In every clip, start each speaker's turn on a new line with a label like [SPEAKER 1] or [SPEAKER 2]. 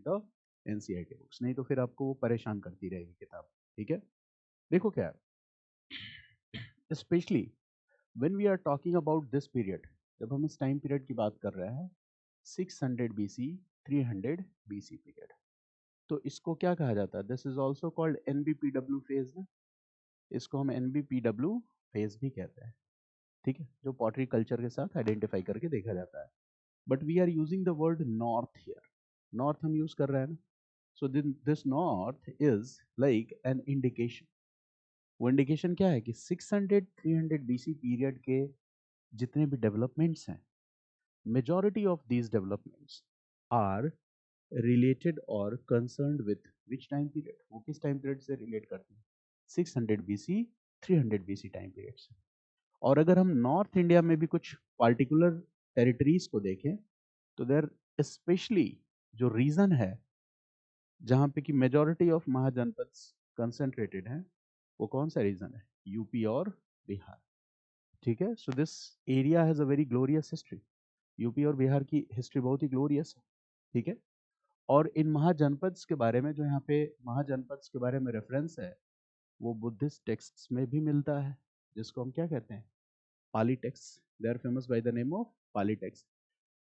[SPEAKER 1] The NCERT books, नहीं तो फिर आपको वो परेशान करती रहेगी किताब। ठीक है, देखो क्या है, specially when we are talking about this period, जब हम इस टाइम पीरियड की बात कर रहे हैं 600 BC 300 BC पीरियड, तो इसको क्या कहा जाता है? This is also called एनबीपीडब्ल्यू phase ना, इसको हम एनबीपीडब्ल्यू फेज भी कहते हैं। ठीक है, जो पॉटरी कल्चर के साथ आइडेंटिफाई करके देखा जाता है। But we are using the word north here, north हम यूज कर रहे हैं ना, so this north is like an indication. वो इंडिकेशन क्या है कि 600 300 BC पीरियड के जितने भी डेवलपमेंट्स हैं, majority of these developments are related और concerned with which time period, वो किस टाइम पीरियड से रिलेट करते हैं? 600 BC 300 BC टाइम पीरियड से। और अगर हम नॉर्थ इंडिया में भी कुछ पार्टिकुलर टेरिटरीज को देखें, तो देर स्पेशली जो रीजन है जहाँ पे कि मेजॉरिटी ऑफ महाजनपद कंसेंट्रेटेड हैं, वो कौन सा रीजन है? यूपी और बिहार। ठीक है, so this area has a very glorious history. UP और बिहार की हिस्ट्री बहुत ही ग्लोरियस है। ठीक है, और इन महाजनपद्स के बारे में, जो यहाँ पे महाजनपद्स के बारे में रेफरेंस है, वो बुद्धिस्ट टेक्स्ट्स में भी मिलता है, जिसको हम क्या कहते हैं? Pali text. They are famous by the name of Pali text.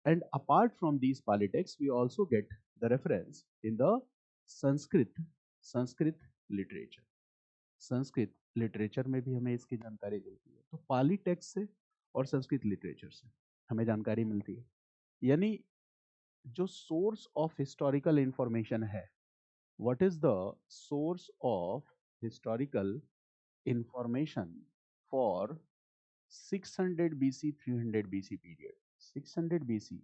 [SPEAKER 1] And apart from these Pali texts, we also get the reference in the Sanskrit literature. Sanskrit literature में भी हमें इसकी जानकारी मिलती है। तो पाली टेक्स्ट से और संस्कृत लिटरेचर से हमें जानकारी मिलती है। यानी जो सोर्स ऑफ हिस्टोरिकल इंफॉर्मेशन है, what is the source of historical information for 600 BC 300 BC period? 600 BC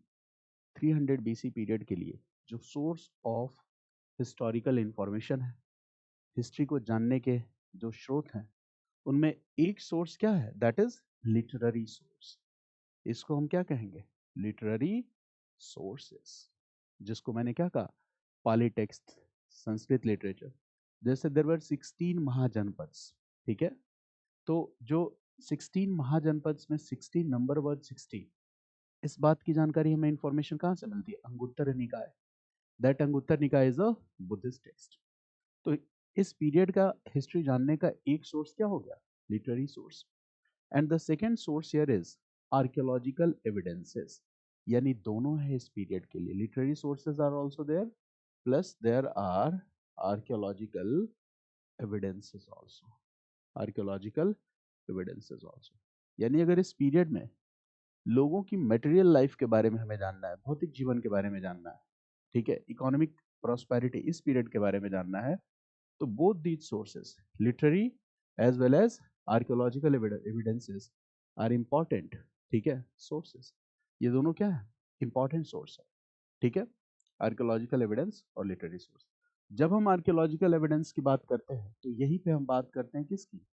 [SPEAKER 1] 300 BC period के लिए जो सोर्स ऑफ हिस्टोरिकल इंफॉर्मेशन है, हिस्ट्री को जानने के जो स्रोत हैं, उनमें एक सोर्स क्या है? That is literary source. इसको हम क्या कहेंगे? लिटरेरी सोर्सेस, जिसको मैंने क्या कहा? पाली टेक्स्ट, संस्कृत लिटरेचर। जैसे देयर वर 16 महाजनपद्स। ठीक है, तो जो 16 महाजनपद्स में 16 नंबर वर्ड 16, इस बात की जानकारी हमें इंफॉर्मेशन कहाँ से मिलती है? अंगुत्तर निकाय। दैट अंगुत्तर निकाय इज अ बुद्धिस्ट टेक्स्ट। तो इस पीरियड का हिस्ट्री जानने का एक सोर्स क्या हो गया? Literary source. And the second source here is archaeological evidences. यानी दोनों है इस पीरियड के लिए, literary sources are also there, plus there are archaeological evidences also. Archaeological evidences also, यानी अगर इस पीरियड में लोगों की मटेरियल लाइफ के बारे में हमें जानना है, भौतिक जीवन के बारे में जानना है, ठीक है, इकोनॉमिक प्रॉस्पेरिटी इस पीरियड के बारे में जानना है, तो both these sources, literary as well as archaeological evidences, are important. ठीक है, सोर्सेस, ये दोनों क्या है? इंपॉर्टेंट सोर्स है। ठीक है, आर्कियोलॉजिकल एविडेंस और लिटरेरी सोर्स। जब हम आर्कियोलॉजिकल एविडेंस की बात करते हैं, तो यहीं पे हम बात करते हैं किसकी?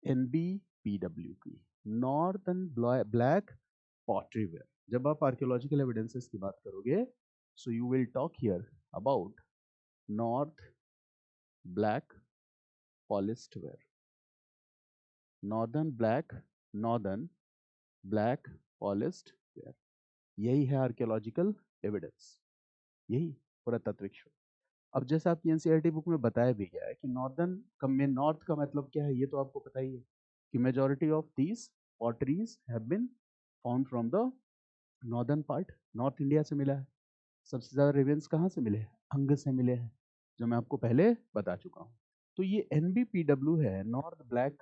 [SPEAKER 1] NBPW की, नॉर्थर्न ब्लैक पॉटरी वेयर। जब आप आर्कियोलॉजिकल एविडेंसेस की बात करोगे, so you will talk here about north black polished where. Northern black polished where, यही है आर्कियोलॉजिकल एविडेंस, यही पुरातात्विक शोध। अब जैसे आपकी एनसीईआरटी बुक में बताया भी गया है कि नॉर्थ का मतलब क्या है, ये तो आपको पता ही है कि majority of these potteries have been found from the northern part, north India से मिला है। सबसे ज्यादा रिवेंस कहाँ से मिले हैं? अंग से मिले हैं, जो मैं आपको पहले बता चुका हूँ। तो ये NBPW है, नॉर्थ ब्लैक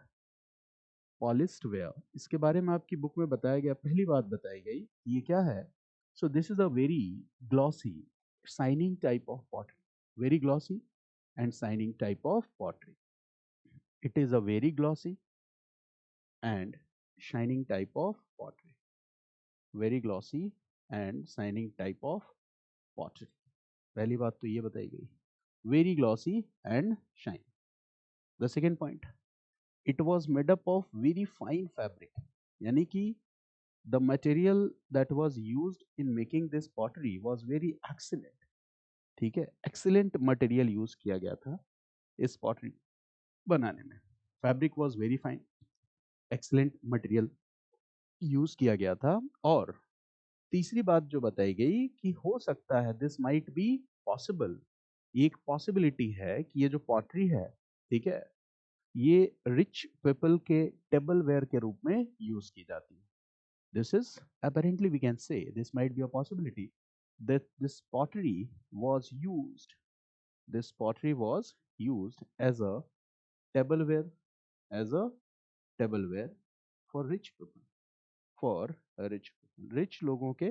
[SPEAKER 1] पॉलिश्ड वेयर। इसके बारे में आपकी बुक में बताया गया, पहली बात बताई गई, ये क्या है? So this is a very glossy shining type of pottery, very glossy and shining type of pottery. It is a very glossy and shining type of pottery. Very glossy and shining type of pottery. पहली बात तो ये बताई गई, very glossy and shiny. The second point, it was made up of very fine fabric. यानी कि the material that was used in making this pottery was very excellent. ठीक है, एक्सीलेंट मटेरियल यूज किया गया था इस पॉटरी बनाने में। Fabric was very fine, excellent material use किया गया था, और तीसरी बात जो बताई गई कि हो सकता है दिस माइट बी पॉसिबल, एक पॉसिबिलिटी है कि ये जो पॉटरी है, ठीक है, ये रिच पीपल के टेबल वेयर के रूप में यूज की जाती है। This is apparently we can say this might be a possibility that this pottery was used as a tableware, as a tableware for rich people, for rich लोगों के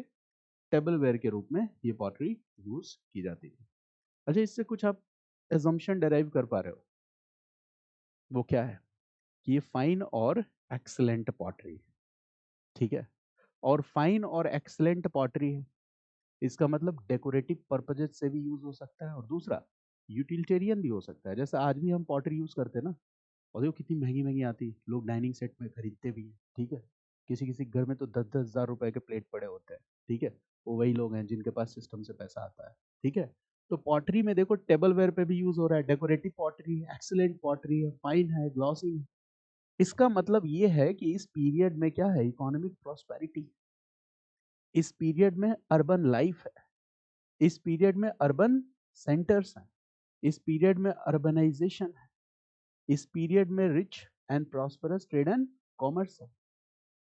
[SPEAKER 1] tableware के रूप में ये पॉटरी यूज की जाती थी। अच्छा, इससे कुछ आप एजम्पशन डेराइव कर पा रहे हो? वो क्या है कि ये फाइन और एक्सलेंट पॉटरी है, ठीक है, और फाइन और एक्सलेंट पॉटरी है, इसका मतलब डेकोरेटिव पर्पजेज से भी यूज हो सकता है और दूसरा यूटिलिटेरियन भी हो सकता है। जैसे आज भी हम पॉटरी यूज करते हैं ना, और देखो कितनी महंगी महंगी आती है, लोग डाइनिंग सेट में खरीदते भी हैं, ठीक है, किसी किसी घर में तो 10-10 हज़ार रुपए के प्लेट पड़े होते हैं, ठीक है, वो वही लोग हैं जिनके पास सिस्टम से पैसा आता है, ठीक है। तो पॉटरी में देखो टेबल वेयर पे भी यूज हो रहा है, डेकोरेटिव पॉटरी है, एक्सीलेंट पॉटरी है, फाइन है, ग्लॉसी है। इसका मतलब ये है कि इस पीरियड में क्या है, इकोनॉमिक प्रॉस्पेरिटी, इस पीरियड में अर्बन लाइफ है, इस पीरियड में अर्बन सेंटर्स हैं, इस पीरियड में अर्बनाइजेशन है, इस पीरियड में rich and prosperous trade and commerce है।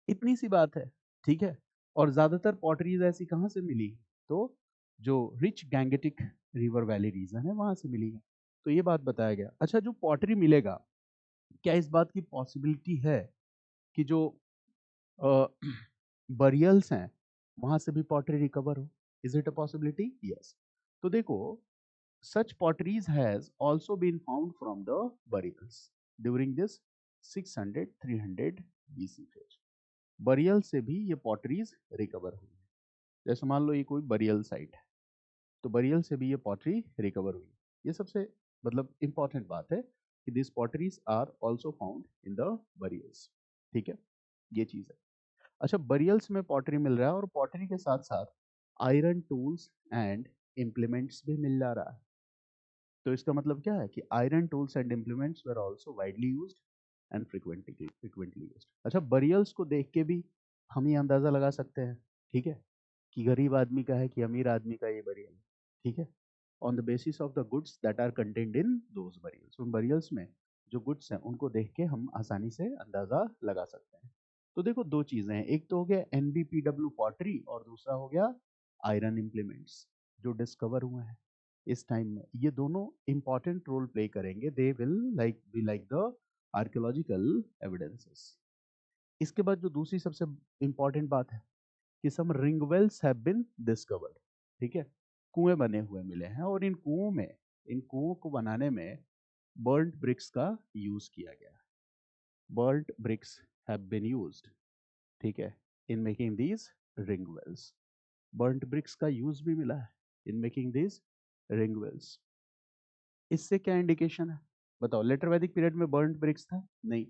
[SPEAKER 1] इतनी सी बात है, ठीक है। और ज्यादातर पॉटरीज ऐसी कहाँ से मिली? तो जो rich Gangetic river valley region है वहां से मिली है। तो ये बात बताया गया। अच्छा, जो पॉटरी मिलेगा, क्या इस बात की पॉसिबिलिटी है कि जो बरियल्स हैं वहां से भी पॉटरी रिकवर हो? Is it a possibility? Yes. तो देखो, such potteries has also been found from the burials during this 600-300 BC phase. Burial से भी ये पॉटरीज रिकवर हुई है। जैसे मान लो ये कोई बरियल साइट है, तो बरियल से भी ये पॉटरी रिकवर हुई। ये सबसे मतलब इंपॉर्टेंट बात है कि this potteries are also found in the burials, ठीक है, ये चीज है। अच्छा, बरियल्स में पॉटरी मिल रहा है और पॉटरी के साथ साथ आयरन टूल्स एंड इम्प्लीमेंट्स भी मिल जा रहा है। तो इसका मतलब क्या है कि iron tools and implements were also widely used and frequently used. अच्छा, बरियल्स को देख के भी हम ये अंदाजा लगा सकते हैं, ठीक है, कि गरीब आदमी का है कि अमीर आदमी का ये बरियल है, ठीक है, on the basis of the goods that are contained in those burials. उन बरियल्स में जो गुड्स हैं उनको देख के हम आसानी से अंदाजा लगा सकते हैं। तो देखो, दो चीजें हैं, एक तो हो गया NBPW पॉटरी और दूसरा हो गया आयरन इम्प्लीमेंट्स जो डिस्कवर हुए हैं इस टाइम में। ये दोनों इंपॉर्टेंट रोल प्ले करेंगे, they will like the archaeological evidences. इसके बाद जो दूसरी सबसे इंपॉर्टेंट बात है कि some ring wells have been discovered, ठीक है, कुएं बने हुए मिले हैं और इन कुओं को बनाने में बर्न्ड ब्रिक्स का यूज किया गया है। Burned bricks have been used, ठीक है, in making these ring wells. Burned bricks का यूज भी मिला है in making these ring wells. इससे क्या इंडिकेशन है बताओ? लेटर वैदिक पीरियड में बर्न्ड ब्रिक्स था? नहीं।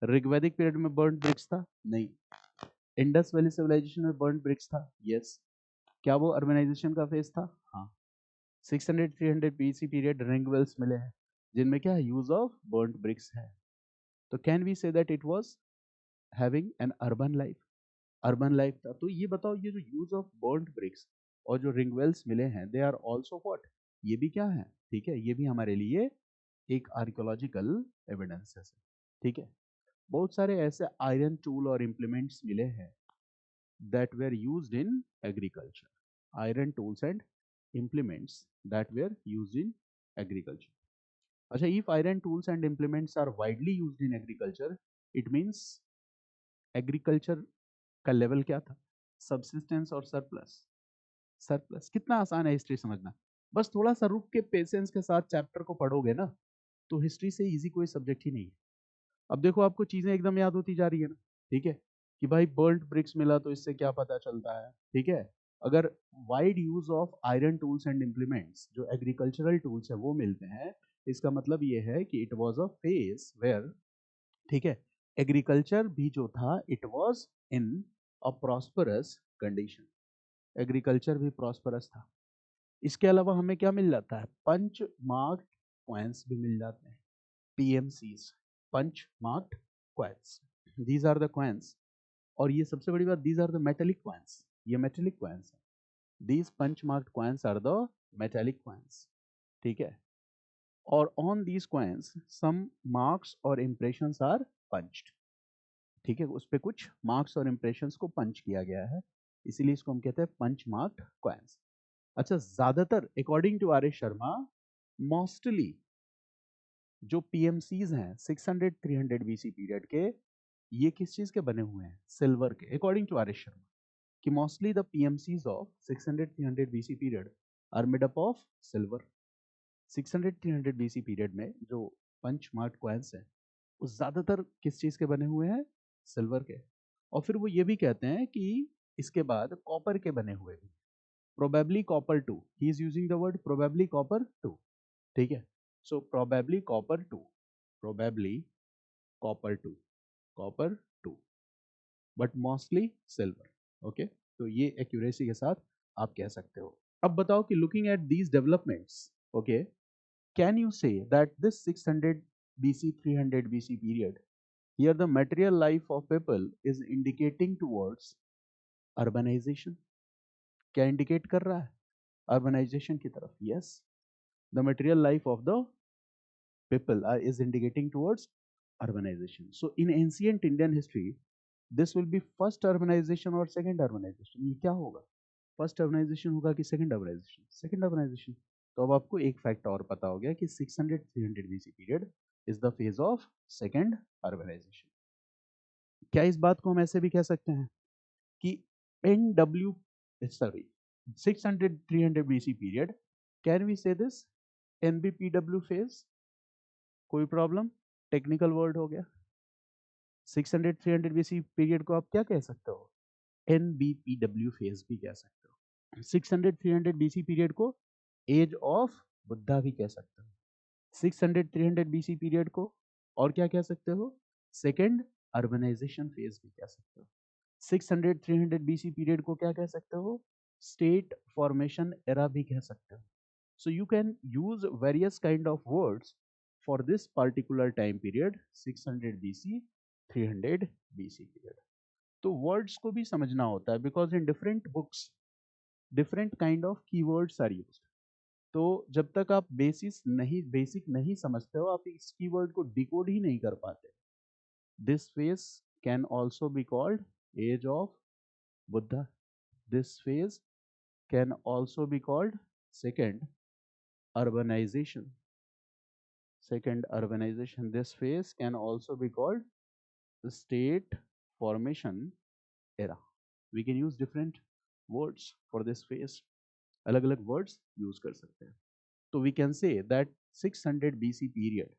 [SPEAKER 1] ऋग्वैदिक पीरियड में बर्न्ड ब्रिक्स था? नहीं। इंडस वैली सिविलाइजेशन में बर्न्ड ब्रिक्स था? यस। क्या वो अर्बनाइजेशन का फेज था? हाँ। 600-300 BC पीरियड रिंग वेल्स मिले हैं जिनमें क्या यूज ऑफ बर्न्ड ब्रिक्स है। तो can we say that it was having an urban life? Urban life था। तो ये बताओ, ये जो यूज ऑफ बर्न्ड ब्रिक्स और जो रिंग वेल्स मिले हैं, दे आर आल्सो व्हाट? ये भी क्या है, ठीक है, ये भी हमारे लिए एक आर्कियोलॉजिकल एविडेंसेस है, ठीक है। बहुत सारे ऐसे आयरन टूल और इम्प्लीमेंट्स मिले हैं that were used in agriculture. Iron tools and implements that were used in agriculture. अच्छा, if iron tools and implements are widely used in agriculture, it means agriculture का लेवल क्या था? Subsistence और surplus. Surplus. कितना आसान है history समझना, बस थोड़ा सा रुक के पेशेंस के साथ चैप्टर को पढ़ोगे ना, तो हिस्ट्री से इजी कोई सब्जेक्ट ही नहीं है। अब देखो, आपको चीजें एकदम याद होती जा रही है ना, ठीक है, कि भाई बर्न्ड ब्रिक्स मिला तो इससे क्या पता चलता है, ठीक है। अगर wide use of iron tools and implements जो एग्रीकल्चरल टूल्स है वो मिलते हैं, इसका मतलब ये है कि it was a phase where, ठीक है, एग्रीकल्चर भी जो था it was in a prosperous condition. Agriculture भी प्रॉस्परस था। इसके अलावा हमें क्या मिल जाता है? पंच मार्क्ड कॉइन्स भी मिल जाते हैं, PMCs, punch marked coins. These are the coins, और ये सबसे बड़ी बात, these are the metallic coins. ये मेटेलिक कॉइन्स है. These punch marked coins are the metallic coins. ठीक है. और on these coins some marks और impressions are punched. ठीक है, उस पे कुछ marks और impressions को punch किया गया है, इसीलिए इसको हम कहते हैं punch marked coins. अच्छा, ज्यादातर according to R S Sharma mostly जो पीएमसीज हैं 600 300 बीसी पीरियड के, ये किस चीज के बने हुए हैं? सिल्वर के. According to R S Sharma कि mostly the PMCs of 600-300 BC period are made up of silver. 600-300 BC period में जो पंच मार्क कॉइन्स हैं वो ज्यादातर किस चीज के बने हुए हैं? सिल्वर के. और फिर वो ये भी कहते हैं कि इसके बाद कॉपर के बने हुए भी. Probably copper 2. He is using the word probably copper 2. ठीक है. So probably copper 2, probably copper 2, copper 2, but mostly silver. Okay, तो ये एक्यूरेसी के साथ आप कह सकते हो. अब बताओ कि looking at these developments, okay, can you say that this 600 BC 300 BC period, here the material life of people is indicating towards urbanization. क्या इंडिकेट कर रहा है? अर्बनाइजेशन की तरफ. Yes, the material life of the people is indicating towards urbanization. So in ancient Indian history, this will be first urbanization or second urbanization. ये क्या होगा? First urbanisation होगा कि सेकंड अर्बनाइजेशन? Second urbanisation. तो अब आपको एक फैक्ट और पता हो गया कि 600-300 BC period is the phase of second urbanization. क्या इस बात को हम ऐसे भी कह सकते हैं कि NW, sorry, 600-300 BC period, can we say this NBPW phase? कोई प्रॉब्लम? टेक्निकल वर्ड हो गया. 600-300 BC पीरियड को आप क्या कह सकते हो? NBPW फेज भी कह सकते हो. 600-300 BC पीरियड को एज ऑफ बुद्धा भी कह सकते हो. 600-300 BC पीरियड को और क्या कह सकते हो? सेकेंड अर्बनाइजेशन फेज भी कह सकते हो. 600-300 BC पीरियड को क्या कह सकते हो? स्टेट फॉर्मेशन एरा भी कह सकते हो. So you can use various kind of words for this particular time period 600 BC 300 BC period. तो वर्ड्स को भी समझना होता है because in different books different kind of keywords are used. तो जब तक आप बेसिक नहीं समझते हो, आप इस कीवर्ड को डिकोड ही नहीं कर पाते. This phase can also be called age of Buddha. This phase can also be called second urbanization. Second urbanization. This phase can also be called the state formation era. We can use different words for this phase. अलग अलग words use कर सकते हैं. तो we can say that 600 BC period,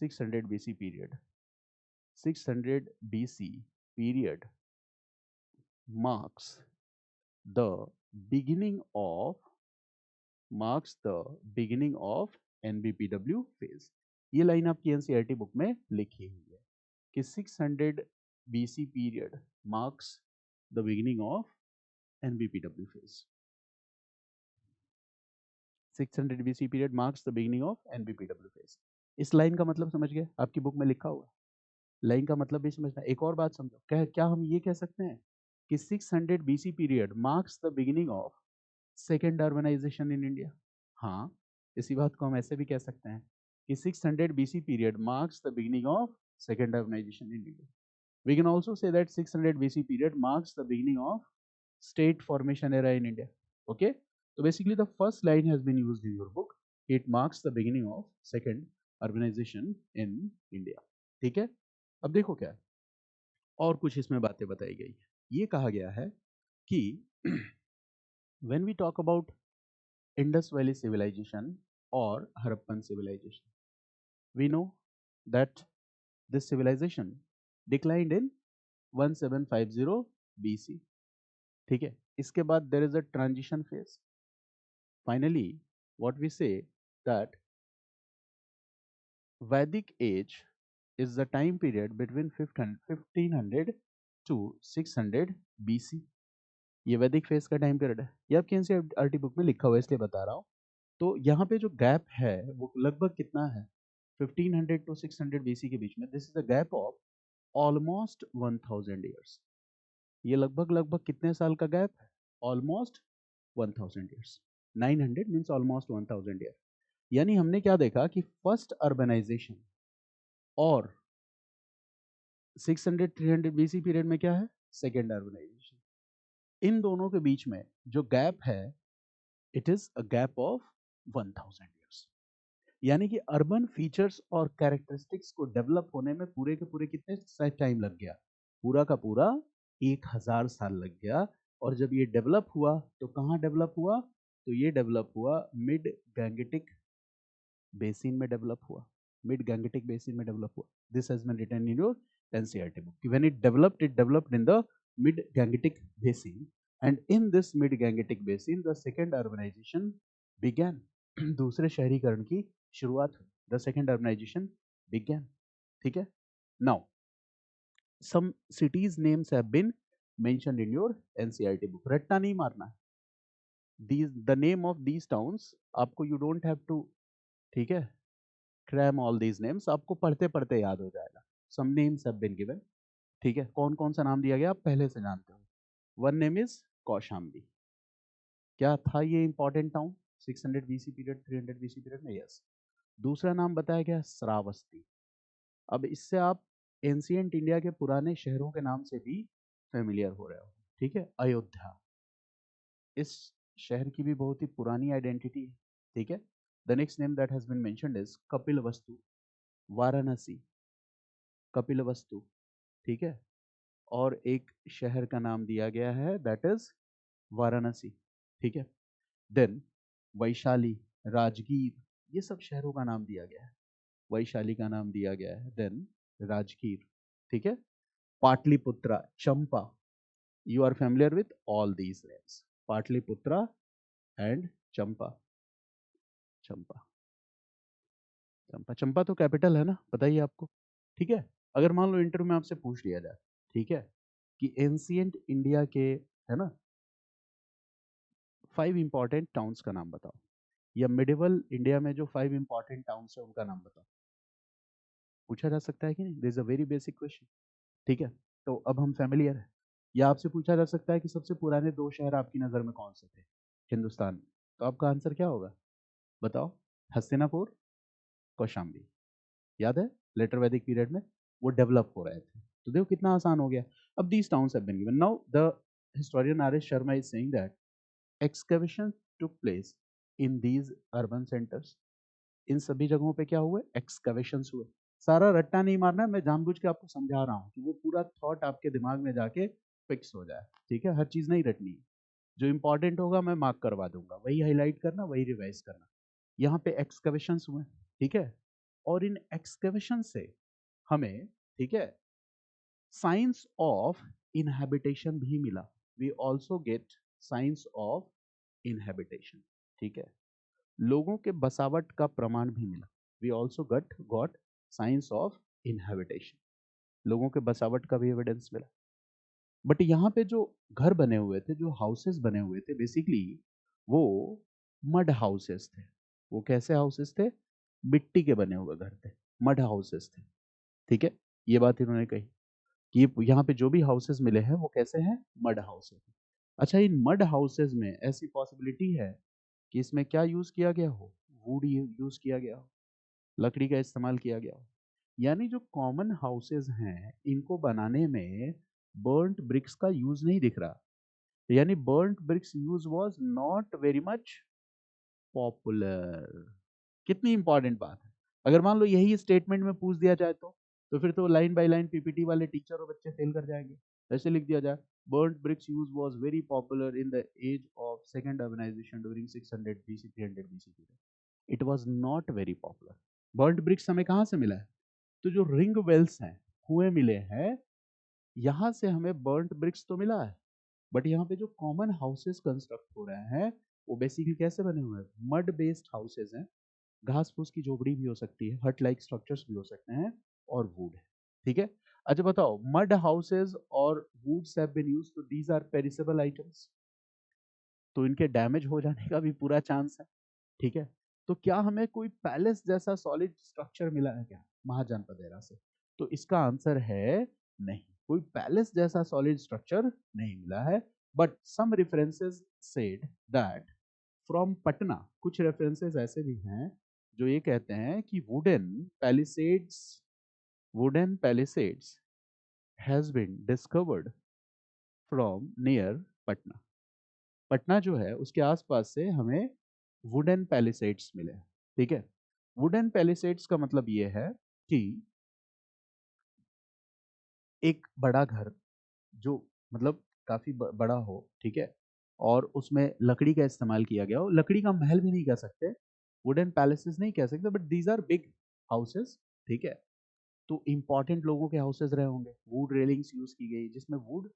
[SPEAKER 1] 600 BC period, 600 BC period marks the beginning of NBPW phase. ये line आपकी NCERT book में लिखी हुई है कि 600 BC period marks the beginning of NBPW phase. 600 BC period marks the beginning of NBPW phase. इस line का मतलब समझ गए? आपकी बुक में लिखा हुआ है. लाइन का मतलब भी समझना. एक और बात समझो, क्या हम ये कह सकते हैं कि 600 BC period marks the beginning of second urbanization in India? हाँ, इसी बात को हम ऐसे भी कह सकते हैं कि 600 BC period marks the beginning of second urbanization in India. We can also say that 600 BC period marks the beginning of state formation era in India. Okay, तो basically the first line has been used in your book. It marks the beginning of second urbanization in India. ठीक है. अब देखो क्या और कुछ इसमें बातें बताई गई. ये कहा गया है कि when we talk about Indus Valley civilization or Harappan civilization, we know that this civilization declined in 1750 BC. ठीक है. इसके बाद there is a transition phase. Finally, what we say that Vedic age is the time period between 1500 to 600 BC. ये वैदिक phase का time period है. ये आपके एनसीईआरटी बुक में लिखा हुआ है इसलिए बता रहा हूँ. तो यहाँ पे जो गैप है वो लगभग कितना है? 1500 to 600 BC के बीच में. This is the gap of almost 1000 years. ये लगभग लगभग कितने साल का गैप है? Almost 1000 years. 900 means almost 1000 year. यानी हमने क्या देखा कि फर्स्ट अर्बनाइजेशन और 600 300 बीसी पीरियड में क्या है? Second urbanization. इन दोनों के बीच में जो गैप है, it is a gap of 1000 years. यानी कि अर्बन फीचर्स और कैरेक्टरिस्टिक्स को डेवलप होने में पूरे के पूरे कितने टाइम लग गया? पूरा का पूरा 1000 साल लग गया। और जब ये डेवलप हुआ तो कहाँ डेवलप हुआ? तो ये डेवलप हुआ मिड गैंगेटिक बेसिन में डेवलप हुआ। मिड गैंगेटिक बेसिन में डेवलप हुआ। This has been written in your NCERT book. When it developed in the mid Gangetic basin, and in this mid Gangetic basin the second urbanization began. दूसरे शहरीकरण की शुरुआत हुई। The second urbanization began. ठीक है। Now some cities names have been mentioned in your NCERT book. रट्टा नहीं मारना है। These the name of these towns आपको you don't have to, ठीक है, cram all these names, आपको पढ़ते पढ़ते याद हो जाएगा। Some names have been given। ठीक है, कौन कौन सा नाम दिया गया आप पहले से जानते हो। One name is Kaushambi. क्या था ये important town 600 BC period 300 BC period में? यस। दूसरा नाम बताया गया श्रावस्ती। अब इससे आप एंशियंट इंडिया के पुराने शहरों के नाम से भी फेमिलियर हो रहे हो। ठीक है। अयोध्या, इस शहर की भी बहुत ही पुरानी आइडेंटिटी है। ठीक है। The next name that has been mentioned is Kapilavastu. Varanasi, Kapil वस्तु। ठीक है। और एक शहर का नाम दिया गया है दैट इज वाराणसी। ठीक है। देन वैशाली, राजगीर, ये सब शहरों का नाम दिया गया है। वैशाली का नाम दिया गया है। देन राजगीर। ठीक है। Pataliputra, Champa, you are familiar with all these names, Pataliputra and Champa. Champa, Champa, Champa तो कैपिटल है ना, बताइए आपको। ठीक है। अगर मान लो इंटरव्यू में आपसे पूछ लिया जाए, ठीक है, कि एंशियंट इंडिया के, है ना, 5 इंपॉर्टेंट टाउन्स का नाम बताओ, या मिडिवल इंडिया में जो 5 इंपॉर्टेंट टाउन्स है उनका नाम बताओ। पूछा जा सकता है कि नहीं? This is a very basic question. ठीक है। तो अब हम फैमिलियर है। या आपसे पूछा जा सकता है कि सबसे पुराने 2 शहर आपकी नज़र में कौन से थे हिंदुस्तान में? तो आपका आंसर क्या होगा? बताओ। हस्तिनापुर, कौशाम्बी। याद है लेटर वैदिक पीरियड में वो डेवलप हो रहे थे। तो देखो कितना आसान हो गया। अब these towns have been given. Now the historian R S Sharma is saying that excavation took place in these urban centres. इन सभी जगहों पे क्या हुए? एक्सकवेशंस हुए। सारा रट्टा नहीं मारना है, मैं जानबूझ के आपको समझा रहा हूँ कि वो पूरा थॉट आपके दिमाग में जाके फिक्स हो जाए। ठीक है। हर चीज नहीं रटनी है। जो इंपॉर्टेंट होगा मैं मार्क करवा दूंगा, वही हाईलाइट करना, वही रिवाइज करना। यहाँ पे एक्सकवेशंस हुए। ठीक है। और इन एक्सकवेशन से हमें, ठीक है, साइंस ऑफ इनहैबिटेशन भी मिला। We also get signs of inhabitation. ठीक है। लोगों के बसावट का प्रमाण भी मिला। We also got signs of inhabitation. लोगों के बसावट का भी एविडेंस मिला। बट यहाँ पे जो घर बने हुए थे, जो हाउसेस बने हुए थे, बेसिकली वो मड हाउसेस थे। वो कैसे हाउसेस थे? मिट्टी के बने हुए घर थे, मड हाउसेस थे। ठीक है। ये बात इन्होंने कही कि यहाँ पे जो भी हाउसेस मिले हैं वो कैसे हैं? Mud houses. अच्छा, इन मड हाउसेस में ऐसी पॉसिबिलिटी है कि इसमें क्या यूज किया गया हो? वुड यूज किया गया हो, लकड़ी का इस्तेमाल किया गया हो। यानी जो कॉमन हाउसेस हैं इनको बनाने में बर्न्ट ब्रिक्स का यूज नहीं दिख रहा। यानी burnt bricks use was not very much popular. कितनी इंपॉर्टेंट बात है। अगर मान लो यही स्टेटमेंट में पूछ दिया जाए तो फिर तो लाइन बाय लाइन पीपीटी वाले टीचर और बच्चे फेल कर जाएंगे। ऐसे लिख दिया जाए, burnt bricks use was very popular in the age of second urbanization during 600 BC 300 BC period. It was not very popular. Burnt bricks हमें कहाँ से मिला है? तो जो रिंग वेल्स हैं, कुएं मिले हैं, यहां से हमें बर्न्ट ब्रिक्स तो मिला है। बट यहाँ पे जो कॉमन हाउसेस कंस्ट्रक्ट हो रहे हैं वो बेसिकली कैसे बने हुए हैं? मड बेस्ड हाउसेस हैं। घास फूस की झोपड़ी भी हो सकती है, हट लाइक स्ट्रक्चर्स भी हो सकते हैं, और वुड है। ठीक है। अच्छा बताओ, मड हाउसेस और वुड्स हैव बीन यूज्ड, तो दीज आर पेरिसेबल आइटम्स, तो इनके डैमेज हो जाने का भी पूरा चांस है। ठीक है। तो क्या हमें कोई पैलेस जैसा सॉलिड स्ट्रक्चर मिला है क्या महाजनपद एरा से? तो इसका आंसर है नहीं। कोई पैलेस जैसा सॉलिड स्ट्रक्चर नहीं मिला है, but some references said that from Patna, कुछ रेफरेंसेस ऐसे भी हैं जो ये कहते हैं कि wooden palisades has been discovered from near Patna. Patna जो है उसके आसपास से हमें वुडन पैलिसेड्स मिले। ठीक है, वुडन पैलिसेड्स का मतलब ये है कि एक बड़ा घर जो मतलब काफी बड़ा हो, ठीक है, और उसमें लकड़ी का इस्तेमाल किया गया हो। लकड़ी का महल भी नहीं कह सकते, वुडन पैलेसेस नहीं कह सकते, but these are big houses. ठीक है, तो इंपॉर्टेंट लोगों के हाउसेस रहे होंगे, वुड रेलिंग्स यूज की गई जिसमें वुड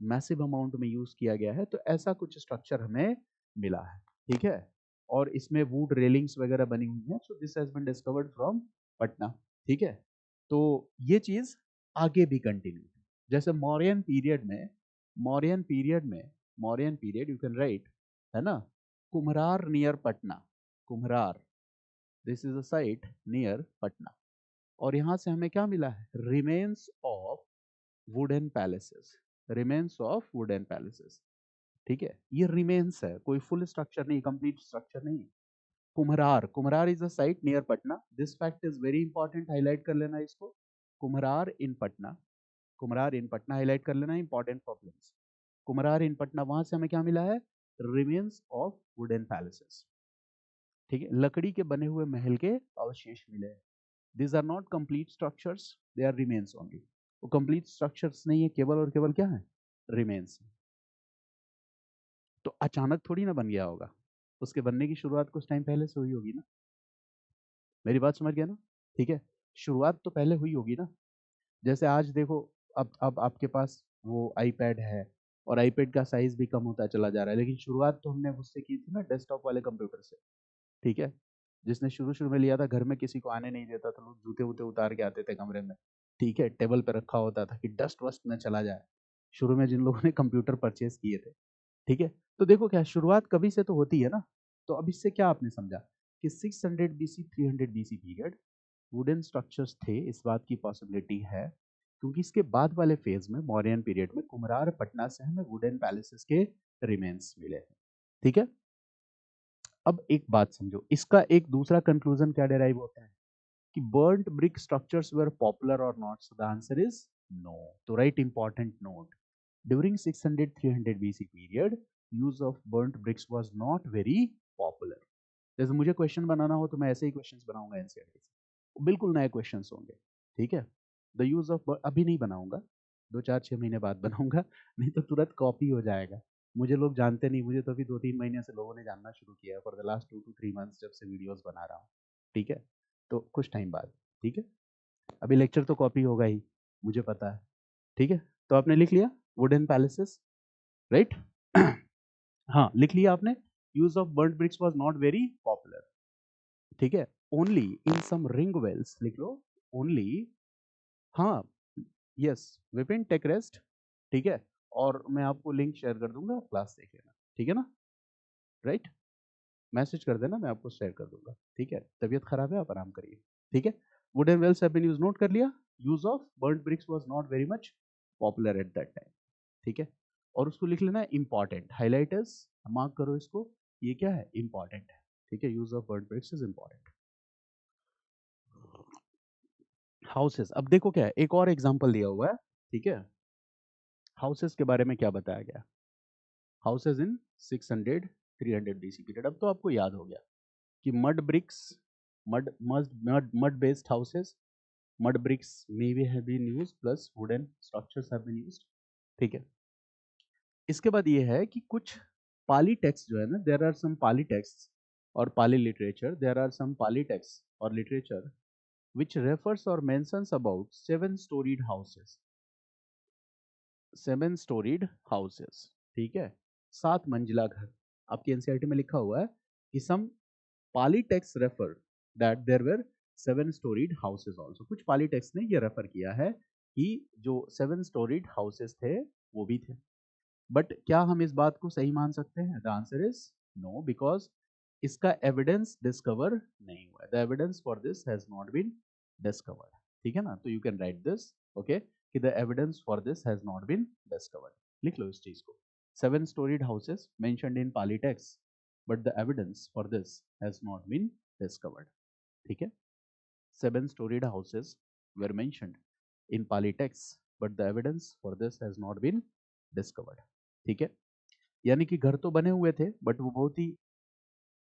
[SPEAKER 1] मैसिव अमाउंट में यूज किया गया है, तो ऐसा कुछ स्ट्रक्चर हमें मिला है। ठीक है, और इसमें वुड रेलिंग्स वगैरह बनी हुई है। So this has been discovered from Patna. ठीक है, तो ये चीज आगे भी कंटिन्यू, जैसे Mauryan period you can write, है ना, Kumhrar near Patna, Kumhrar, this is a site near Patna. और यहां से हमें क्या मिला है, remains of wooden palaces, remains of wooden palaces. ठीक है, ये रिमेन्स है, कोई फुल स्ट्रक्चर नहीं, कंप्लीट स्ट्रक्चर नहीं। Kumhrar is a site near Patna, this fact is very important, highlight कर लेना इसको। कुम्हरार इन पटना, कुम्हरार इन पटना हाईलाइट कर लेना, इंपॉर्टेंट प्रॉब्लम्स। कुम्हरार इन पटना, वहां से हमें क्या मिला है, रिमेन्स ऑफ वुडन पैलेसेस। ठीक है, लकड़ी के बने हुए महल के अवशेष मिले हैं। These are not complete structures, they are remains only. वो complete structures नहीं है, केवल और केवल क्या है, remains है। तो अचानक थोड़ी ना बन गया होगा, उसके बनने की शुरुआत कुछ टाइम पहले से हुई होगी ना। मेरी बात समझ गया ना? ठीक है, शुरुआत तो पहले हुई होगी ना। जैसे आज देखो, अब आपके पास वो आईपैड है, और आईपैड का साइज भी कम होता चला जा रहा है, लेकिन शुरुआत तो हमने उससे की थी ना, डेस्कटॉप वाले कंप्यूटर से। ठीक है, जिसने शुरू शुरू में लिया था, घर में किसी को आने नहीं देता था, लोग जूते वूते उतार के आते थे कमरे में। ठीक है, टेबल पे रखा होता था कि डस्ट वस्ट न चला जाए, शुरू में जिन लोगों ने कंप्यूटर परचेज किए थे। ठीक है, तो देखो क्या शुरुआत कभी से तो होती है ना। तो अब इससे क्या आपने समझा कि 600 BC 300 BC period wooden structures थे, इस बात की पॉसिबिलिटी है, क्योंकि इसके बाद वाले फेज में मौर्यन पीरियड में कुम्हरार पटना से हमें वुडन पैलेसेस के रिमेन्स मिले हैं। ठीक है, अब एक बात समझो, इसका एक दूसरा कंक्लूजन क्या डेराइव होता है कि burnt brick structures were popular और not, so the answer is no. तो right important note, during 600-300 BC period use of burned bricks was not very popular. जैसे मुझे क्वेश्चन बनाना हो तो मैं ऐसे ही क्वेश्चंस बनाऊंगा एनसीईआरटी से, बिल्कुल नए क्वेश्चंस होंगे। ठीक है, द यूज ऑफ, अभी नहीं बनाऊंगा, 2-4-6 महीने बाद बनाऊंगा, नहीं तो तुरंत कॉपी हो जाएगा। मुझे लोग जानते नहीं, मुझे तो अभी 2-3 महीने से लोगों ने जानना शुरू किया for the last 2 to 3 months जब से वीडियोस बना रहा हूँ। ठीक है, तो कुछ टाइम बाद। ठीक है, अभी लेक्चर तो कॉपी होगा ही, मुझे पता है। ठीक है, तो आपने लिख लिया वुडन पैलेसेस, राइट? हाँ, लिख लिया आपने, use of burned bricks was not very popular. ठीक है, only in some ring wells, लिख लो ओनली। हाँ, यस, विपिन टेक रेस्ट। ठीक है, और मैं आपको लिंक शेयर कर दूंगा, क्लास देख लेना। ठीक है ना, राइट? मैसेज कर देना, मैं आपको शेयर कर दूंगा। ठीक है, तबीयत खराब है, आप आराम करिए। ठीक है, wooden wells have been used, note कर लिया। Use of burned bricks was not very much popular at that time. ठीक है, और उसको लिख लेना इंपॉर्टेंट, हाईलाइटर्स मार्क करो इसको, ये क्या है, इंपॉर्टेंट है। ठीक है, use of burned bricks is important. Houses, अब देखो क्या है, एक और एग्जांपल दिया हुआ है। ठीक है, हाउसेस के बारे में क्या बताया गया, हाउसेस इन 600-300 BC पीरियड। अब तो आपको याद हो गया कि mud bricks, mud based houses, mud bricks maybe have been used plus wooden structures have been used। ठीक है, इसके बाद ये है कि कुछ पाली टेक्स्ट जो है ना, there are some Pali text और Pali literature, there are some Pali text और literature which refers or mentions about 7 storied houses, 7 storied houses। ठीक है, 7 मंजिला घर। आपकी एनसीईआरटी में लिखा हुआ है कि some Pali text refer that there were 7 storied houses also। कुछ पाली टेक्स्ट ने ये रेफर किया है कि जो 7 storied houses थे वो भी थे। बट क्या हम इस बात को सही मान सकते हैं? The answer is no, because इसका एविडेंस डिस्कवर नहीं हुआ है। The evidence for this has not been discovered. ठीक है ना, तो you can write this, okay. कि the evidence for this has not been discovered. लिख लो इस चीज को। 7 storied houses mentioned in Pali text, but the evidence for this has not been discovered. ठीक है, 7 storied houses were mentioned in Pali text, but the evidence for this has not been discovered. ठीक है, यानी कि घर तो बने हुए थे बट वो बहुत ही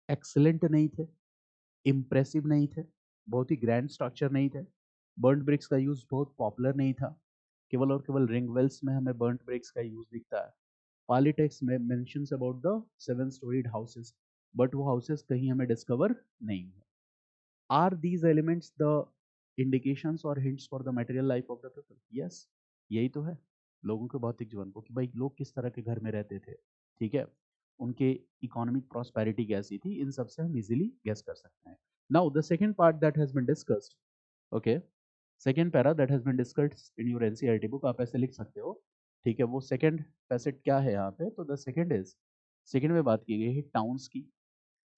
[SPEAKER 1] एक्सीलेंट नहीं थे, इम्प्रेसिव नहीं थे, बहुत ही ग्रैंड स्ट्रक्चर नहीं थे। बर्न्ड ब्रिक्स का यूज बहुत पॉपुलर नहीं था। केवल और केवल रिंग वेल्स में हमें बर्न्ड ब्रिक्स का यूज दिखता है। पॉलिटेक्स में mentions about the 7 storied houses, but वो हाउसेस कहीं हमें डिस्कवर नहीं हुए। Are these elements the indications और hints for the material life of the people? Yes, यही तो है लोगों के भौतिक जीवन को, कि भाई लोग किस तरह के घर में रहते थे, ठीक है, उनके इकोनॉमिक प्रॉस्पेरिटी कैसी थी, इन सब से हम इजीली गेस कर सकते हैं। Now the second part that has been discussed, okay, second para that has been discussed in your NCERT book, आप ऐसे लिख सकते हो, ठीक है। वो सेकंड फैसेट क्या है यहाँ पे, तो द सेकंड इज, सेकंड में बात की गई है टाउन्स की,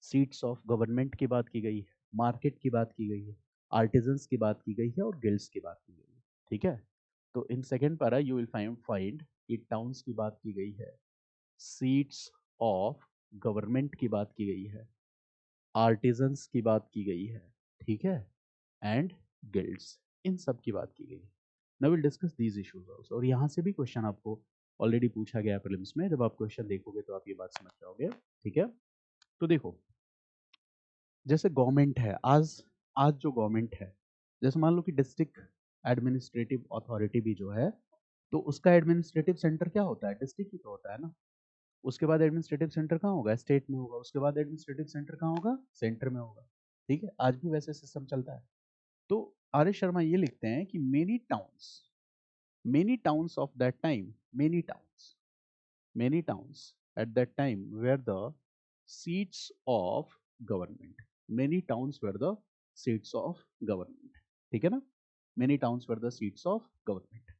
[SPEAKER 1] सीट्स ऑफ गवर्नमेंट की बात की गई है, मार्केट की बात की गई है, आर्टिजन्स की बात की गई है और गिल्ड्स की बात की गई है, ठीक है। तो in second para you will find कि टाउन्स की बात की गई है, सीट्स ऑफ गवर्नमेंट की बात की गई है, आर्टिजन्स की बात की गई है, ठीक है, एंड गिल्ड्स, इन सब की बात की गई है। Now will discuss these issues also. और यहाँ से भी क्वेश्चन आपको ऑलरेडी पूछा गया प्रीलिम्स में, जब आप क्वेश्चन देखोगे तो आप ये बात समझ जाओगे, ठीक है। तो देखो, जैसे गवर्नमेंट है आज, आज जो गवर्नमेंट है, जैसे मान लो कि डिस्ट्रिक्ट एडमिनिस्ट्रेटिव अथॉरिटी भी जो है, तो उसका एडमिनिस्ट्रेटिव सेंटर क्या होता है, डिस्ट्रिक्ट ही तो होता है ना। उसके बाद एडमिनिस्ट्रेटिव सेंटर कहाँ होगा, स्टेट में होगा। उसके बाद एडमिनिस्ट्रेटिव सेंटर कहाँ होगा, सेंटर में होगा, ठीक है। आज भी वैसे सिस्टम चलता है। तो आर एस शर्मा ये लिखते हैं कि many towns of that time, many towns at that time were the seats of government. Many towns were the seats of government. ठीक है ना, many towns were the seats of government.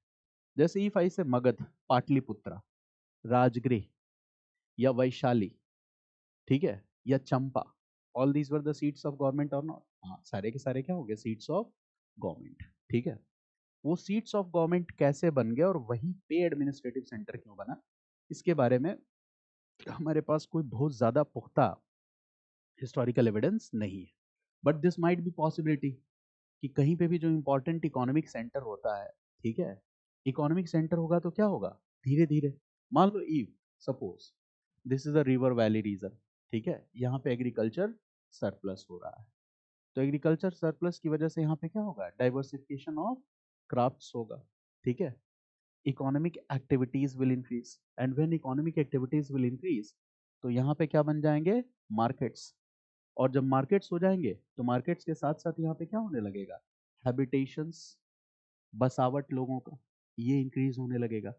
[SPEAKER 1] जैसे if I say Magadh, Pataliputra, Rajgriha या वैशाली, ठीक है, या Champa, all these were the seats of government or not? हाँ, सारे के सारे क्या हो गए, सीट्स ऑफ गवर्नमेंट, ठीक है। वो सीट्स ऑफ गवर्नमेंट कैसे बन गए और वहीं पे एडमिनिस्ट्रेटिव सेंटर क्यों बना, इसके बारे में हमारे पास कोई बहुत ज्यादा पुख्ता हिस्टोरिकल एविडेंस नहीं है। But this might be possibility कि कहीं पे भी जो इंपॉर्टेंट इकोनॉमिक सेंटर होता है, ठीक है, इकोनॉमिक सेंटर होगा तो क्या होगा, धीरे धीरे, मान लो if suppose this is a river valley region, ठीक है, यहाँ पे एग्रीकल्चर सरप्लस हो रहा है, तो एग्रीकल्चर सरप्लस की वजह से यहाँ पे क्या होगा, डाइवर्सिफिकेशन ऑफ क्राफ्ट्स होगा, ठीक है, economic activities will increase, and when economic activities will increase, तो यहाँ पे क्या बन जाएंगे, मार्केट्स। और जब मार्केट्स हो जाएंगे तो मार्केट्स के साथ साथ यहाँ पे क्या होने लगेगा, हैबिटेशंस, बसावट लोगों का, ये इंक्रीज होने लगेगा।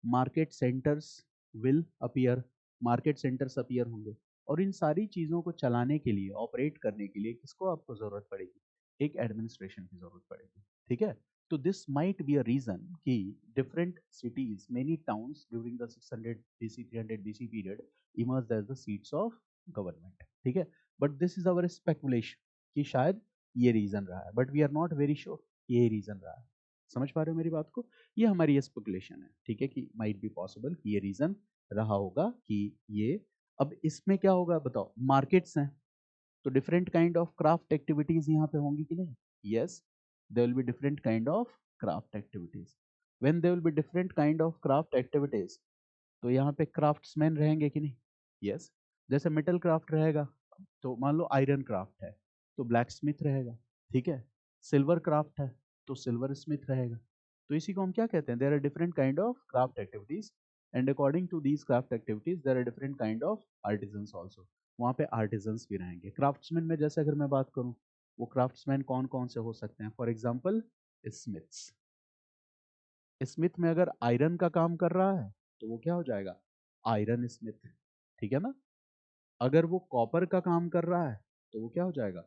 [SPEAKER 1] Market centres will appear, market centres appear होंगे। और इन सारी चीज़ों को चलाने के लिए, ऑपरेट करने के लिए किसको आपको ज़रूरत पड़ेगी, एक एडमिनिस्ट्रेशन की ज़रूरत पड़ेगी, ठीक है। तो this might be a region कि different cities, many towns during the 600 BC 300 BC period emerged as the seats of government, ठीक है। But this is our speculation कि शायद ये रीजन रहा है, but we are not very sure ये रीजन रहा है। समझ पा रहे हो मेरी बात को, ये हमारी स्पेकुलेशन है, ठीक है, कि माइट बी पॉसिबल कि ये रीजन रहा होगा कि ये। अब इसमें क्या होगा बताओ, मार्केट्स हैं तो different kind of craft activities यहाँ पे होंगी कि नहीं, yes, there will be different kind of craft activities. When there will be different kind of craft activities, तो यहाँ पे क्राफ्ट्समैन रहेंगे कि नहीं, यस। जैसे मेटल क्राफ्ट रहेगा, तो मान लो आयरन क्राफ्ट है तो ब्लैक स्मिथ रहेगा, ठीक है। सिल्वर क्राफ्ट है तो सिल्वर स्मिथ रहेगा। तो इसी को हम क्या कहते हैं, there are different kind of craft activities, and according to these craft activities there are different kind of artisans also. वहाँ पे आर्टिजन्स भी रहेंगे। क्राफ्ट्समैन में जैसे अगर मैं बात करूँ, वो क्राफ्ट्समैन कौन कौन से हो सकते हैं, फॉर एग्जाम्पल स्मिथ्स। स्मिथ में अगर आयरन का काम कर रहा है तो वो क्या हो जाएगा, आयरन स्मिथ, ठीक है ना। अगर वो कॉपर का काम कर रहा है तो वो क्या हो जाएगा,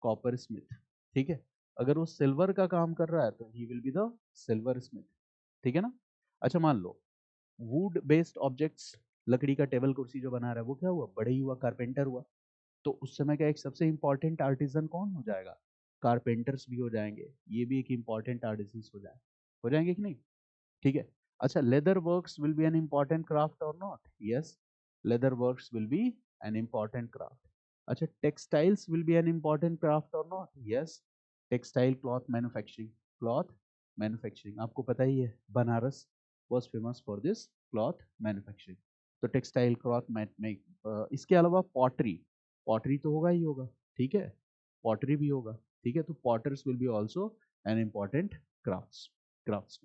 [SPEAKER 1] कॉपर स्मिथ, ठीक है। अगर वो सिल्वर का काम कर रहा है तो he will be the silver Smith, ठीक है ना। अच्छा मान लो वुड बेस्ड ऑब्जेक्ट्स, लकड़ी का टेबल कुर्सी जो बना रहा है वो क्या हुआ, बड़े ही हुआ, कारपेंटर हुआ। तो उस समय का एक सबसे इंपॉर्टेंट आर्टिजन कौन हो जाएगा, कारपेंटर्स भी हो जाएंगे, ये भी एक इंपॉर्टेंट आर्टिजन हो जाएंगे कि नहीं। ठीक है। अच्छा, leather works will be an important craft or not? Yes, leather works will be an important craft. अच्छा, textiles will be an important craft or not? Yes, textile cloth manufacturing, cloth manufacturing आपको पता ही है, Banaras was famous for this cloth manufacturing. तो textile cloth make, इसके अलावा pottery, pottery तो होगा ही होगा, ठीक है, पॉटरी भी होगा, ठीक है। तो potters will be also an important crafts.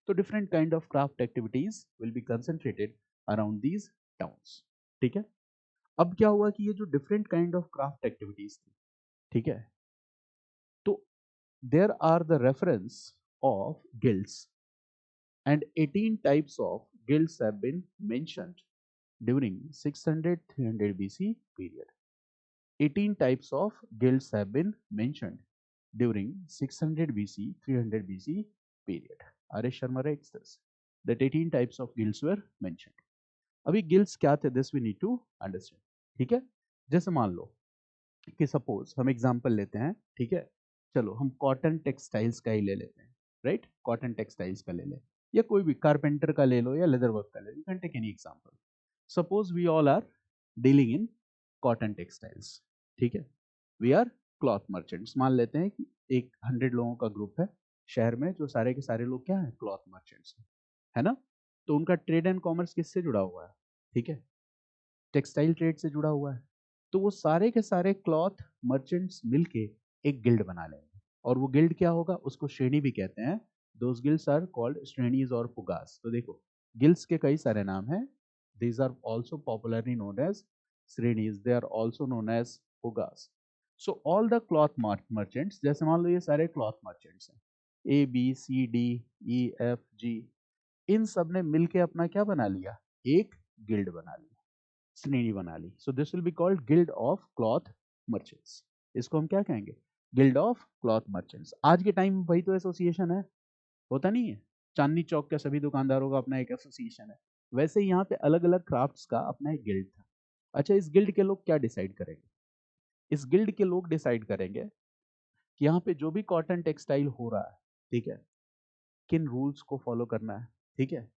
[SPEAKER 1] तो different kind of craft activities will be concentrated around these towns, ठीक है। अब क्या हुआ कि ये जो different kind of craft activities थी, ठीक है, तो there are the reference of guilds and 18 types of guilds have been mentioned during 600-300 BC period. 18 types of guilds have been mentioned during 600 BC, 300 BC period. R. S. Sharma writes this, that 18 types of guilds were mentioned. अभी guilds क्या थे, this we need to understand, ठीक है। जैसे मान लो कि suppose हम एग्जांपल लेते हैं, ठीक है, चलो हम कॉटन टेक्सटाइल्स का ही ले लेते हैं, राइट, कॉटन टेक्सटाइल्स का ले लें, या कोई भी कारपेंटर का ले लो या लेदर वर्क का ले लो, you can take any example. Suppose we all are dealing in cotton textiles, ठीक है, वी आर क्लॉथ मर्चेंट्स। मान लेते हैं कि एक 100 लोगों का ग्रुप है शहर में, जो सारे के सारे लोग क्या है, क्लॉथ मर्चेंट्स है ना। तो उनका ट्रेड एंड कॉमर्स किससे जुड़ा हुआ है, ठीक है, टेक्सटाइल ट्रेड से जुड़ा हुआ है। तो वो सारे के सारे क्लॉथ मर्चेंट्स मिलके एक गिल्ड बना लेंगे, और वो गिल्ड क्या होगा, उसको श्रेणी भी कहते हैं। दोज गिल्ड्स आर कॉल्ड श्रेणीज और पुगास। तो देखो, गिल्ड्स के कई सारे नाम हैं, these are also popularly known as श्रेणीज, they are also known as पुगास। So all the cloth merchants, जैसे मान लो ये सारे क्लॉथ मर्चेंट्स हैं, A B C D E F G, इन सब ने मिलके अपना क्या बना लिया, एक गिल्ड बना लिया, श्रेणी बना ली। So this will be called guild of cloth merchants. इसको हम क्या कहेंगे, गिल्ड ऑफ क्लॉथ मर्चेंट्स। आज के टाइम वही तो एसोसिएशन है, होता नहीं है, चांदनी चौक के सभी दुकानदारों का अपना एक एसोसिएशन है, वैसे ही यहाँ पे अलग अलग क्राफ्ट्स का अपना एक गिल्ड था। अच्छा, इस गिल्ड के लोग क्या डिसाइड करेंगे, इस गिल्ड के लोग डिसाइड करेंगे कि यहाँ पे जो भी कॉटन टेक्सटाइल हो रहा है, ठीक है, किन रूल्स को फॉलो करना है, ठीक है,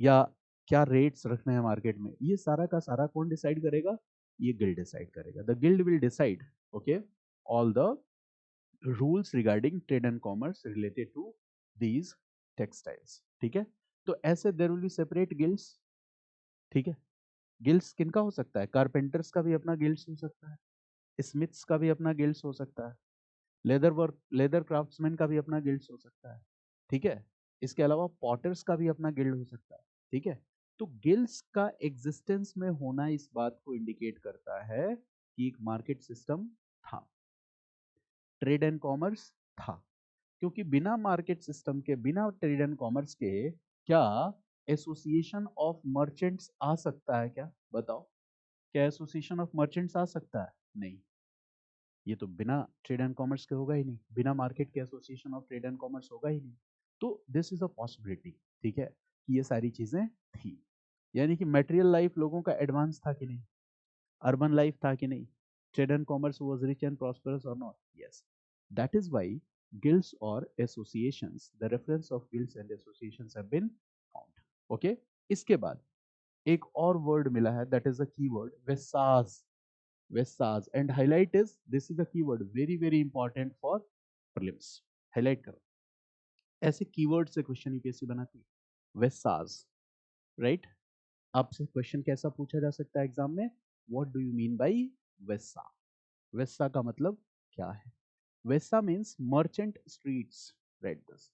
[SPEAKER 1] या क्या रेट्स रखने हैं मार्केट में, ये सारा का सारा कौन डिसाइड करेगा, ये गिल्ड डिसाइड करेगा। The guild will decide, okay, all the rules regarding trade and commerce related to these textiles, ठीक है। तो ऐसे there will be separate guilds, ठीक है। गिल्ड्स किनका हो सकता है, कारपेंटर्स का भी अपना गिल्ड्स हो सकता है, स्मिथ्स का भी अपना गिल्ड्स हो सकता है, लेदर वर्क, लेदर क्राफ्ट्समैन का भी अपना गिल्ड्स हो सकता है, ठीक है। इसके अलावा पॉटर्स का भी अपना गिल्ड हो सकता है, ठीक है। तो गिल्ड्स का एग्जिस्टेंस में होना इस बात को इंडिकेट करता है कि एक मार्केट सिस्टम था, ट्रेड एंड कॉमर्स था। क्योंकि बिना मार्केट सिस्टम के, बिना ट्रेड एंड कॉमर्स के, क्या एसोसिएशन ऑफ मर्चेंट्स आ सकता है क्या, बताओ, क्या एसोसिएशन ऑफ मर्चेंट्स आ सकता है, नहीं, ये तो बिना ट्रेड एंड कॉमर्स के होगा ही नहीं, बिना मार्केट के association of trade and commerce होगा ही नहीं। तो दिस इज अ पॉसिबिलिटी, ठीक है, कि ये सारी चीजें थी। यानी कि मटेरियल लाइफ लोगों का एडवांस था कि नहीं, अर्बन लाइफ था कि नहीं, trade and commerce was rich and prosperous or not, yes. That is why guilds or associations, the reference of guilds and associations have been found, okay। इसके बाद एक और वर्ड मिला है, that is the keyword Vesas, Vesas, and highlight is, this is the keyword very very important for prelims, highlight करो, ऐसे keyword से question UPSC बनाती है। Vesas, राइट, आपसे क्वेश्चन कैसा पूछा जा सकता है एग्जाम में, what do you mean by वेसा, वेसा का मतलब क्या है। वेसा means merchant streets, right this,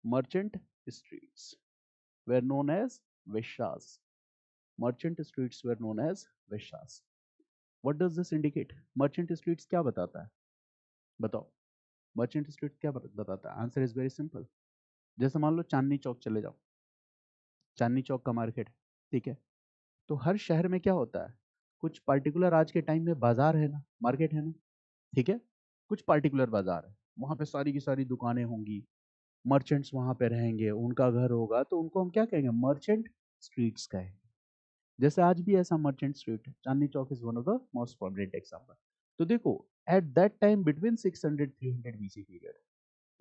[SPEAKER 1] merchant streets were known as Veshas. Merchant streets were known as Veshas. What does this indicate? Merchant streets क्या बताता है, बताओ, मर्चेंट स्ट्रीट क्या बताता है, आंसर इज वेरी सिंपल। जैसे मान लो चांदनी चौक चले जाओ, चांदनी चौक का मार्केट, ठीक है, तो हर शहर में क्या होता है, कुछ पर्टिकुलर आज के टाइम में बाजार है ना, मार्केट है ना, ठीक है, कुछ पर्टिकुलर बाजार है, वहां पे सारी की सारी दुकानें होंगी, मर्चेंट्स वहां पे रहेंगे, उनका घर होगा, तो उनको हम क्या कहेंगे, मर्चेंट स्ट्रीट्स कहेंगे। जैसे आज भी ऐसा मर्चेंट स्ट्रीट है, Chandni Chowk is one of the most prominent example. तो देखो, at that time between 600 300 BC period,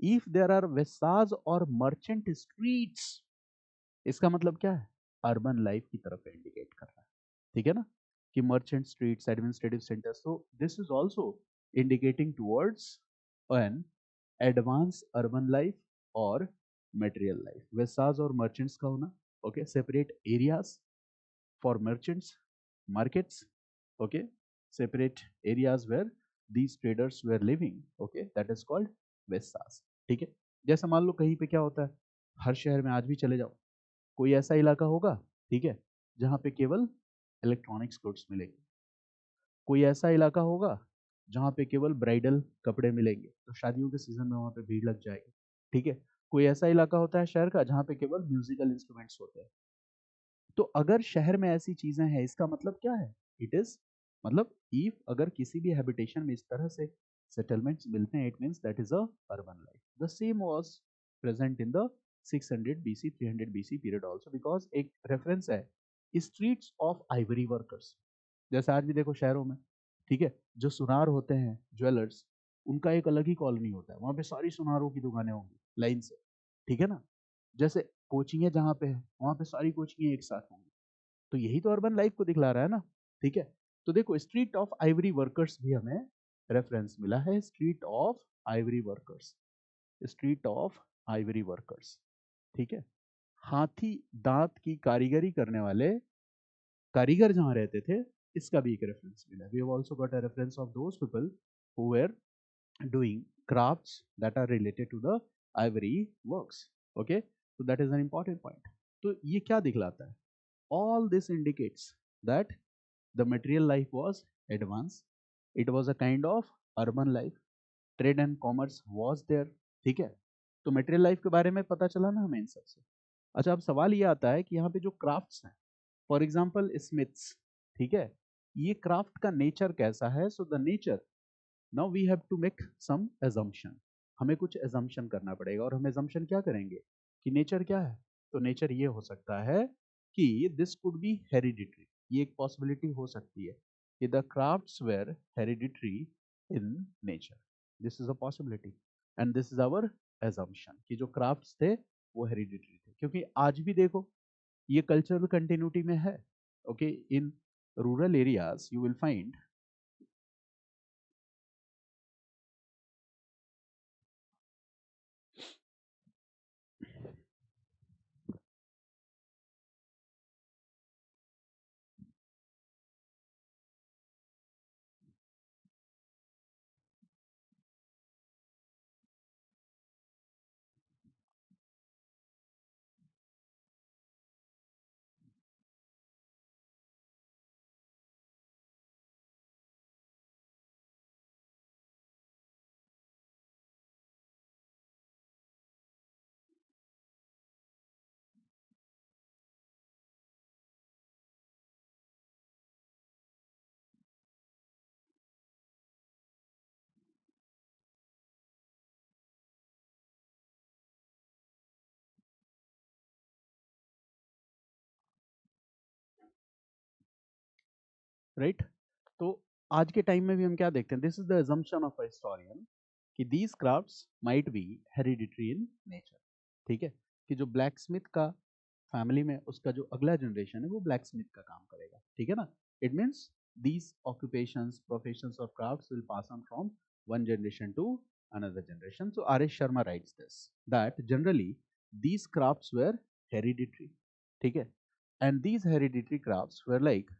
[SPEAKER 1] if there are वेसाज और मर्चेंट स्ट्रीट्स, इसका मतलब क्या है, अर्बन लाइफ की तरफ इंडिकेट कर रहा है, ठीक है ना, कि मर्चेंट स्ट्रीट्स, एडमिनिस्ट्रेटिव सेंटर्स, तो this is also indicating towards an advance urban life और मटेरियल लाइफ। वेसाज और मर्चेंट्स का होना, okay, separate areas for merchants, markets, okay, separate areas where these traders were living, okay, that is called vesas, ठीक है। जैसे मान लो कहीं पे क्या होता है, हर शहर में आज भी चले जाओ, कोई ऐसा इलाका होगा, ठीक है, जहाँ पे केवल इलेक्ट्रॉनिक्स गुड्स मिलेंगे, कोई ऐसा इलाका होगा जहाँ पे केवल ब्राइडल कपड़े मिलेंगे, तो शादियों के सीजन में वहाँ पे भीड़ लग जाएगी, ठीक है। कोई ऐसा इलाका होता है शहर का जहाँ पे केवल म्यूजिकल इंस्ट्रूमेंट्स होते हैं। तो अगर शहर में ऐसी चीजें हैं, इसका मतलब क्या है, इट इज, मतलब इफ अगर किसी भी हैबिटेशन में इस तरह से सेटलमेंट्स मिलते हैं, it means that is a urban life. The same was present in the 600 BC 300 BC period also, because एक रेफरेंस है स्ट्रीट्स ऑफ आइवरी वर्कर्स। जैसे आज भी देखो शहरों में, ठीक है, जो सुनार होते हैं, ज्वेलर्स, उनका एक अलग ही कॉलोनी होता है, वहां पे सारी सुनारों की दुकानें होंगी लाइन से, ठीक है ना। जैसे कोचिंग है जहाँ पे है, वहां पे सारी कोचिंग एक साथ होंगी, तो यही तो अर्बन लाइफ को दिखला रहा है ना, ठीक है। तो देखो स्ट्रीट ऑफ आइवरी वर्कर्स भी हमें रेफरेंस मिला है, street of Ivory workers, street of Ivory workers, ठीक है। हाथी दांत की कारीगरी करने वाले कारीगर जहां रहते थे, इसका भी एक रेफरेंस मिला। We have also got a reference of those people who were doing crafts that are related to the ivory works, okay, so that is an important point। तो ये क्या दिखलाता है, all this indicates that the material life was advanced, it was a kind of urban life, trade and commerce was there, ठीक है। तो material life के बारे में पता चला ना हमें इन सबसे। अच्छा, अब सवाल ये आता है कि यहाँ पे जो क्राफ्ट्स हैं, फॉर एग्जाम्पल स्मिथ्स, ठीक है, ये क्राफ्ट का नेचर कैसा है, so the nature, now we have to make some assumption, हमें कुछ एजम्पशन करना पड़ेगा, और हम एजम्पशन क्या करेंगे कि नेचर क्या है, तो नेचर ये हो सकता है कि दिस कुड बी हेरिडिटरी, ये एक पॉसिबिलिटी हो सकती है कि the crafts were hereditary in nature, this is a possibility, and this is our assumption कि जो क्राफ्ट्स थे वो हेरिडिटरी थे, क्योंकि आज भी देखो ये कल्चरल कंटिन्यूटी में है, okay, in rural areas you will find, right. तो आज के टाइम में भी हम क्या देखते हैं, this is the assumption of a historian कि these crafts might be hereditary in nature, ठीक है, कि जो ब्लैक स्मिथ का फैमिली में उसका जो अगला जनरेशन है वो ब्लैक स्मिथ का काम करेगा, ठीक है ना। It means these occupations, professions और crafts will pass on from one generation to another generation। So R.S. Sharma writes this that generally these crafts were hereditary, ठीक है, and these hereditary crafts were like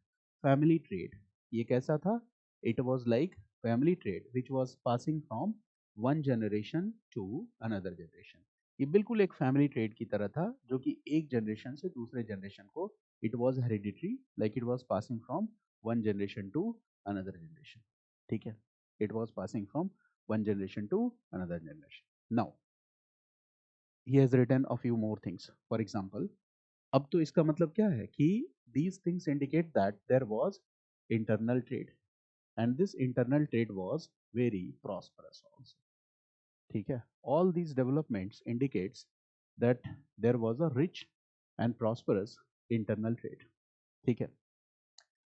[SPEAKER 1] family trade। ये कैसा था, it was like family trade which was passing from one generation to another generation। ये बिल्कुल एक family trade की तरह था जो कि एक जनरेशन से दूसरे जनरेशन को, it was hereditary, like it was passing from one generation to another generation, ठीक है, it was passing from one generation to another generation। Now he has written a few more things, for example, अब तो इसका मतलब क्या है कि these things indicate that there was internal trade and this internal trade was very prosperous also, ठीक है। all these developments indicates that there was a rich and prosperous internal trade, ठीक है।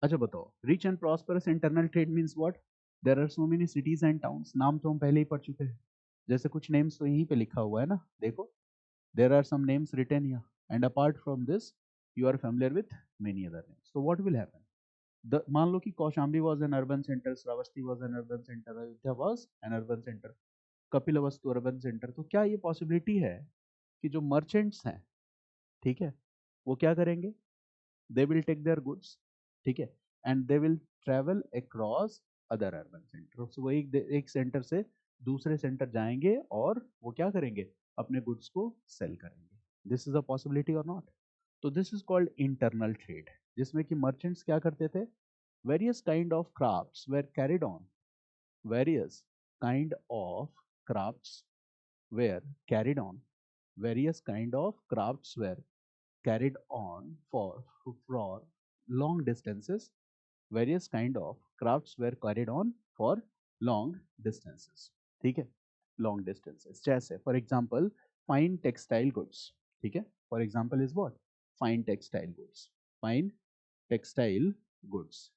[SPEAKER 1] अच्छा बताओ, rich and prosperous internal trade means what, there are so many cities and towns, नाम तो हम पहले ही पढ़ चुके हैं, जैसे कुछ नेम्स तो यहीं पे लिखा हुआ है ना, देखो, there are some names written here and apart from this you are familiar with many other names. So what will happen? मान लो कि Kaushambi was an urban center, Shravasti was an urban center, Ayodhya was an urban center, Kapilavastu urban centre. तो क्या ये possibility है कि जो merchants हैं, ठीक है, वो क्या करेंगे, they will take their goods, ठीक है, and they will travel across other urban centre. वो एक सेंटर से दूसरे सेंटर जाएंगे और वो क्या करेंगे, अपने गुड्स को सेल करेंगे. दिस इज अ पॉसिबिलिटी और नॉट? तो this is called internal trade, जिसमें कि मर्चेंट्स क्या करते थे, various kind of crafts were carried on, various kind of crafts were carried on, various kind of crafts were carried on for long distances, various kind of crafts were carried on for long distances, ठीक है, long distances. जैसे for example fine textile goods, ठीक है, for example is what, fine textile goods, fine textile goods.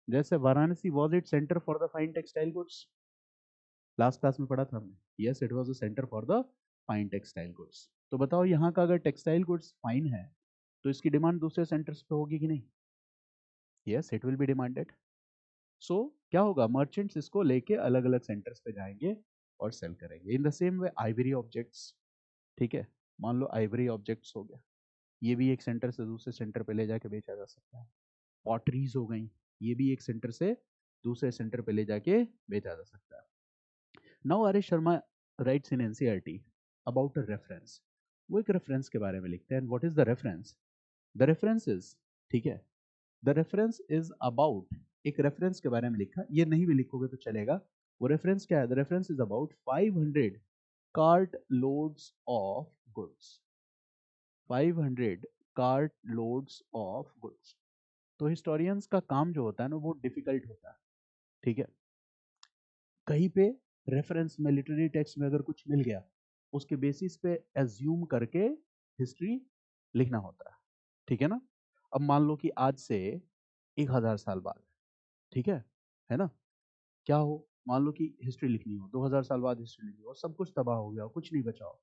[SPEAKER 1] जैसे Varanasi was it center for the fine textile goods? Last class में पढ़ा था हमने, yes it was a centre for the fine textile goods. तो बताओ यहाँ का अगर टेक्सटाइल गुड्स फाइन है तो इसकी डिमांड दूसरे सेंटर्स पे होगी कि नहीं? Yes it will be demanded. So क्या होगा, मर्चेंट्स इसको लेके अलग अलग सेंटर्स पे जाएंगे और सेल करेंगे. In the same way Ivory objects, ठीक है, मान लो आइवरी ऑब्जेक्ट्स हो गया, ये भी एक सेंटर से दूसरे सेंटर पे ले जाके बेचा जा सकता है. पॉटरीज हो गई, ये भी एक सेंटर से दूसरे सेंटर पे ले जाके बेचा जा सकता है. Now R S Sharma rights in NCERT about a reference. वो एक रेफरेंस के बारे में लिखते हैं. What is the reference? The reference is, ठीक है, द रेफरेंस इज अबाउट, एक रेफरेंस के बारे में लिखा, ये नहीं भी लिखोगे तो चलेगा. वो रेफरेंस क्या है? The reference is about 500 cart loads of goods, 500 cart loads of goods. तो हिस्टोरियंस का काम जो होता है ना वो डिफिकल्ट होता है, ठीक है. कहीं पे रेफरेंस में लिटरेरी टेक्स्ट में अगर कुछ मिल गया उसके बेसिस पे एज्यूम करके हिस्ट्री लिखना होता है, ठीक है ना. अब मान लो कि आज से 1000 साल बाद, ठीक है ना, क्या हो, मान लो कि हिस्ट्री लिखनी हो, 2000 साल बाद हिस्ट्री लिखनी हो, सब कुछ तबाह हो गया हो, कुछ नहीं बचा हो.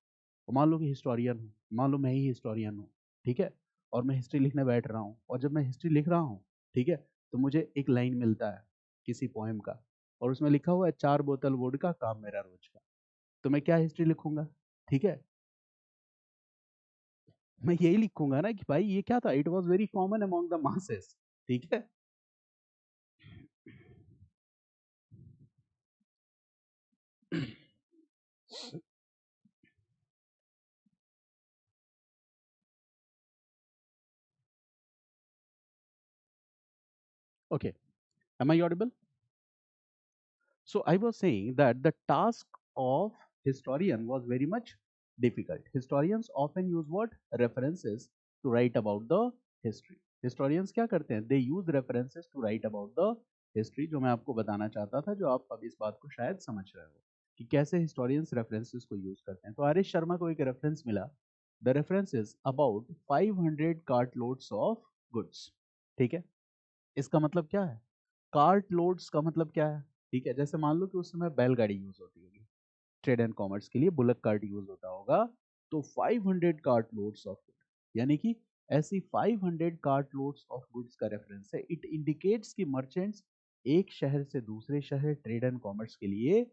[SPEAKER 1] और मान लो कि हिस्टोरियन हूँ, मान लो मैं ही हिस्टोरियन हूँ, ठीक है, और मैं हिस्ट्री लिखने बैठ रहा हूँ, और जब मैं हिस्ट्री लिख रहा हूँ, ठीक है, तो मुझे एक लाइन मिलता है किसी पोएम का, और उसमें लिखा हुआ है 4 बोतल वोडका काम मेरा रोज का. तो मैं क्या हिस्ट्री लिखूंगा, ठीक है, मैं यही लिखूंगा ना कि भाई ये क्या था, it was very common among the masses, ठीक है. Okay, am I audible? So I was saying that the task of historian was very much difficult. Historians often use what? References to write about the history. Historians क्या करते हैं? They use references to write about the history. जो मैं आपको बताना चाहता था, जो आप अब इस बात को शायद समझ रहे हो कि कैसे historians references को use करते हैं. तो आर एस शर्मा को एक reference मिला. The reference is about 500 cartloads of goods. ठीक है, इसका मतलब क्या है? कार्ट लोड्स का मतलब क्या है? ठीक है, जैसे मान लो कि उस समय बैलगाड़ी यूज होती होगी, ट्रेड एंड कॉमर्स के लिए बुलक कार्ट यूज होता होगा. तो 500 कार्ट लोड्स ऑफ गुड, यानी कि ऐसी 500 कार्ट लोड्स ऑफ गुड्स का रेफरेंस है. इट इंडिकेट्स कि मर्चेंट्स एक शहर से दूसरे शहर ट्रेड एंड कॉमर्स के लिए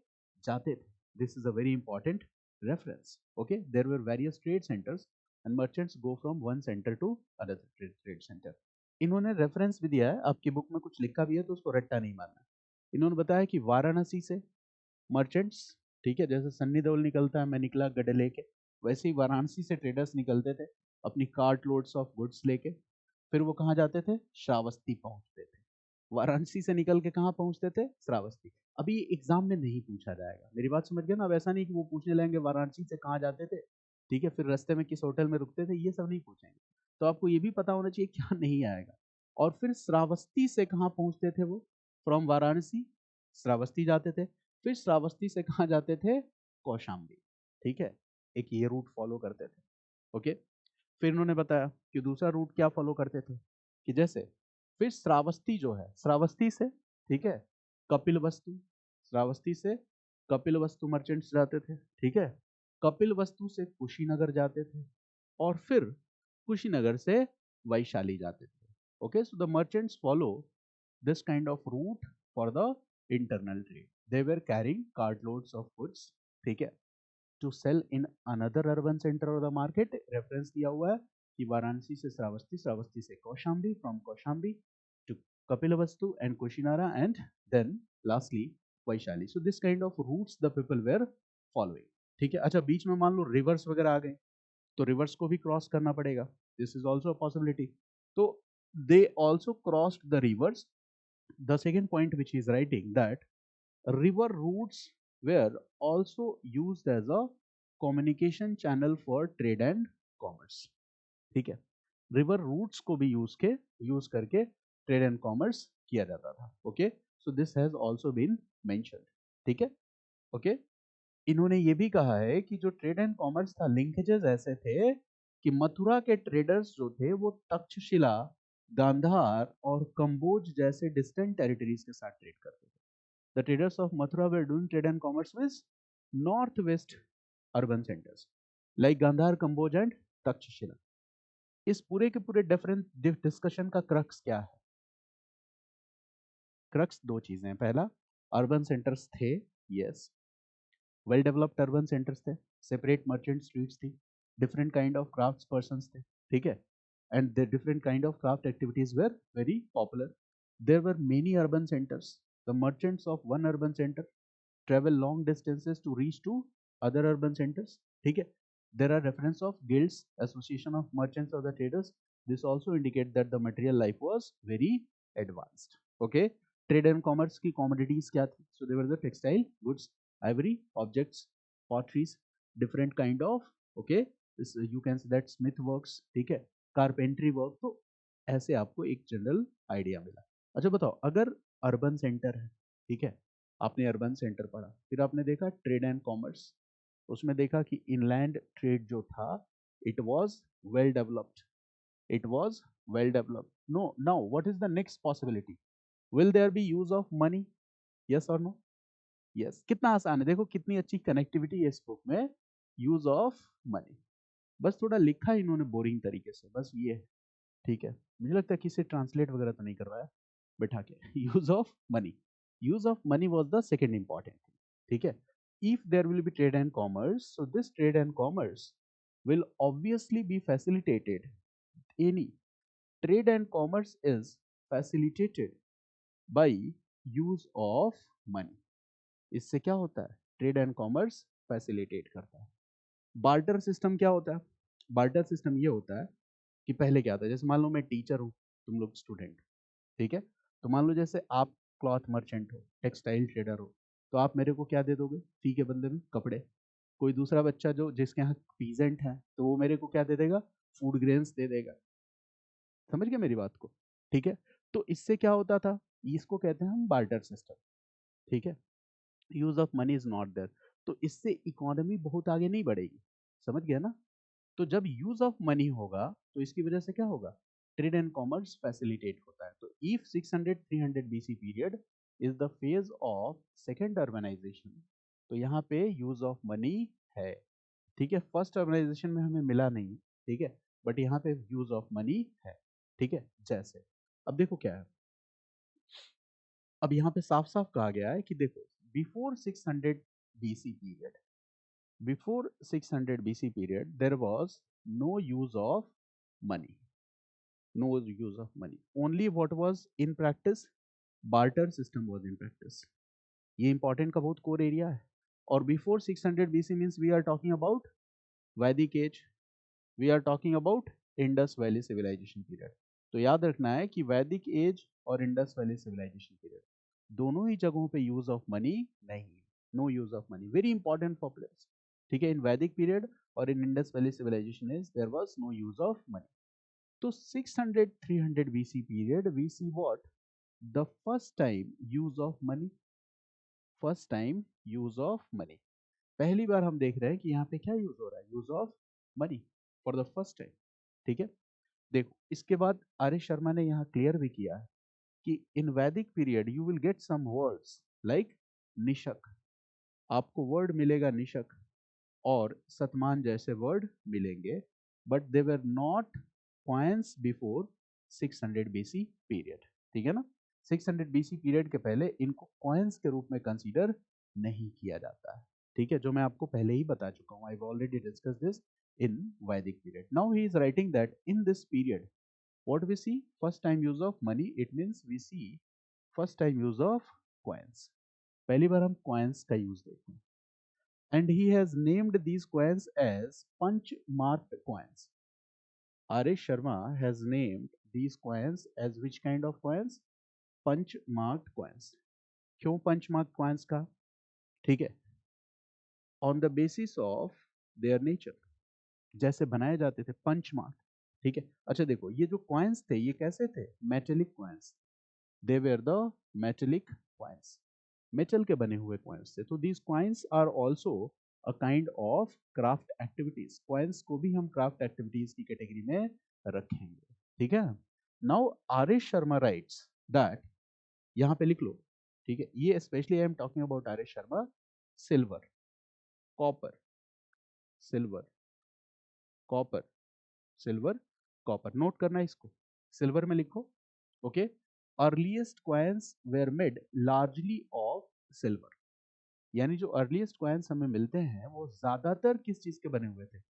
[SPEAKER 1] जाते थे. This is a very important reference. Okay, there were various trade centres and merchants go from one centre to other trade centre. इन्होंने रेफरेंस भी दिया है, आपकी बुक में कुछ लिखा भी है तो उसको रट्टा नहीं मारना. इन्होंने बताया कि वाराणसी से मर्चेंट्स, ठीक है, जैसे सन्नी देओल निकलता है मैं निकला गड्ढे लेके, वैसे ही वाराणसी से ट्रेडर्स निकलते थे अपनी कार्ट लोड्स ऑफ गुड्स लेके. फिर वो कहाँ जाते थे? श्रावस्ती पहुंचते थे. वाराणसी से निकल के कहाँ पहुंचते थे? श्रावस्ती. अभी एग्जाम में नहीं पूछा जाएगा, मेरी बात समझ गए ना. अब ऐसा नहीं कि वो पूछने लेंगे वाराणसी से कहाँ जाते थे, ठीक है, फिर रास्ते में किस होटल में रुकते थे, ये सब नहीं पूछेंगे. तो आपको ये भी पता होना चाहिए क्या नहीं आएगा. और फिर श्रावस्ती से कहाँ पहुंचते थे वो? फ्रॉम वाराणसी श्रावस्ती जाते थे, फिर श्रावस्ती से कहाँ जाते थे? कौशाम्बी. ठीक है, एक ये रूट फॉलो करते थे. ओके, फिर उन्होंने बताया कि दूसरा रूट क्या फॉलो करते थे, कि जैसे फिर श्रावस्ती जो है, श्रावस्ती से, ठीक है, कपिल वस्तु, श्रावस्ती से कपिल वस्तु मर्चेंट्स जाते थे, ठीक है, कपिल वस्तु से कुशीनगर जाते थे, और फिर कुशीनगर से वैशाली जाते थे. Okay, so the merchants follow this kind of route for the internal trade. They were carrying cartloads of goods, ठीक है, to sell in another urban center of the market. Reference दिया हुआ है कि वाराणसी से श्रावस्ती, श्रावस्ती से Kaushambi, from Kaushambi to Kapilavastu and Kushinara, and then lastly Vaishali. So this kind of routes the people were following. ठीक है. अच्छा, बीच में मान लो रिवर्स वगैरह आ गए तो रिवर्स को भी क्रॉस करना पड़ेगा. This is also a possibility. तो they also crossed the rivers. The second point which he is writing, that river routes were also used as a communication channel for trade and commerce. ठीक है, river roots को भी use करके trade and commerce किया जाता था. Okay, so this has also been mentioned. ठीक है, ओके. इन्होंने ये भी कहा है कि जो ट्रेड एंड कॉमर्स था, लिंकेजेस ऐसे थे कि मथुरा के ट्रेडर्स जो थे वो तक्षशिला, गांधार और कंबोज जैसे डिस्टेंट टेरिटरीज के साथ ट्रेड करते थे. The traders of Mathura were doing trade and commerce with north west urban centres like Gandhar, Kamboj and Takshashila. इस पूरे के पूरे डिफरेंट डिस्कशन का क्रक्स क्या है? क्रक्स दो चीजें हैं. पहला, अर्बन सेंटर्स थे, yes, well developed urban centres थे, सेपरेट मर्चेंट स्ट्रीट्स थी, different kind of crafts persons थे, ठीक है, and the different kind of craft activities were very popular. There were many urban centres. The merchants of one urban centre travel long distances to reach to other urban centers. ठीक है, there are reference of guilds, association of merchants or the traders. This also indicate that the material life was very advanced. Okay, trade and commerce की commodities क्या थी? So they were the textile goods, ivory, objects, potteries, different kind of, okay, this you can say that smith works, ठीक है, carpentry work. तो ऐसे आपको एक general idea मिला. अच्छा बताओ, अगर अर्बन सेंटर है, ठीक है, आपने अर्बन सेंटर पढ़ा, फिर आपने देखा ट्रेड एंड कॉमर्स, उसमें देखा कि इनलैंड ट्रेड जो था, it was well developed, it was well developed. No, now what is the next possibility? Will there be use of money? Yes और नो? यस. कितना आसान है, देखो कितनी अच्छी कनेक्टिविटी है इस बुक में. यूज ऑफ मनी, बस थोड़ा लिखा है इन्होंने बोरिंग तरीके से, बस ये है. ठीक है, मुझे लगता है कि इसे ट्रांसलेट वगैरह तो नहीं करवाया बैठा के. Use of money, use of money was the second important thing. ठीक है, if there will be trade and commerce, so this trade and commerce will obviously be facilitated. Any trade and commerce is facilitated by use of money. इससे क्या होता है? Trade and commerce facilitate करता है. Barter system क्या होता है? Barter system ये होता है कि पहले क्या था, जैसे मान लो मैं टीचर हूँ, तुम लोग स्टूडेंट, ठीक है, तो मान लो जैसे आप क्लॉथ मर्चेंट हो, टेक्सटाइल ट्रेडर हो, तो आप मेरे को क्या दे दोगे फी के बदले में? कपड़े. कोई दूसरा बच्चा जो जिसके यहाँ पीजेंट है, तो वो मेरे को क्या दे देगा? फूड ग्रेन्स दे देगा. समझ गए मेरी बात को? ठीक है, तो इससे क्या होता था? इसको कहते हैं हम बार्टर सिस्टम. ठीक है, use of money is not there, तो इससे इकोनॉमी बहुत आगे नहीं बढ़ेगी. समझ गया ना? तो जब यूज ऑफ मनी होगा तो इसकी वजह से क्या होगा? ट्रेड एंड कॉमर्स फैसिलिटेट होता है. तो if 600-300 BC period is the phase of second urbanization, तो यहाँ पे यूज ऑफ मनी है. ठीक है, फर्स्ट अर्बनाइजेशन में हमें मिला नहीं, ठीक है, बट यहाँ पे यूज ऑफ मनी है. ठीक है, जैसे अब देखो क्या है, अब यहाँ पे साफ साफ कहा गया है कि देखो, before 600 BC period, before 600 BC period, there was no use of money. No use of money. Only what was in practice? Barter system was in practice. ये important का बहुत core area है. और before 600 BC means we are talking about Vedic age. We are talking about Indus Valley civilization period. तो याद रखना है कि वैदिक एज और इंडस वैली सिविलाइजेशन पीरियड दोनों ही जगहों पे यूज ऑफ मनी नहीं है. No use of money, very important for place. ठीक है, इन वैदिक पीरियड और in Indus valley civilisation as there was no use of money. तो 600-300 BC period we see what? The first time use of money. First time use of money, पहली बार हम देख रहे हैं कि यहाँ पे क्या यूज हो रहा है? Use of money for the first time. ठीक है, देखो इसके बाद आर एस शर्मा ने यहाँ क्लियर भी किया है कि in Vedic period you will get some words like निशक, आपको वर्ड मिलेगा निशक और सतमान जैसे वर्ड मिलेंगे, but they were not coins before 600 BC period. ठीक है ना, 600 बीसी पीरियड के पहले इनको कॉइन्स के रूप में कंसीडर नहीं किया जाता है। ठीक है, जो मैं आपको पहले ही बता चुका हूँ, I have already discuss this in Vedic period. Now he is writing that in this period, what we see? First time use of money, it means we see first time use of coins. पहली बार हम coins का use देखते हैं। And he has named these coins as punch marked coins. R.S. Sharma has named these coins as which kind of coins? Punch marked coins. क्यों punch marked coins का? ठीक है, on the basis of their nature, जैसे बनाए जाते थे punch mark. ठीक है, अच्छा देखो, ये जो कॉइन्स थे ये कैसे थे? Metallic coins, they were the metallic coins, metal के बने हुए कॉइन्स थे। तो these coins are also a kind of craft activities. Coins को भी हम क्राफ्ट एक्टिविटीज की कैटेगरी में रखेंगे। ठीक है, now R S Sharma writes that, यहाँ पे लिख लो। ठीक है, ये specially I am talking about are S Sharma, silver, copper, silver, copper, silver, copper, note करना इसको, सिल्वर में लिखो। Okay, earliest coins were made largely of silver, यानी जो अर्लीस्ट कॉइन्स हमें मिलते हैं वो ज्यादातर किस चीज के बने हुए थे?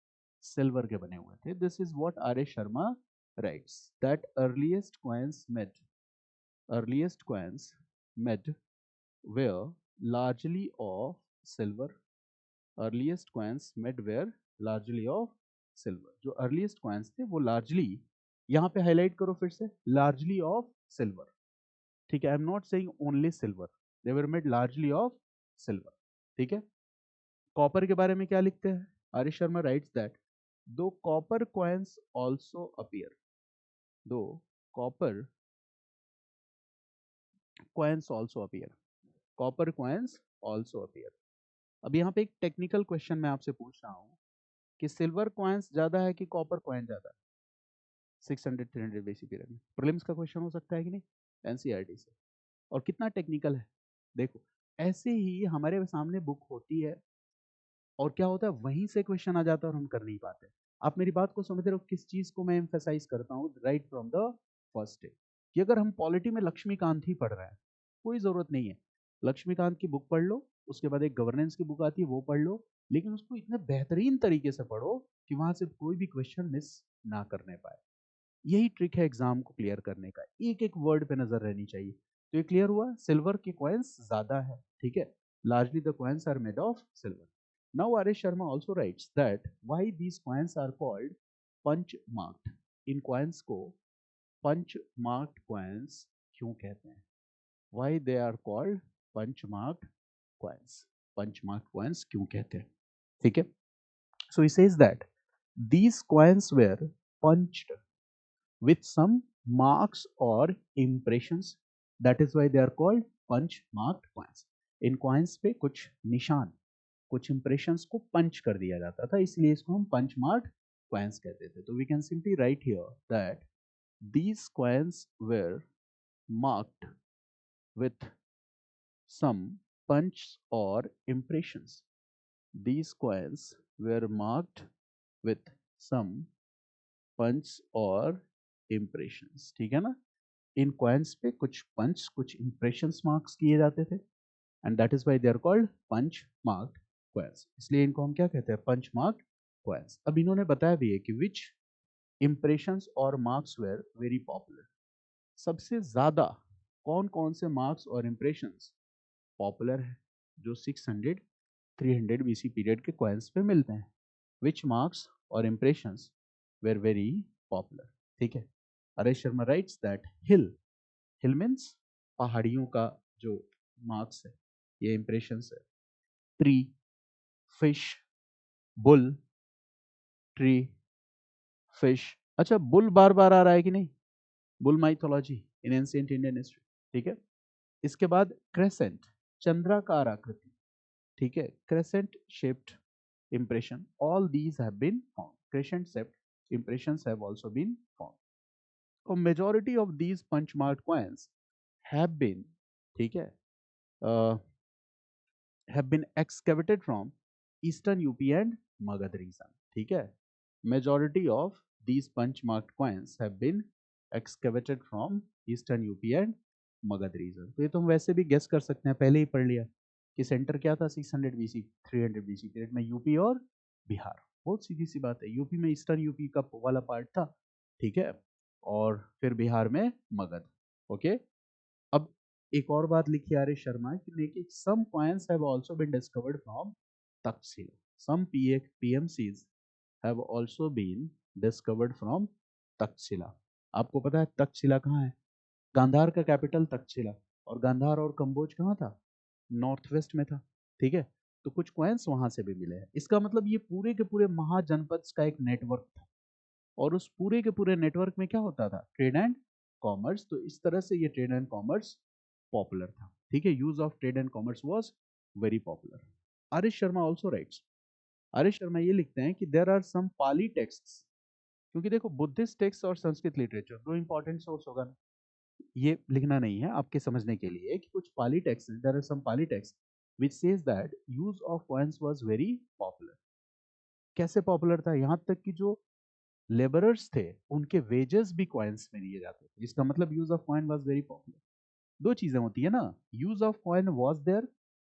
[SPEAKER 1] सिल्वर के बने हुए थे। This is what R S Sharma writes, that earliest coins made were largely of silver, earliest coins made were largely of silver. जो अर्लीस्ट कॉइन्स थे वो लार्जली, यहाँ पे हाईलाइट करो फिर से, लार्जली ऑफ सिल्वर। ठीक है, I am not saying only silver, they were made largely of silver. ठीक है, कॉपर के बारे में क्या लिखते हैं? Are S Sharma writes that दो कॉपर कॉइन्स ऑल्सो अपीयर, दो copper coins also appear, copper coins also appear. अब यहाँ पे एक टेक्निकल क्वेश्चन मैं आपसे पूछ रहा हूँ कि सिल्वर कॉइन्स ज्यादा है कि कॉपर कॉइन ज्यादा है 600 300 बीसी पीरियड में? प्रीलिम्स का क्वेश्चन हो सकता है कि नहीं, एनसीईआरटी से। और कितना टेक्निकल है देखो, ऐसे ही हमारे सामने बुक होती है और क्या होता है, वहीं से क्वेश्चन आ जाता है और हम कर नहीं पाते। आप मेरी बात को समझ रहे हो, किस चीज को मैं एम्फेसाइज करता हूँ right from the first day, कि अगर हम पॉलिटी में लक्ष्मीकांत ही पढ़ रहे हैं, कोई जरूरत नहीं है, लक्ष्मीकांत की बुक पढ़ लो, उसके बाद एक गवर्नेंस की बुक आती है वो पढ़ लो, लेकिन उसको इतने बेहतरीन तरीके से पढ़ो कि वहां से कोई भी क्वेश्चन मिस ना करने पाए। यही ट्रिक है एग्जाम को क्लियर करने का, एक एक वर्ड पे नजर रहनी चाहिए। तो ये क्लियर हुआ, सिल्वर के कॉइन्स ज्यादा है। ठीक है, largely the coins are made of silver. Now R S Sharma also writes that why these coins are called punch marked, इन कॉइन्स को पंच मार्क्ड कॉइन्स क्यों कहते हैं? Why they are called punch marked coins, punch marked coins क्यों कहते हैं? ठीक है, so he says that these coins were punched with some marks or impressions, that is why they are called punch marked coins। In coins पे कुछ निशान, कुछ impressions को पंच कर दिया जाता था, इसलिए इसको हम पंच मार्क्ड coins कहते थे। तो we can simply write here that these coins were marked with some punch or impressions, these coins were marked with some पंच और इम्प्रेशंस। ठीक है ना, इन कॉइन्स पे कुछ पंच कुछ इम्प्रेशंस मार्क्स किए जाते थे, and that is why they are called punch marked coins. इसलिए इनको हम क्या कहते हैं? Punch marked coins. अब इन्होंने बताया भी है कि विच इम्प्रेशंस और मार्क्स वेर वेरी पॉपुलर, सबसे ज्यादा कौन कौन से मार्क्स और इम्प्रेशंस पॉपुलर है जो 600 300 बीसी पीरियड के कॉइन्स पे मिलते हैं। विच मार्क्स और इम्प्रेशंस वेर वेरी पॉपुलर? ठीक है, RS. Sharma writes that hill means पहाड़ियों का जो मार्क्स है, ये इंप्रेशंस है। Tree, fish, bull, tree, fish. अच्छा, बुल बार बार आ रहा है कि नहीं? बुल माइथोलॉजी इन एंशिएंट इंडियन हिस्ट्री। ठीक है, इसके बाद क्रेसेंट, चंद्राकार आकृति। ठीक है, crescent shaped impression, all these have been found, crescent shaped impressions have also been found. A majority of these punch marked coins have been, ठीक है, have been excavated from eastern UP and Magad region. ठीक है, majority of these punch marked coins have been excavated from eastern UP and Magad region. तो ये तो हम वैसे भी गेस कर सकते हैं, पहले ही पढ़ लिया कि सेंटर क्या था 600 BC 300 BC पीरियड में, यूपी और बिहार। बहुत सीधी सी बात है, यूपी में ईस्टर्न यूपी का वाला पार्ट था, ठीक है, और फिर बिहार में मगध। ओके, अब एक और बात लिखी आर एस शर्मा कि देखिए some coins have also been discovered from Takshashila, some PMCs have also been discovered from Takshashila. आपको पता है तक्षशिला कहाँ है? गांधार का कैपिटल तक्षशिला, और गांधार और कंबोज कहाँ था? नॉर्थ वेस्ट में था, ठीक है। तो कुछ कॉइन्स वहां से भी मिले हैं। इसका मतलब ये पूरे के पूरे महाजनपद का एक नेटवर्क था, और उस पूरे के पूरे नेटवर्क में क्या होता था? Trade and commerce. तो इस तरह से ये ट्रेड एंड कॉमर्स पॉपुलर था, ठीक है। Use of trade and commerce was very popular. R S Sharma also writes, R S Sharma ये लिखते हैं कि there are some Pali texts, क्योंकि देखो बुद्धिस्ट टेक्स्ट और संस्कृत लिटरेचर दो इंपॉर्टेंट सोर्स होगा ना, ये लिखना नहीं है, आपके समझने के लिए कि कुछ Pali text, there are some Pali text which says that use of coins was very popular. कैसे पॉपुलर था? यहाँ तक कि जो लेबरर्स थे उनके वेजेस भी कॉइन्स में लिए जाते थे, इसका मतलब use of coin was very popular. दो चीजें होती है ना, use of coin was there,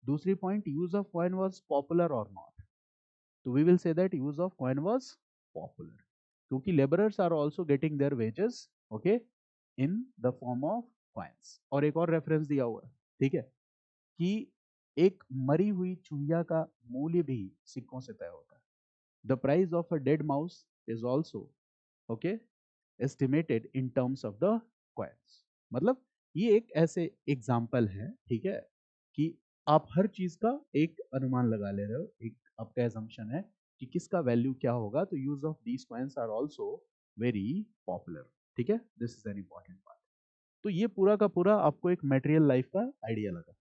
[SPEAKER 1] दूसरी point use of coin was popular और नॉट। तो we will say that use of coin was popular, क्योंकि labourers are also getting their wages, okay, in the form of coins. और एक और reference दिया हुआ है, ठीक है, कि एक मरी हुई चूहिया का मूल्य भी सिक्कों से तय होता है। The price of a dead mouse is also, okay, estimated in terms of the coins. मतलब ये एक ऐसे एग्जाम्पल है, ठीक है, कि आप हर चीज का एक अनुमान लगा ले रहे हो, एक आपका एजम्पशन है कि किसका वैल्यू क्या होगा। तो use of these coins are also very popular, ठीक है, this is an important part. तो ये पूरा का पूरा आपको एक मेटेरियल लाइफ का आइडिया लगा।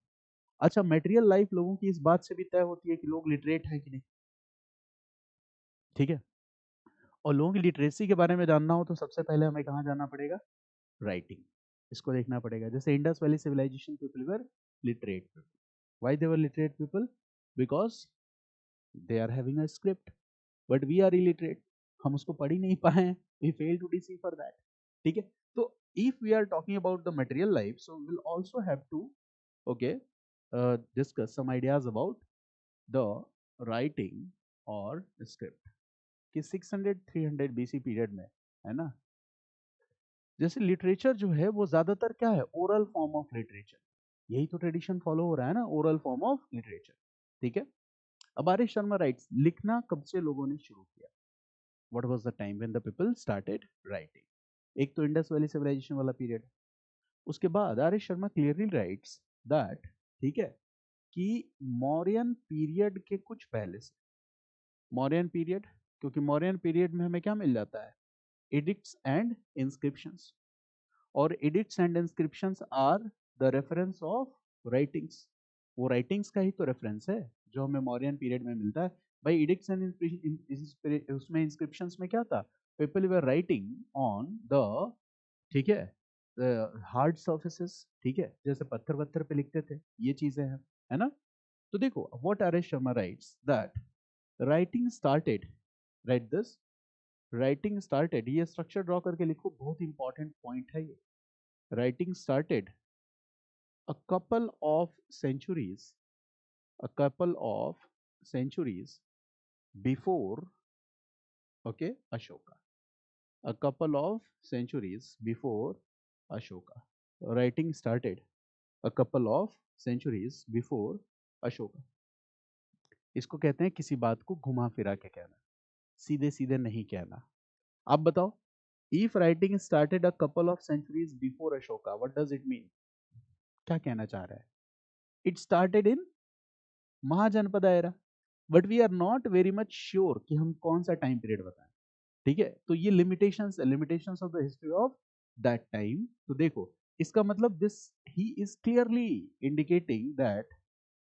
[SPEAKER 1] अच्छा, मेटेरियल लाइफ लोगों की इस बात से भी तय होती है कि लोग लिटरेट है कि नहीं, ठीक है। और लोगों की लिटरेसी के बारे में जानना हो तो सबसे पहले हमें कहाँ जाना पड़ेगा? राइटिंग, इसको देखना पड़ेगा। जैसे Indus valley civilization people were literate people. Why they were literate people? Because they are having a script, but we are illiterate, हम उसको पढ़ ही नहीं पाए हैं, we fail to decipher that, ठीक है। तो if we are talking about the material life, so we will also have to, okay, discuss some ideas about the writing और script कि 600-300 BC पीरियड में, है ना, जैसे लिटरेचर जो है वो ज्यादातर क्या है? ओरल फॉर्म ऑफ लिटरेचर, यही तो ट्रेडिशन फॉलो हो रहा है ना, ओरल फॉर्म ऑफ लिटरेचर, ठीक है। अब आर एस शर्मा राइट्स, लिखना कब से लोगों ने शुरू किया? What was the time when the people started writing? एक तो इंडस वैली सिविलाइजेशन वाला पीरियड, उसके बाद are S Sharma clearly rights that, ठीक है, कि मौर्यन पीरियड के कुछ पहले से, मौर्यन पीरियड, क्योंकि मौर्यन पीरियड में हमें क्या मिल जाता है? एडिक्ट्स एंड इंस्क्रिप्शंस, और edicts and inscriptions are the reference of writings. वो राइटिंग्स का ही तो रेफरेंस है जो हमें मौर्यन पीरियड में मिलता है। भाई एडिक्ट्स एंड उसमें इंस्क्रिप्शंस में क्या था? People were writing on the, ठीक है, हार्ड सर्फेसेस, ठीक है, जैसे पत्थर वत्थर पे लिखते थे, ये चीजें हैं, है ना। तो देखो what R S Sharma writes that writing started, right this, writing started, ये स्ट्रक्चर ड्रॉ करके लिखो, बहुत इंपॉर्टेंट पॉइंट है ये। Writing started a couple of centuries, a couple of centuries before, okay, Ashoka, a couple of centuries before Ashoka. Writing started a couple of centuries before Ashoka. इसको कहते हैं किसी बात को घुमा फिरा के कहना, सीधे सीधे नहीं कहना। आप बताओ, if writing started a couple of centuries before Ashoka, what does it mean? क्या कहना चाह रहा है? It started in Mahajanapada era, but we are not very much sure कि हम कौन सा टाइम पीरियड बताएं, ठीक है। तो ये limitations of the history of that time. तो देखो इसका मतलब this, he is clearly indicating that,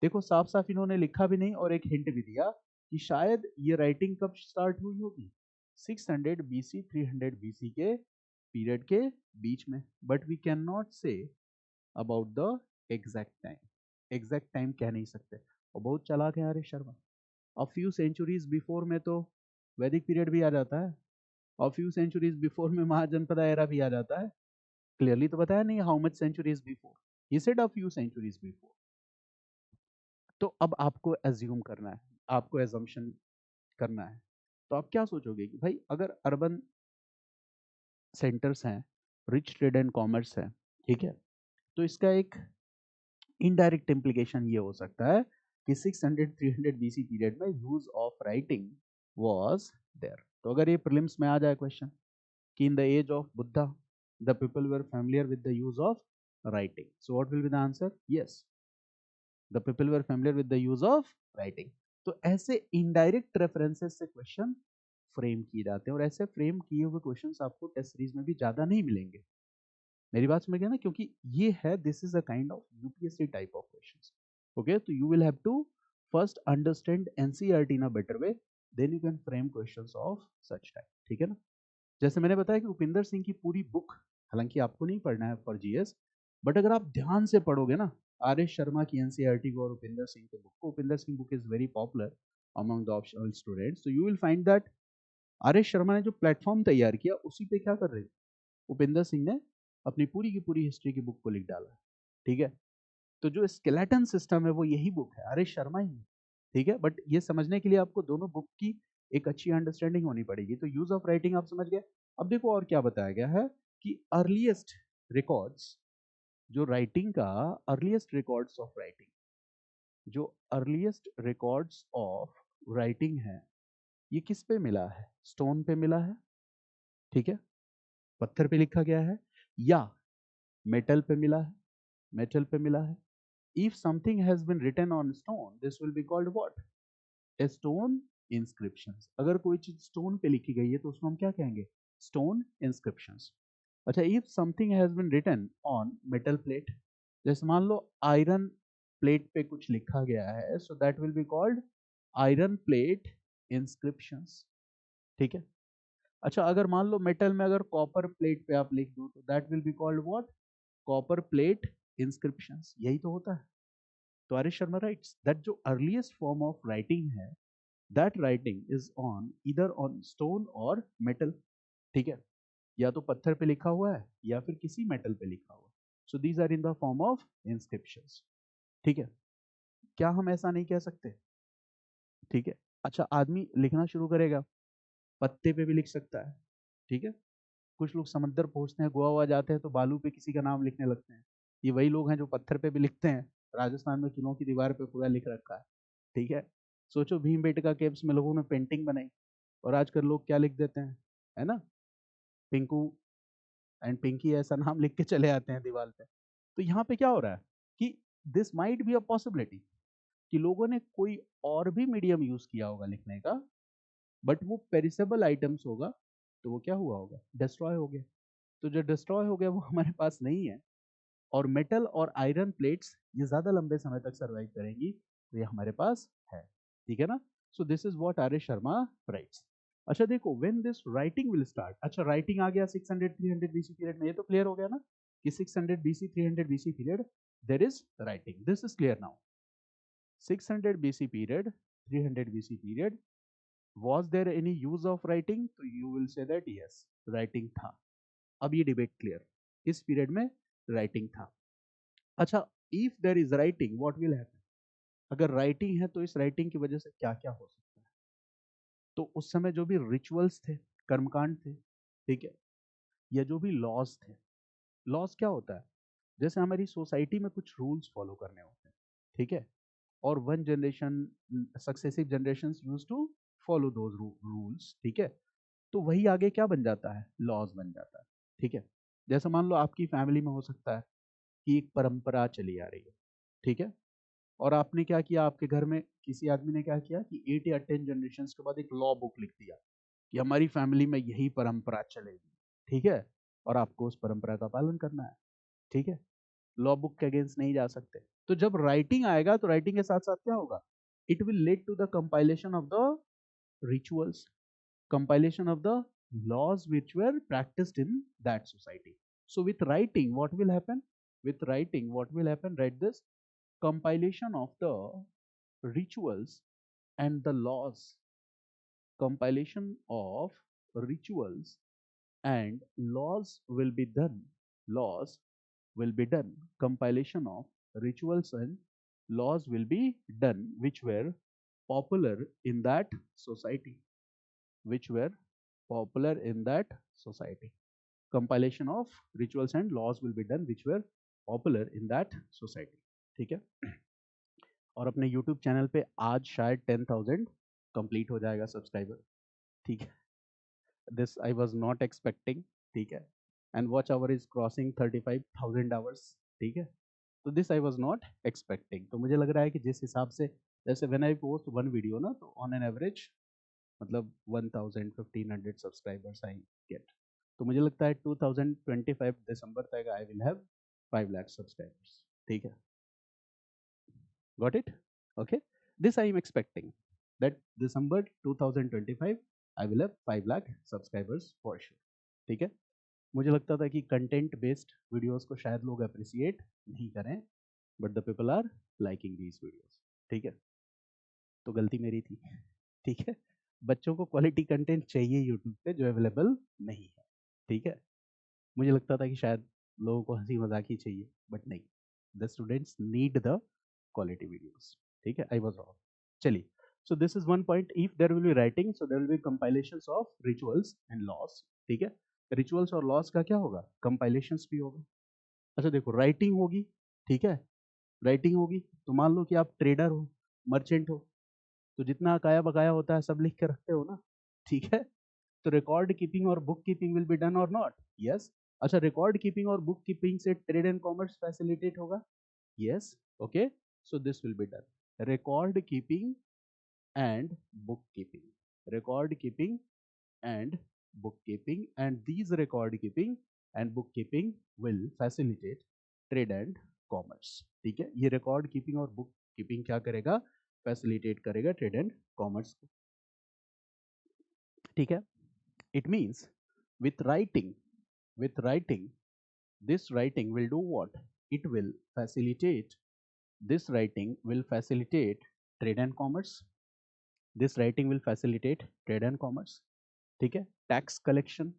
[SPEAKER 1] देखो साफ साफ इन्होंने लिखा भी नहीं और एक हिंट भी दिया कि शायद ये राइटिंग कब स्टार्ट हुई होगी? 600 BC 300 BC के पीरियड के बीच में, but we can not say about the exact time, exact time कह नहीं सकते। और बहुत चालाक है आर एस शर्मा। और फ्यू सेंचुरीज बिफोर में तो वैदिक पीरियड भी आ जाता है, और फ्यू सेंचुरीज बिफोर में महाजनपदा एरा भी आ जाता है। क्लियरली तो बताया नहीं how much centuries before, he said a few centuries before. तो अब आपको एज्यूम करना है, आपको एजम्पशन करना है। तो आप क्या सोचोगे कि भाई अगर अर्बन सेंटर्स हैं, रिच ट्रेड एंड कॉमर्स है, ठीक है, तो इसका एक इनडायरेक्ट इम्प्लीकेशन ये हो सकता है कि 600-300 बीसी पीरियड में use of writing was there. तो अगर ये प्रीलिम्स में आ जाए क्वेश्चन कि in the age of Buddha the people were familiar with the use of writing, so what will be the answer? Yes, the people were familiar with the use of writing. तो ऐसे indirect references से question frame किए जाते हैं, और ऐसे frame किए हुए क्वेश्चंस आपको टेस्ट सीरीज में भी ज्यादा नहीं मिलेंगे। मेरी बात समझ गया ना, क्योंकि ये है this is a kind of UPSC type of questions. Okay, तो you will have to first understand NCERT in a better way, then you can frame questions of such type, ठीक है ना। जैसे मैंने बताया कि उपिंदर सिंह की पूरी बुक, हालांकि आपको नहीं पढ़ना है फॉर जीएस, बट अगर आप ध्यान से पढ़ोगे ना आर एस शर्मा की एनसीईआरटी को और उपिंदर सिंह की बुक को, Upinder Singh book is very popular among the optional students, so you will find that R S Sharma ने जो प्लेटफॉर्म तैयार किया उसी पे क्या कर रहे हैं, उपिंदर सिंह ने अपनी पूरी की पूरी हिस्ट्री की बुक को लिख डाला है, ठीक है। तो जो स्केलेटन सिस्टम है वो यही बुक है, आर एस शर्मा ही है, ठीक है। बट ये समझने के लिए आपको दोनों बुक की एक अच्छी अंडरस्टैंडिंग होनी पड़ेगी। तो यूज ऑफ राइटिंग आप समझ गए। अब देखो और क्या बताया गया है कि अर्लीस्ट रिकॉर्ड्स, जो राइटिंग का अर्लीस्ट रिकॉर्ड्स ऑफ राइटिंग, जो अर्लीस्ट रिकॉर्ड्स ऑफ राइटिंग है, ये किस पे मिला है? स्टोन पे मिला है, ठीक है, पत्थर पे लिखा गया है, या मेटल पे मिला है, मेटल पे मिला है। If something has been written on stone this will be called what? Stone inscriptions. अगर कोई चीज स्टोन पे लिखी गई है तो उसको हम क्या कहेंगे? Stone inscriptions. अच्छा, if something has been written on metal plate, जैसे मान लो आयरन प्लेट पे कुछ लिखा गया है, so that will be called iron plate inscriptions, ठीक है। अच्छा, अगर मान लो मेटल में अगर कॉपर प्लेट पे आप लिख दो तो that will be called what? Copper plate inscriptions. यही तो होता है। तो R S Sharma writes that जो अर्लीस्ट फॉर्म ऑफ राइटिंग है, that writing is on either on stone और मेटल, ठीक है, या तो पत्थर पे लिखा हुआ है या फिर किसी मेटल पे लिखा हुआ है। So these are in the form of inscriptions, ठीक है। क्या हम ऐसा नहीं कह सकते? ठीक है। अच्छा, आदमी लिखना शुरू करेगा, पत्ते पे भी लिख सकता है, ठीक है। कुछ लोग समंदर पहुंचते हैं, गोवा हुआ जाते हैं तो बालू पे किसी का नाम लिखने लगते हैं। ये वही लोग हैं जो पत्थर पे भी लिखते हैं। राजस्थान में किलों की दीवार पे पूरा लिख रखा है, ठीक है। सोचो भीमबेटका केव्स में लोगों ने पेंटिंग बनाई, और आजकल लोग क्या लिख देते हैं, है ना, पिंकू एंड पिंकी ऐसा नाम लिख के चले आते हैं दीवार पे। तो यहाँ पे क्या हो रहा है कि this might be a possibility कि लोगों ने कोई और भी मीडियम यूज किया होगा लिखने का, बट वो पेरिसेबल आइटम्स होगा, तो वो क्या हुआ होगा? डिस्ट्रॉय हो गया। तो जो डिस्ट्रॉय हो गया वो हमारे पास नहीं है। और मेटल और आयरन प्लेट्स ये ज्यादा लंबे समय तक सर्वाइव करेंगी, तो ये हमारे पास है, ठीक है ना। So this is what R S Sharma rights. अच्छा देखो, when this writing will start. अच्छा, राइटिंग आ गया 600-300 बीसी पीरियड में, ये तो क्लियर हो गया ना कि 600 BC 300 BC period there is writing, this is clear now. 600 BC period, 300 BC period, was there any use of writing? तो you will say that yes, writing था। अब ये डिबेट क्लियर, इस पीरियड में राइटिंग था। अच्छा, if there is writing what will happen? अगर writing है तो इस राइटिंग की वजह से क्या क्या हो सकता है? तो उस समय जो भी रिचुअल्स थे, कर्मकांड थे, ठीक है, या जो भी लॉज थे, लॉज क्या होता है? जैसे हमारी सोसाइटी में कुछ रूल्स फॉलो करने होते हैं, ठीक है, और one generation successive generation use to follow those rules, ठीक है। तो वही आगे क्या बन जाता है? लॉज बन जाता है, ठीक है। जैसे मान लो आपकी फैमिली में हो सकता है कि एक परंपरा चली आ रही है, ठीक है, और आपने क्या किया, आपके घर में किसी आदमी ने क्या किया कि 8 या 10 जनरेशन के बाद एक लॉ बुक लिख दिया कि हमारी फैमिली में यही परंपरा चलेगी, ठीक है, और आपको उस परंपरा का पालन करना है, ठीक है। लॉ बुक के अगेंस्ट नहीं जा सकते। तो जब राइटिंग आएगा तो राइटिंग के साथ साथ क्या होगा? It will lead to the compilation of the rituals, compilation of the laws which were practiced in that society. So with writing what will happen? With writing what will happen? Write this: compilation of the rituals and the laws, compilation of rituals and laws will be done. Laws will be done. Compilation of rituals and laws will be done which were popular in that society. Which were popular in that society. Compilation of rituals and laws will be done which were popular in that society. ठीक है. और अपने YouTube channel पे आज शायद 10,000 complete हो जाएगा subscriber. ठीक है. This I was not expecting. ठीक है. And watch hour is crossing 35,000 hours. ठीक है. तो this I was not expecting. तो मुझे लग रहा है कि जिस हिसाब से जैसे when I post one video ना तो ऑन एन एवरेज मतलब 1000 1500 सब्सक्राइबर्स आई गेट. तो मुझे लगता है 2025 दिसंबर तक I will have 5 lakh subscribers. ठीक है. Got it. Okay. This I am expecting that December 2025 I will have 5 lakh subscribers for sure. ठीक है. मुझे लगता था कि कंटेंट बेस्ड वीडियोस को शायद लोग अप्रिसिएट नहीं करें but the people are liking these videos. ठीक है. तो गलती मेरी थी. ठीक है. बच्चों को क्वालिटी कंटेंट चाहिए यूट्यूब पे जो अवेलेबल नहीं है. ठीक है. मुझे लगता था कि शायद लोगों को हंसी मजाक ही चाहिए बट नहीं. The students need the quality videos. ठीक है. I was wrong. चलिए. So this is one point. If there will be writing so there will be compilations of rituals and laws. ठीक है. रिचुअल्स और लॉस का क्या होगा? कंपाइलेशंस भी होगा. अच्छा देखो, राइटिंग होगी. ठीक है. राइटिंग होगी तो मान लो कि आप ट्रेडर हो, मर्चेंट हो, तो जितना अकाया बकाया होता है सब लिख के रखते हो ना. ठीक है. तो रिकॉर्ड कीपिंग और book keeping will be done और नॉट? यस. अच्छा, रिकॉर्ड कीपिंग और बुक कीपिंग से ट्रेड एंड कॉमर्स फैसिलिटेट होगा. Yes. Okay. So this will be done. Record keeping and book keeping. Record keeping and bookkeeping, and these record keeping and bookkeeping will facilitate trade and commerce. ठीक है. ये record keeping और book keeping क्या करेगा? facilitate करेगा trade and commerce को. ठीक है. it means with writing this writing will do what? It will facilitate, this writing will facilitate trade and commerce. This writing will facilitate trade and commerce. ठीक है. Tax collection,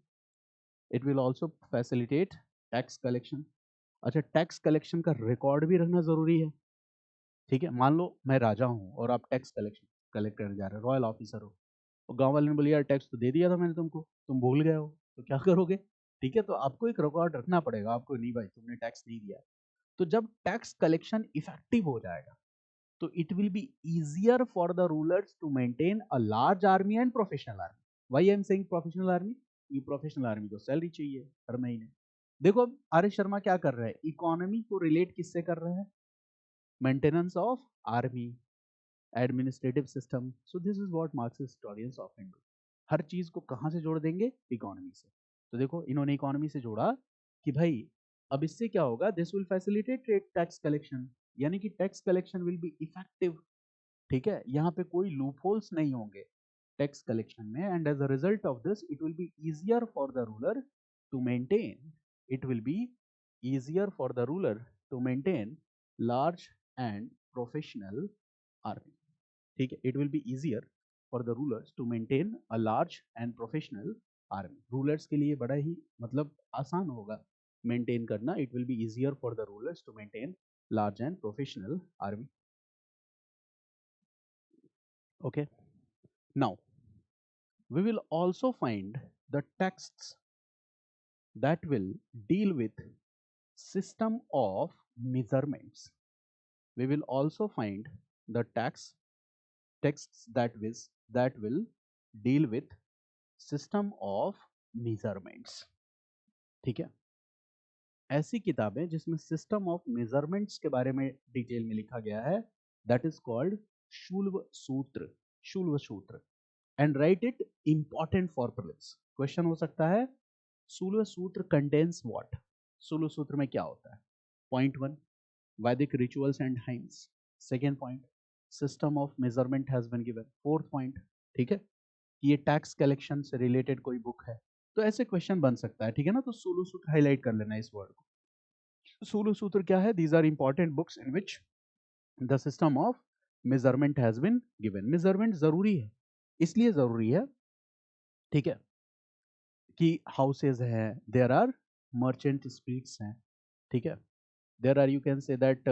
[SPEAKER 1] it will also facilitate tax collection. अच्छा, tax collection का record भी रखना जरूरी है. ठीक है. मान लो मैं राजा हूँ और आप टैक्स कलेक्शन कलेक्ट करने जा रहे हो, रॉयल ऑफिसर हो, और गांव वाले ने बोले यार टैक्स तो दे दिया था मैंने तुमको, तुम भूल गए हो, तो क्या करोगे? ठीक है. तो आपको एक रिकॉर्ड रखना पड़ेगा. आपको नहीं भाई तुमने टैक्स नहीं दिया. तो जब टैक्स कलेक्शन इफेक्टिव हो जाएगा तो it will be easier for the rulers to maintain a large army and professional army. Why I am saying professional army? ये प्रोफेशनल आर्मी को सैलरी चाहिए हर महीने. देखो अब आर एस शर्मा क्या कर रहा है? इकोनॉमी को रिलेट किससे कर रहा है? Maintenance of army, administrative system. So this is what Marxist historians often do. हर चीज को कहां से जोड़ देंगे? इकोनॉमी से. तो देखो इन्होंने इकोनॉमी से जोड़ा कि भाई अब इससे क्या होगा? This will facilitate tax collection, यानी कि tax collection will be effective. ठीक है. यहाँ पे कोई लूप होल्स नहीं होंगे टैक्स कलेक्शन में, and as a result of this it will be easier for the ruler to maintain, it will be easier for the ruler to maintain large and professional army. ठीक है. it will be easier for the rulers to maintain a large and professional army. rulers के लिए बड़ा ही मतलब आसान होगा maintain करना. it will be easier for the rulers to maintain large and professional army. Okay. Now we will also find the texts that will deal with system of measurements. We will also find the texts that will deal with system of measurements. ठीक है. ऐसी किताबें जिसमें system of measurements के बारे में detail में लिखा गया है, दैट इज कॉल्ड शूल्व सूत्र. शूल्व सूत्र. And right it important for prelims. Question हो सकता है शूल्व सूत्र कंटेन्स व्हाट? शूल्व सूत्र में क्या होता है? Point 1, Vedic rituals and hymns. Second point, system of measurement has been given. Fourth point, ठीक है, ये टैक्स कलेक्शन से रिलेटेड कोई बुक है. तो ऐसे क्वेश्चन बन सकता है. ठीक है ना. तो शूल्व सूत्र हाईलाइट कर लेना इस वर्ड को. शूल्व सूत्र क्या है? These are important books in which the system of measurement has been given. Measurement जरूरी है, इसलिए जरूरी है, ठीक है, कि हाउसेज हैं, देयर आर मर्चेंट स्ट्रीट्स हैं, ठीक है, there are, you can say that,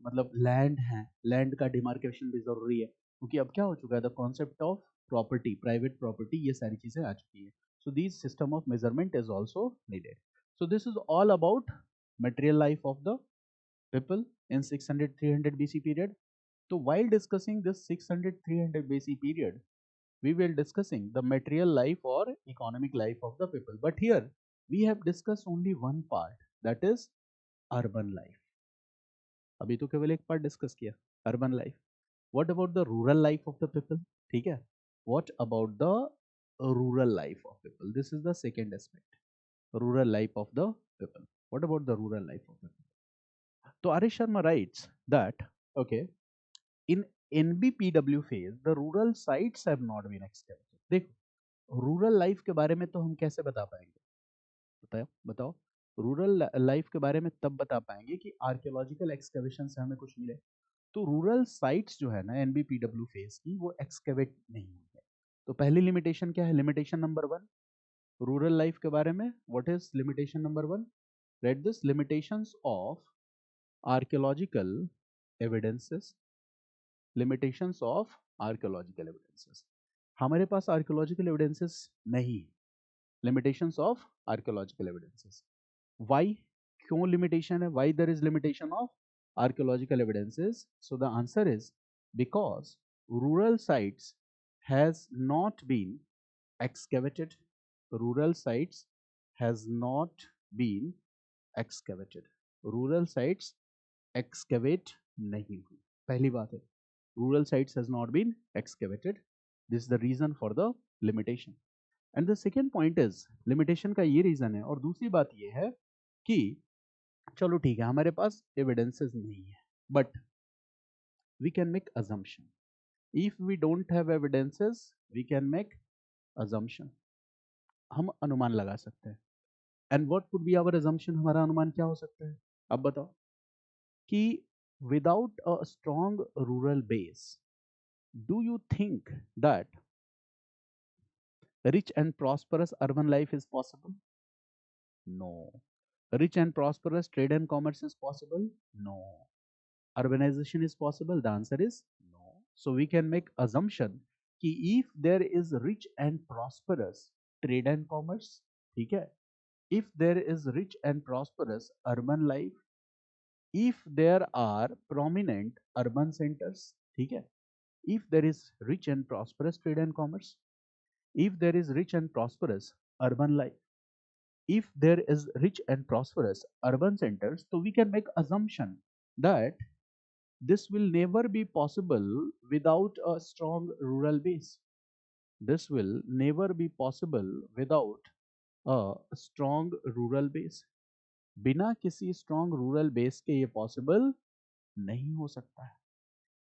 [SPEAKER 1] मतलब लैंड है, लैंड का डिमार्केशन भी जरूरी है, क्योंकि अब क्या हो चुका है, the concept of property, private property, ये सारी चीजें आ चुकी है। So this system of measurement is also needed. So this is all about material life of the people in 600 300 BC period. So while discussing this 600 300 BC period, we will discussing the material life or economic life of the people. But here we have discussed only one part, that is urban life. अभी तो केवल एक part discuss किया, urban life. What about the rural life of the people, ठीक है, what about the rural life of people, this is the second aspect, rural life of the people. What about the rural life of the people? तो R S Sharma writes that, okay, in NBPW phase the rural sites have not been excavated। देखो rural life के बारे में तो हम कैसे बता पाएंगे, बताओ बताओ, रूरल लाइफ के बारे में तब बता पाएंगे कि आर्कियोलॉजिकल एक्सकवेशन से हमें कुछ मिले। तो रूरल साइट्स जो है ना NBPW फेज की, वो एक्सकवेट नहीं हुई है। तो पहली लिमिटेशन क्या है, लिमिटेशन नंबर 1 रूरल लाइफ के बारे में, what is limitation number 1, write this, limitations of archaeological evidences, limitations of archaeological evidences, हमारे पास आर्कियोलॉजिकल एविडेंसेस नहीं, limitations of archaeological evidences. Why, क्यों लिमिटेशन है, why there is limitation of archaeological evidences? So the answer is because rural sites has not been excavated, rural sites has not been excavated, rural sites excavate नहीं हुई, पहली बात है, rural sites has not been excavated, this is the reason for the limitation। and the second point is limitation का ये reason है, और दूसरी बात ये है कि चलो ठीक है हमारे पास एविडेंसेस नहीं है, but we can make assumption, if we don't have evidences we can make assumption, हम अनुमान लगा सकते हैं। And what could be our assumption, हमारा अनुमान क्या हो सकता है, अब बताओ, कि without a strong rural base do you think that rich and prosperous urban life is possible? No. Rich and prosperous trade and commerce is possible? No. Urbanization is possible? The answer is no. So we can make assumption कि if there is rich and prosperous trade and commerce, ठीक है, if there is rich and prosperous urban life, if there are prominent urban centers, ठीक है, if there is rich and prosperous trade and commerce, if there is rich and prosperous urban life, if there is rich and prosperous urban centers, so we can make assumption that this will never be possible without a strong rural base. This will never be possible without a strong rural base. बिना किसी strong rural base के ये possible नहीं हो सकता है।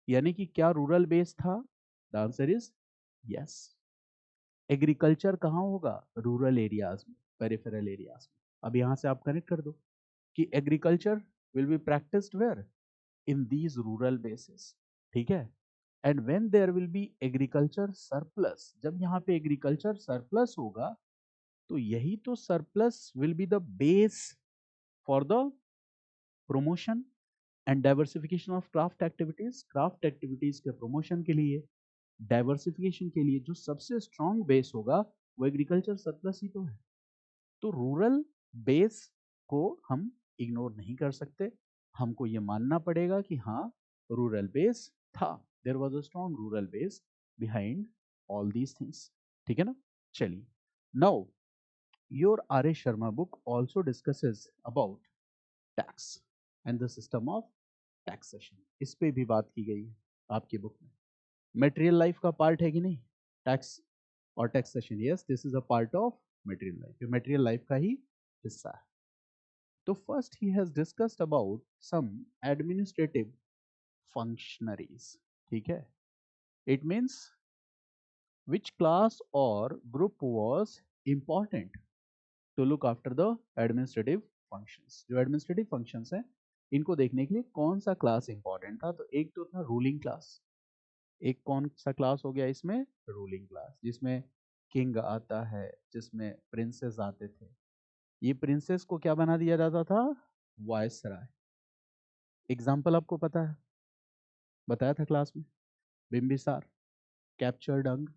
[SPEAKER 1] यानी कि क्या रूरल बेस था? The answer is yes. Agriculture कहाँ होगा? रूरल एरियाज में, पेरिफेरल एरियाज में। अब यहां से आप कनेक्ट कर दो कि agriculture will be practised where? In these rural bases, ठीक है। And when there will be agriculture surplus, जब यहाँ पे एग्रीकल्चर सरप्लस होगा तो यही तो surplus will be the base for the promotion and diversification of craft activities. Craft activities के प्रमोशन के लिए, डाइवर्सिफिकेशन के लिए जो सबसे स्ट्रॉन्ग बेस होगा वो एग्रीकल्चर सरप्लस ही तो है। तो रूरल बेस को हम इग्नोर नहीं कर सकते, हमको ये मानना पड़ेगा कि हाँ रूरल बेस था, there was a strong rural base behind all these things, ठीक है ना। चलिए, now your R S Sharma book also discusses about tax and the system of taxation, इस पे भी बात की गई है आपकी बुक में। मटेरियल लाइफ का पार्ट है कि नहीं टैक्स और taxation? Yes, this is a part of material life, ये मटेरियल लाइफ का ही हिस्सा है। तो first he has discussed about some administrative functionaries, ठीक है। इट मीन्स विच क्लास और group was important to look after the administrative functions. जो एडमिनिस्ट्रेटिव फंक्शंस हैं इनको देखने के लिए कौन सा क्लास इंपॉर्टेंट था? तो एक तो था रूलिंग क्लास, एक कौन सा क्लास हो गया इसमें? रूलिंग क्लास, जिसमें किंग आता है, जिसमें प्रिंसेस आते थे। ये प्रिंसेस को क्या बना दिया जाता था? वायसराय। एग्जाम्पल आपको पता है, बताया था क्लास में, बिम्बिसार, कैप्चर्ड अंग,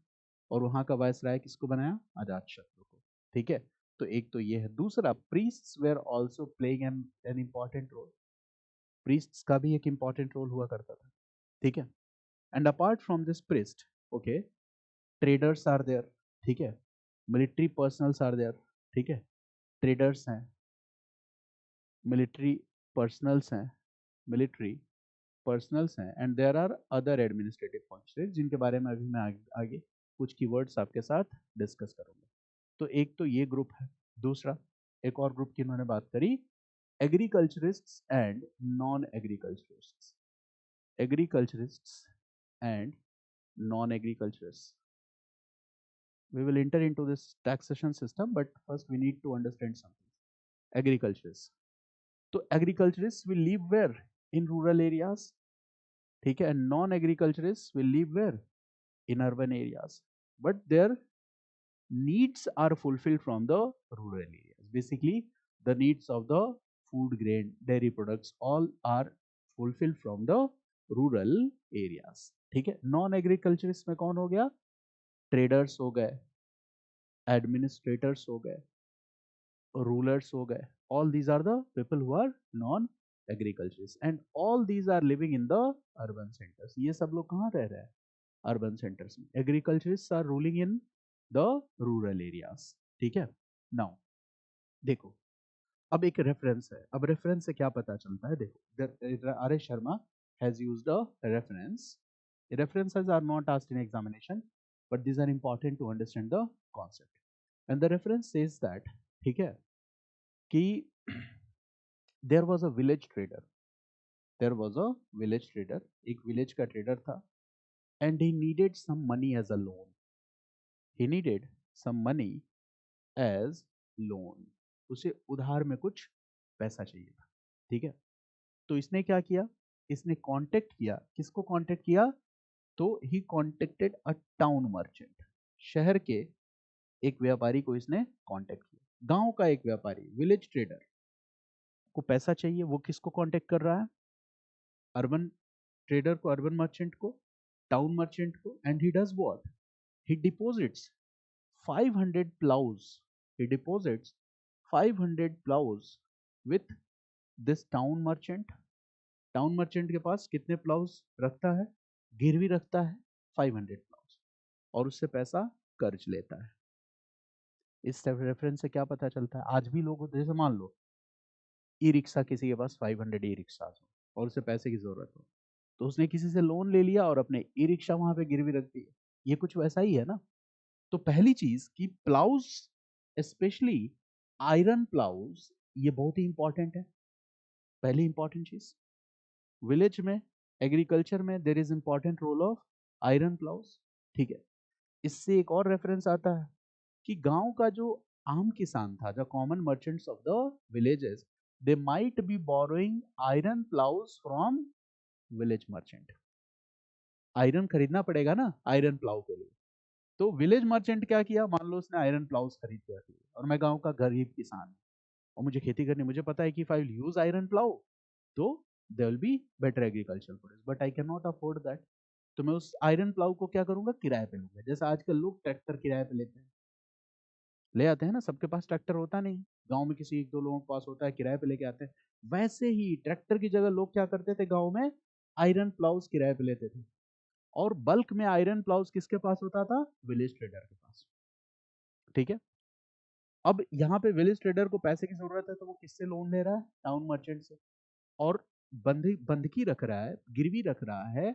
[SPEAKER 1] और वहां का वायसराय किसको बनाया? अजातशत्रु को। ठीक है, तो एक तो ये है। दूसरा, priests were also playing an important role. Priests का भी एक इंपॉर्टेंट रोल हुआ करता था। ठीक है, and apart from this priest, okay, traders are there. ठीक है, मिलिट्री पर्सनल्स आर देयर। ठीक है, ट्रेडर्स हैं, मिलिट्री पर्सनल्स हैं, मिलिट्री पर्सनल्स हैं, and there are other administrative functionaries, जिनके बारे में अभी मैं आगे कुछ कीवर्ड्स आपके साथ डिस्कस करूंगा। तो एक तो ये ग्रुप है। दूसरा, एक और ग्रुप की इन्होंने बात करी, agriculturists and non agriculturists. Agriculturists and non agriculturists. We will enter into this taxation system, but first we need to understand something. Agriculturists. तो agriculturists will live where? In rural areas. ठीक है, and non-agriculturists will live where? In urban areas. But their needs are fulfilled from the rural areas. Basically, the needs of the food grain, dairy products, all are fulfilled from the rural areas. ठीक है, non agriculturist में कौन हो गया? Traders हो गए, administrators हो गए, rulers हो गए. All these are the people who are non agriculturists, and all these are living in the urban centers. ये सब लोग कहाँ रह रहे हैं? अर्बन सेंटर्स में. Agriculturist are ruling in the rural areas. ठीक है, नाउ देखो, अब एक रेफरेंस है. अब रेफरेंस से क्या पता चलता है? देखो, are S Sharma has used a reference. references are not asked in examination, but these are important to understand the concept. And the reference says that, ठीक है, कि there was a village trader. There was a village trader, एक village का trader था, and he needed some money as a loan. He needed some money as loan. उसे उधार में कुछ पैसा चाहिए था. ठीक है, तो इसने क्या किया? इसने कांटेक्ट किया. किसको कांटेक्ट किया? तो ही कांटेक्टेड अ टाउन मर्चेंट. शहर के एक व्यापारी को इसने कांटेक्ट किया. गांव का एक व्यापारी, विलेज ट्रेडर को पैसा चाहिए. वो किसको कांटेक्ट कर रहा है? अर्बन ट्रेडर को, अर्बन मर्चेंट को, टाउन मर्चेंट को. And he does what? He deposits 500 plows. He deposits 500 plows with this town merchant. Town merchant के पास कितने प्लाउज रखता है? गिरवी रखता है 500 प्लाउज, और उससे पैसा कर्ज लेता है. इस रेफरेंस से क्या पता चलता है? आज भी लोग, जैसे मान लो ई रिक्शा, किसी के पास 500 ई रिक्शा हो और उसे पैसे की जरूरत हो, तो उसने किसी से लोन ले लिया और अपने ई रिक्शा वहां पे गिरवी रख दी. ये कुछ वैसा ही है ना. तो पहली चीज कि प्लाउज, स्पेशली आयरन प्लाउज, ये बहुत ही इंपॉर्टेंट है. पहली इंपॉर्टेंट चीज, विलेज में, एग्रीकल्चर में there is important role of iron ploughs. ठीक है, इससे एक और रेफरेंस आता है कि गांव का जो आम किसान था, the common merchants of the villages, they might be borrowing iron ploughs from village merchant. Iron खरीदना पड़ेगा ना आयरन प्लाउ के लिए. तो विलेज मर्चेंट क्या किया? मान लो उसने आयरन प्लाउज खरीद के रख लिया, और मैं गांव का गरीब किसान हूं और मुझे खेती करनी, मुझे पता है कि if I will use iron plough तो there will be better agriculture produce, but I can not afford that. तो मैं उस आयरन प्लाउ को क्या करूंगा? किराए पे लूंगा. जैसे आजकल लोग ट्रैक्टर किराए पे लेते हैं, ले आते हैं ना. सबके पास ट्रैक्टर होता नहीं, गांव में किसी एक दो लोगों के पास होता है, किराए पे लेके आते हैं. वैसे ही ट्रैक्टर की जगह लोग क्या करते थे? गांव में आयरन प्लाउज किराए पे लेते थे. और बल्क में आयरन प्लाउज किसके पास होता था? विलेज ट्रेडर के पास. ठीक है, अब यहाँ पे विलेज ट्रेडर को पैसे की जरूरत है, तो वो किससे लोन ले रहा है? टाउन मर्चेंट से. और बंधकी रख रहा है, गिरवी रख रहा है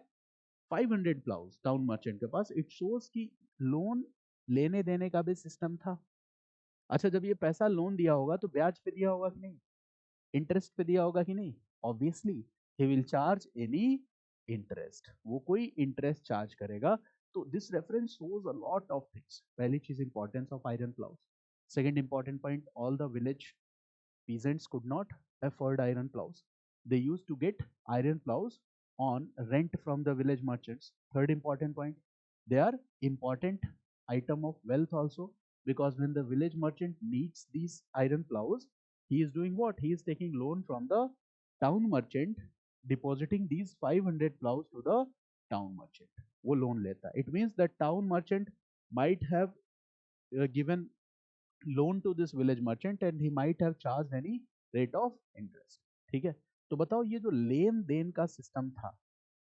[SPEAKER 1] 500 प्लाउज टाउन मर्चेंट के पास. इट शोज कि लोन लेने देने का भी सिस्टम था. अच्छा, जब ये पैसा लोन दिया होगा तो ब्याज पे दिया होगा कि नहीं? इंटरेस्ट पे दिया होगा कि नहीं? Obviously he will charge any interest. वो कोई इंटरेस्ट चार्ज करेगा. तो this reference shows a lot of things. पहली चीज, importance of iron ploughs. Second important point, all the village peasants could not afford iron plows. They used to get iron plows on rent from the village merchants. Third important point, they are important item of wealth also, because when the village merchant needs these iron plows, he is doing what? He is taking loan from the town merchant, depositing these 500 plows to the town merchant. वो loan लेता है. It means that town merchant might have given loan to this village merchant and he might have charged any rate of interest. ठीक है, तो बताओ ये जो लेन then का सिस्टम था,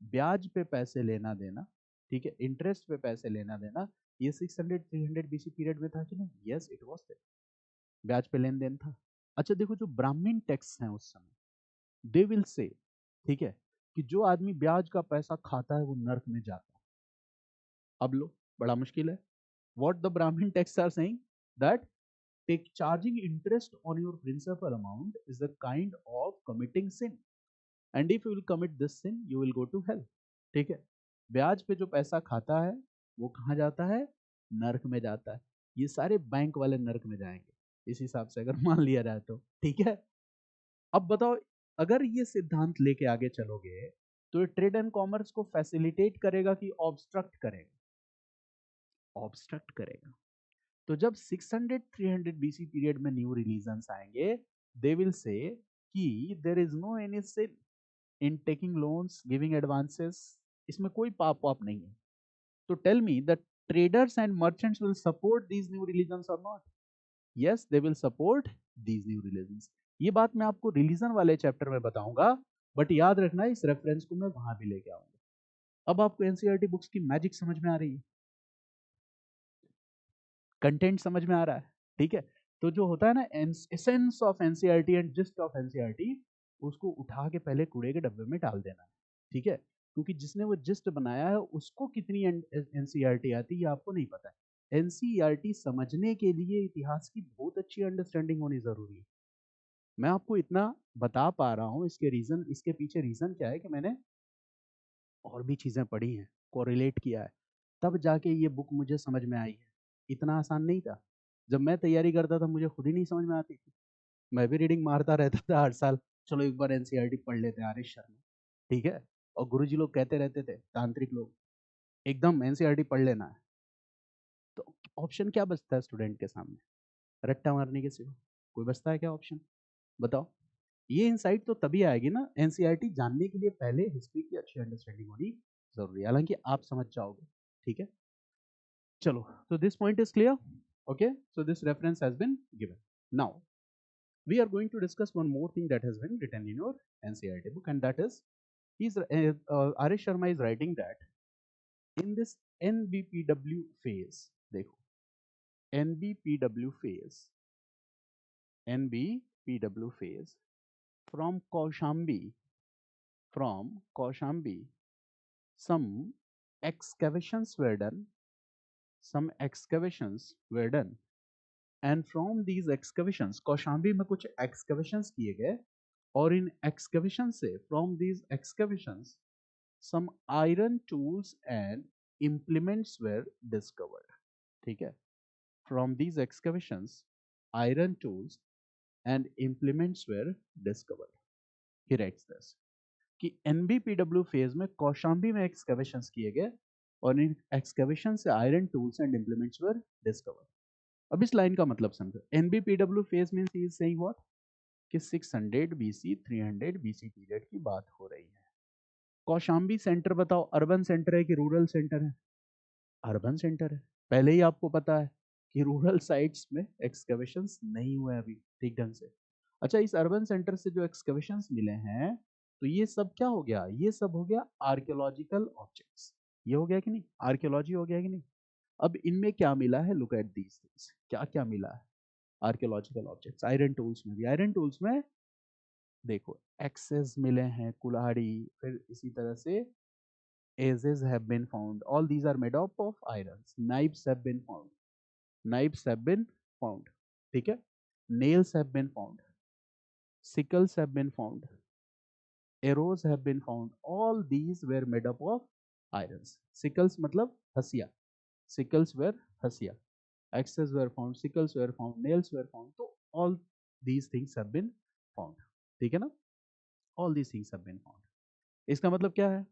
[SPEAKER 1] ब्याज पे पैसे लेना देना, ठीक है, इंटरेस्ट पे पैसे लेना देना, ये 600-300 बीसी पीरियड में था कि नहीं? यस इट वाज देयर, ब्याज पे लेन देन था. अच्छा देखो, जो ब्राह्मण टैक्स हैं उस समय, दे विल से, ठीक है, कि जो आदमी ब्याज का पैसा खाता है वो नर्क में जाता है. अब लो, बड़ा मुश्किल है. What the Brahmana texts are saying that take charging interest on your principal amount is a kind of committing sin, and if you will commit this sin you will go to hell. ठीक है, ब्याज पे जो पैसा खाता है वो कहाँ जाता है? नरक में जाता है. ये सारे बैंक वाले नरक में जाएंगे इस हिसाब से अगर मान लिया जाए तो. ठीक है, अब बताओ, अगर ये सिद्धांत लेके आगे चलोगे तो ये ट्रेड एंड कॉमर्स को फैसिलिटेट करेगा कि ऑब्स्ट्रक्ट करेगा? ऑब्स्ट्रक्ट करेगा. तो जब 600-300 बीसी पीरियड में न्यू रिलीजन्स आएंगे, दे विल से कि there is no any sin in taking loans, giving advances, इसमें कोई पाप वाप नहीं है. तो tell me the traders and merchants will support these new religions or not? Yes, they will support these new religions. ये बात मैं आपको रिलीजन वाले चैप्टर में बताऊंगा, बट याद रखना इस रेफरेंस को मैं वहां भी लेके आऊंगा. अब आपको एनसीईआरटी बुक्स की मैजिक समझ में आ रही है, कंटेंट समझ में आ रहा है. ठीक है, तो जो होता है ना essence of NCERT and gist of NCERT, उसको उठा के पहले कूड़े के डब्बे में डाल देना है. ठीक है, क्योंकि जिसने वो जिस्ट बनाया है उसको कितनी एनसीईआरटी आती है ये आपको नहीं पता है. एनसीईआरटी समझने के लिए इतिहास की बहुत अच्छी अंडरस्टैंडिंग होनी जरूरी है. मैं आपको इतना बता पा रहा हूँ, इसके रीजन, इसके पीछे रीजन क्या है कि मैंने और भी चीजें पढ़ी हैं, कोरिलेट किया है, तब जाके ये बुक मुझे समझ में आई है. इतना आसान नहीं था. जब मैं तैयारी करता था मुझे खुद ही नहीं समझ में आती थी. मैं भी रीडिंग मारता रहता था हर साल, चलो एक बार एनसीईआरटी पढ़ लेते हैं आरिश शर्मा. ठीक है, और गुरुजी लोग कहते रहते थे, तांत्रिक लोग, एकदम एनसीईआरटी पढ़ लेना है. तो ऑप्शन क्या बचता है स्टूडेंट के सामने? रट्टा मारने के सिवा कोई बचता है क्या ऑप्शन? बताओ. ये इनसाइट तो तभी आएगी ना, एनसीईआरटी जानने के लिए पहले हिस्ट्री की अच्छी अंडरस्टैंडिंग होनी जरूरी है, हालांकि आप समझ जाओगे. ठीक है, चलो, so this point is clear. Okay, so this reference has been given. Now we are going to discuss one more thing that has been written in your NCERT book, and that is Arish Sharma is writing that in this NBPW phase, देखो, NBPW phase, NBPW phase, from Kaushambi, some excavations were done, and from these excavations, Kaushambi में कुछ excavations किए गए, और इन excavations से, from these excavations, some iron tools and implements were discovered. ठीक है, from these excavations, iron tools and implements were discovered. He writes this कि NBPW phase में कौशाम्बी में excavations किए गए, और इन excavation से iron tools and implements were discovered. अब इस लाइन का मतलब समझो. एनबीपीडब्ल्यू phase means he is saying what, कि 600 बीसी 300 बीसी पीरियड की बात हो रही है. कौशाम्बी सेंटर बताओ, अर्बन सेंटर है कि रूरल सेंटर है? अर्बन सेंटर है. पहले ही आपको पता है कि रूरल साइट्स में एक्सकवेशंस नहीं हुए अभी ठीक ढंग से. अच्छा, इस अर्बन सेंटर से जो एक्सकवेशंस मिले हैं, तो ये सब क्या हो गया? ये सब हो गया आर्कियोलॉजिकल ऑब्जेक्ट्स. ये हो गया कि नहीं? आर्कियोलॉजी हो गया कि नहीं? अब इनमें क्या मिला है? Look at these things. क्या क्या मिला है? Archaeological objects. आयरन टूल्स में भी, आयरन टूल्स में देखो एक्सेस मिले हैं, कुल्हाड़ी, फिर इसी तरह से axes have been found. All these are made up of irons. Knives have been found. Knives have been found. ठीक है, nails have been found. Sickles have been found. Arrows have been found. All these were made up of irons. Sickles मतलब हसिया. Sickles were हसिया. Axes were found, sickles were found, nails were found. So all these things have been found. ठीक है ना? All these things have been found. इसका मतलब क्या है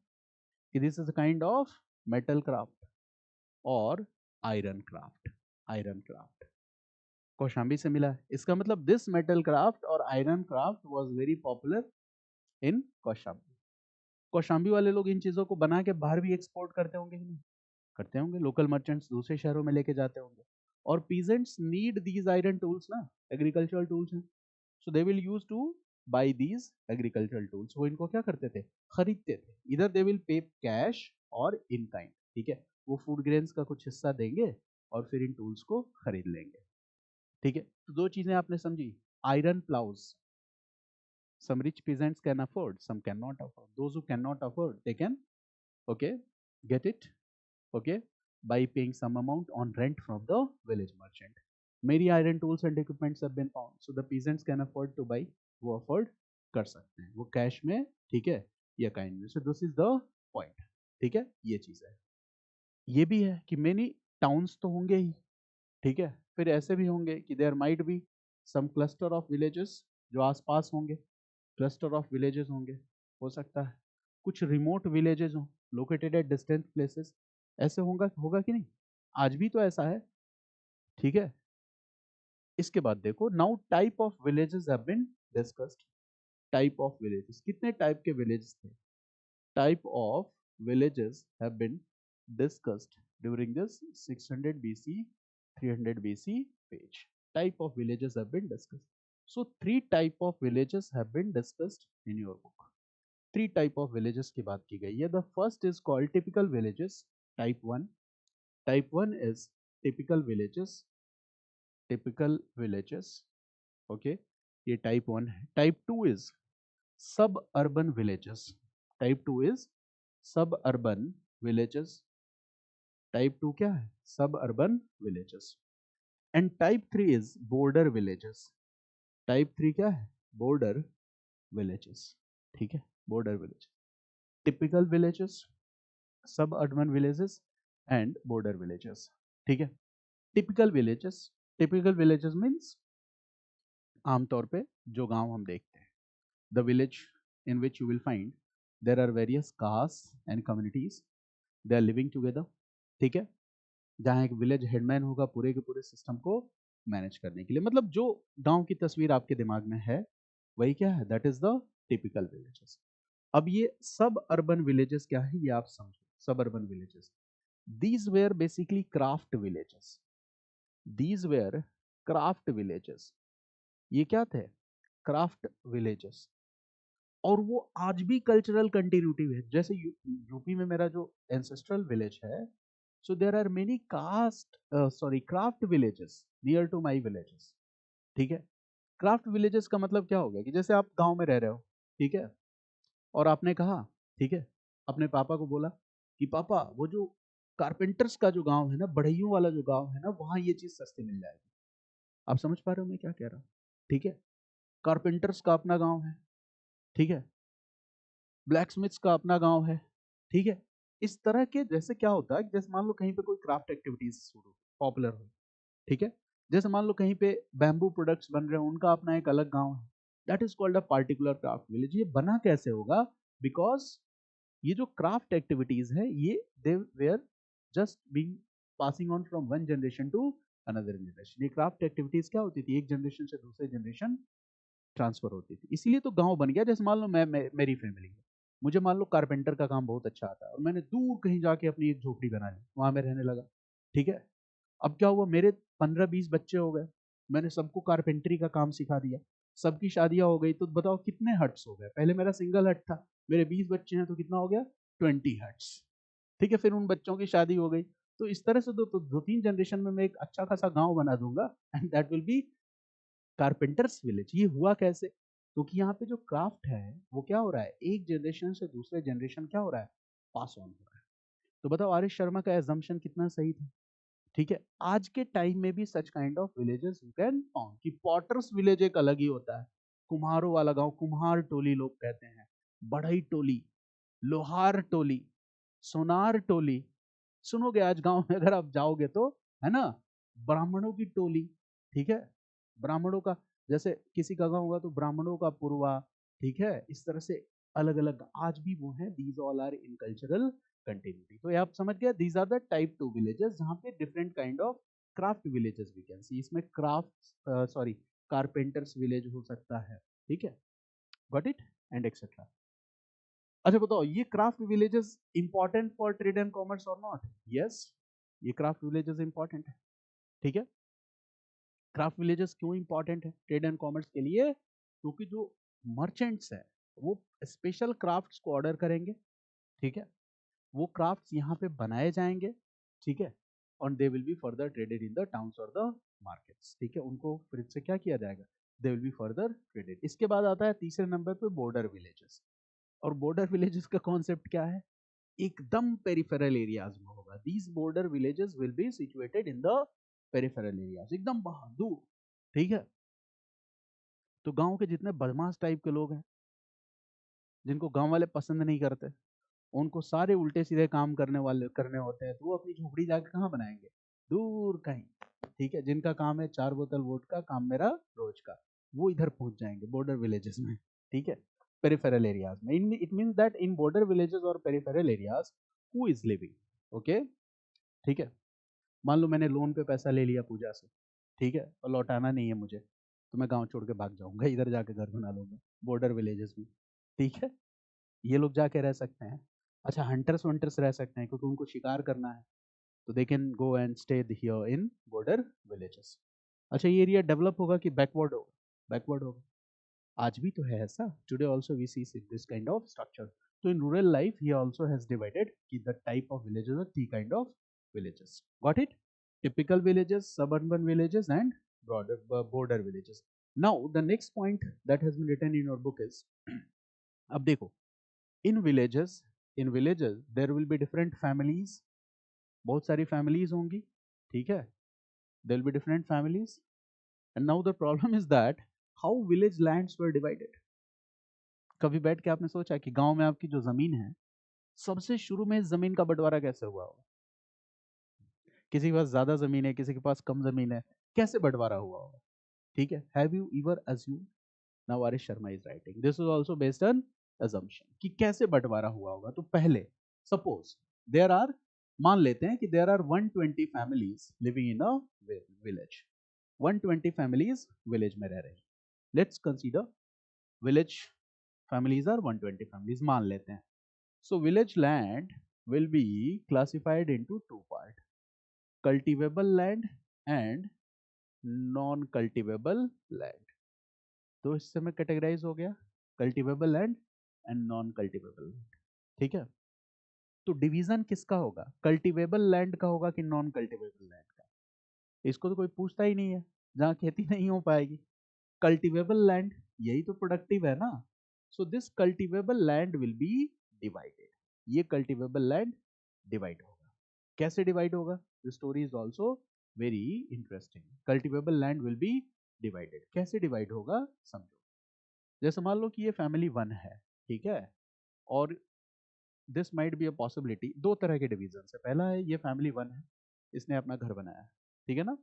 [SPEAKER 1] कि this is kind of metal craft और iron craft. Iron craft Kaushambi से मिला है। इसका मतलब दिस मेटल क्राफ्ट और iron craft was very popular in Kaushambi. Kaushambi वाले लोग इन चीजों को बना के बाहर भी एक्सपोर्ट करते होंगे कि नहीं? करते होंगे। लोकल मर्चेंट्स दूसरे शहरों में लेके जाते होंगे। और peasants need these iron tools ना, एग्रीकल्चरल टूल्स हैं, so they will use to buy these agricultural tools. वो इनको क्या करते थे? खरीदते थे। इधर दे विल पे कैश और इन काइंड, ठीक है? वो फूड ग्रेन्स का कुछ हिस्सा देंगे और फिर इन टूल्स को खरीद लेंगे, ठीक है? तो दो चीजें आपने समझी। Iron ploughs some rich peasants can afford, some cannot afford. Those who cannot afford, they can, okay, get it, okay, by paying some amount on rent from the village merchant. Many iron tools and equipments have been found, so the peasants can afford to buy. वो afford कर सकते हैं, वो cash में, ठीक है, या kind में। So this is the point, ठीक है? ये चीज है। ये भी है कि many towns तो होंगे ही, ठीक है? फिर ऐसे भी होंगे कि there might be some cluster of villages जो आसपास होंगे, क्लस्टर ऑफ विलेजेस होंगे, हो सकता है कुछ रिमोट विलेजेस हों, लोकेटेड एट डिस्टेंट प्लेसेस, ऐसे होगा कि नहीं? आज भी तो ऐसा है, ठीक है? इसके बाद देखो, now type of villages have been discussed. Type of villages, कितने टाइप के विलेजेस थे? Type of villages have been discussed during this 600 BC 300 BC page. Type of villages have been discussed. So three type of villages have been discussed in your book. Three type of villages की बात की गई है। The first is called typical villages, type one. Type one is typical villages, typical villages, okay, ये type one है। Type two is सब urban villages, type two is सब urban villages. Type two क्या है? सब urban villages. And type three is border villages. Type three क्या है? Border villages, ठीक है? बॉर्डर विलेज, टिपिकल विलेजेस, सब urban villages and border villages, ठीक है? Typical villages, typical villages means आमतौर पे जो गांव हम देखते हैं, the village in which you will find there are various caste and communities, they are living together, ठीक है? जहाँ एक विलेज हेडमैन होगा पूरे के पूरे सिस्टम को मैनेज करने के लिए। मतलब जो गांव की तस्वीर आपके दिमाग में है वही क्या है? That is the typical villages. अब ये सब अर्बन विलेजेस क्या है ये आप समझो। सब urban villages, these were basically craft villages, these were craft villages। ये क्या थे? Craft villages. और वो आज भी कल्चरल कंटिन्यूटी है। जैसे यूपी में मेरा जो एंसेस्ट्रल विलेज है, so there are many caste sorry craft villages near to my villages, ठीक है? क्राफ्ट विलेजेस का मतलब क्या हो गया कि जैसे आप गांव में रह रहे हो, ठीक है, और आपने कहा, ठीक है, अपने पापा को बोला कि पापा वो जो कारपेंटर्स का जो गांव है ना, बढ़इयों वाला जो गांव है ना, वहां ये चीज सस्ती मिल जाएगी। आप समझ पा रहे हो मैं क्या कह रहा हूँ? ठीक है, कारपेंटर्स का अपना गांव है, ठीक है, ब्लैक स्मिथ्स का अपना गांव है, ठीक है? इस तरह के, जैसे क्या होता है, जैसे मान लो कहीं पे कोई क्राफ्ट एक्टिविटीज शुरू पॉपुलर हो, ठीक है, जैसे मान लो कहीं पे बैम्बू प्रोडक्ट्स बन रहे हैं, उनका अपना एक अलग गांव है, that is called a particular craft village. ये बना कैसे होगा? बिकॉज ये जो क्राफ्ट एक्टिविटीज है ये they were just being passing on from one generation to another generation. ये क्राफ्ट एक्टिविटीज क्या होती थी? एक जनरेशन से दूसरे जनरेशन ट्रांसफर होती थी। इसीलिए तो गांव बन गया। जैसे मान लो मेरी फैमिली है, मुझे मान लो कारपेंटर का काम बहुत अच्छा आता है और मैंने दूर कहीं जाके अपनी एक झोपड़ी बना ली, वहां मैं रहने लगा, ठीक है? अब क्या हुआ, मेरे 15-20 बच्चे हो गए, मैंने सबको कारपेंटरी का काम सिखा दिया, सबकी शादियां हो गई, तो बताओ कितने हट्स हो गए? पहले मेरा सिंगल हट था, मेरे 20 बच्चे हैं तो कितना हो गया? 20 हट्स, ठीक है? फिर उन बच्चों की शादी हो गई, तो इस तरह से दो तीन जनरेशन में मैं एक अच्छा खासा गांव बना दूंगा, and that will be carpenters village. ये हुआ कैसे? क्योंकि यहाँ पे जो क्राफ्ट है वो क्या हो रहा है, एक जनरेशन से दूसरे जनरेशन क्या हो रहा है? पास ऑन हो रहा है। तो बताओ आर एस शर्मा का एजम्पशन कितना सही था, ठीक है? आज के टाइम में भी such kind of villages you can found. कि पॉटर्स विलेज एक अलग ही होता है, कुम्हारों वाला गांव, कुम्हार टोली लोग कहते हैं, बढ़ई टोली, लोहार टोली, सोनार टोली, सुनोगे आज गांव में अगर आप जाओगे तो, है ना? ब्राह्मणों की टोली, ठीक है, ब्राह्मणों का, जैसे किसी का गांव होगा तो ब्राह्मणों का पुरवा, ठीक है, इस तरह से अलग अलग आज भी वो हैं, these all are in cultural continuity. तो ये आप समझ गया, these are the type 2 villages जहाँ पे different kind of craft villages we can see. इसमें क्राफ्ट सॉरी कारपेंटर्स विलेज हो सकता है, ठीक है, गॉट इट, एंड एक्सेट्रा। अच्छा बताओ, ये craft villages important for trade and commerce और नॉट? यस, ये क्राफ्ट विलेजेस इंपॉर्टेंट है, ठीक है। क्राफ्ट विलेजेस क्यों इंपॉर्टेंट है ट्रेड एंड कॉमर्स के लिए? क्योंकि जो मर्चेंट्स है वो स्पेशल क्राफ्ट्स को ऑर्डर करेंगे, ठीक है, वो क्राफ्ट्स यहाँ पे बनाए जाएंगे, ठीक है, और they will be further traded in the towns और द मार्केट्स, ठीक है, उनको फिर से क्या किया जाएगा, they will be further traded. इसके बाद आता है तीसरे नंबर पे बॉर्डर विलेजेस। और बॉर्डर विलेजेस का कॉन्सेप्ट क्या है? एकदम पेरिफेरल एरियाज में होगा। These border villages will be situated in the peripheral areas, एकदम दूर, ठीक है। तो गांव के जितने बदमाश टाइप के लोग हैं, जिनको गांव वाले पसंद नहीं करते, उनको सारे उल्टे सीधे काम करने होते हैं, तो वो अपनी झोपड़ी जाके कहाँ बनाएंगे? दूर कहीं, ठीक है। जिनका काम है 4 बोतल वोट का, काम मेरा रोज का, वो इधर पहुंच जाएंगे बॉर्डर विलेजेस में, ठीक है, पेरिफेरल एरियाज में। It means that in border villages और peripheral areas who is living, okay, ठीक है। मान लो मैंने लोन पे पैसा ले लिया पूजा से, ठीक है, और लौटाना नहीं है मुझे, तो मैं गांव छोड़ के भाग जाऊंगा, इधर जाके घर बना लूंगा बॉर्डर विलेजेस में, ठीक है। ये लोग जाके रह सकते हैं। अच्छा, हंटर्स वंटर्स रह सकते हैं क्योंकि उनको शिकार करना है, तो they can go and stay here in border villages. अच्छा, ये एरिया डेवलप होगा कि बैकवर्ड होगा? बैकवर्ड होगा। आज भी तो है ऐसा, today also we see this kind of structure. तो in rural life he also has divided कि the type of villages or three kind of villages, got it? Typical villages, suburban villages and broader border villages. Now the next point that has been written in your book is अब देखो, in villages there will be different families, बहुत सारी families होंगी, ठीक है, there will be different families. And now the problem is that how village lands were divided. कभी बैठ के आपने सोचा कि गांव में आपकी जो जमीन है, सबसे शुरू में इस जमीन का बंटवारा कैसे हुआ होगा? किसी के पास ज्यादा जमीन है, किसी के पास कम जमीन है, कैसे बंटवारा हुआ होगा, ठीक है। Have you ever assume? Now Aarish Sharma is writing this is also based on assumption कि कैसे बंटवारा हुआ होगा। तो पहले सपोज देयर आर, मान लेते हैं कि there are 120 families living in a village, 120 families village में रह रही हैं। Let's consider village families are 120 families मान लेते हैं। So village land will be classified into two part, cultivable land and non cultivable land. तो इससे में कैटेगराइज हो गया cultivable land and non cultivable land, ठीक है। तो डिवीजन किसका होगा, कल्टीवेबल लैंड का होगा कि नॉन कल्टीवेबल लैंड का? इसको तो कोई पूछता ही नहीं है, जहाँ खेती नहीं हो पाएगी। कल्टीवेबल लैंड, यही तो प्रोडक्टिव है ना। So this cultivable land will B divided, ये कल्टीवेबल लैंड डिवाइड होगा। कैसे डिवाइड होगा? The story is also very interesting. Cultivable land will B divided, कैसे डिवाइड होगा समझो। जैसे मान लो कि ये फैमिली 1 है, ठीक है, और this might be a possibility, दो तरह के डिवीजन है। पहला है ये फैमिली 1 है, इसने अपना घर बनाया है, ठीक है ना।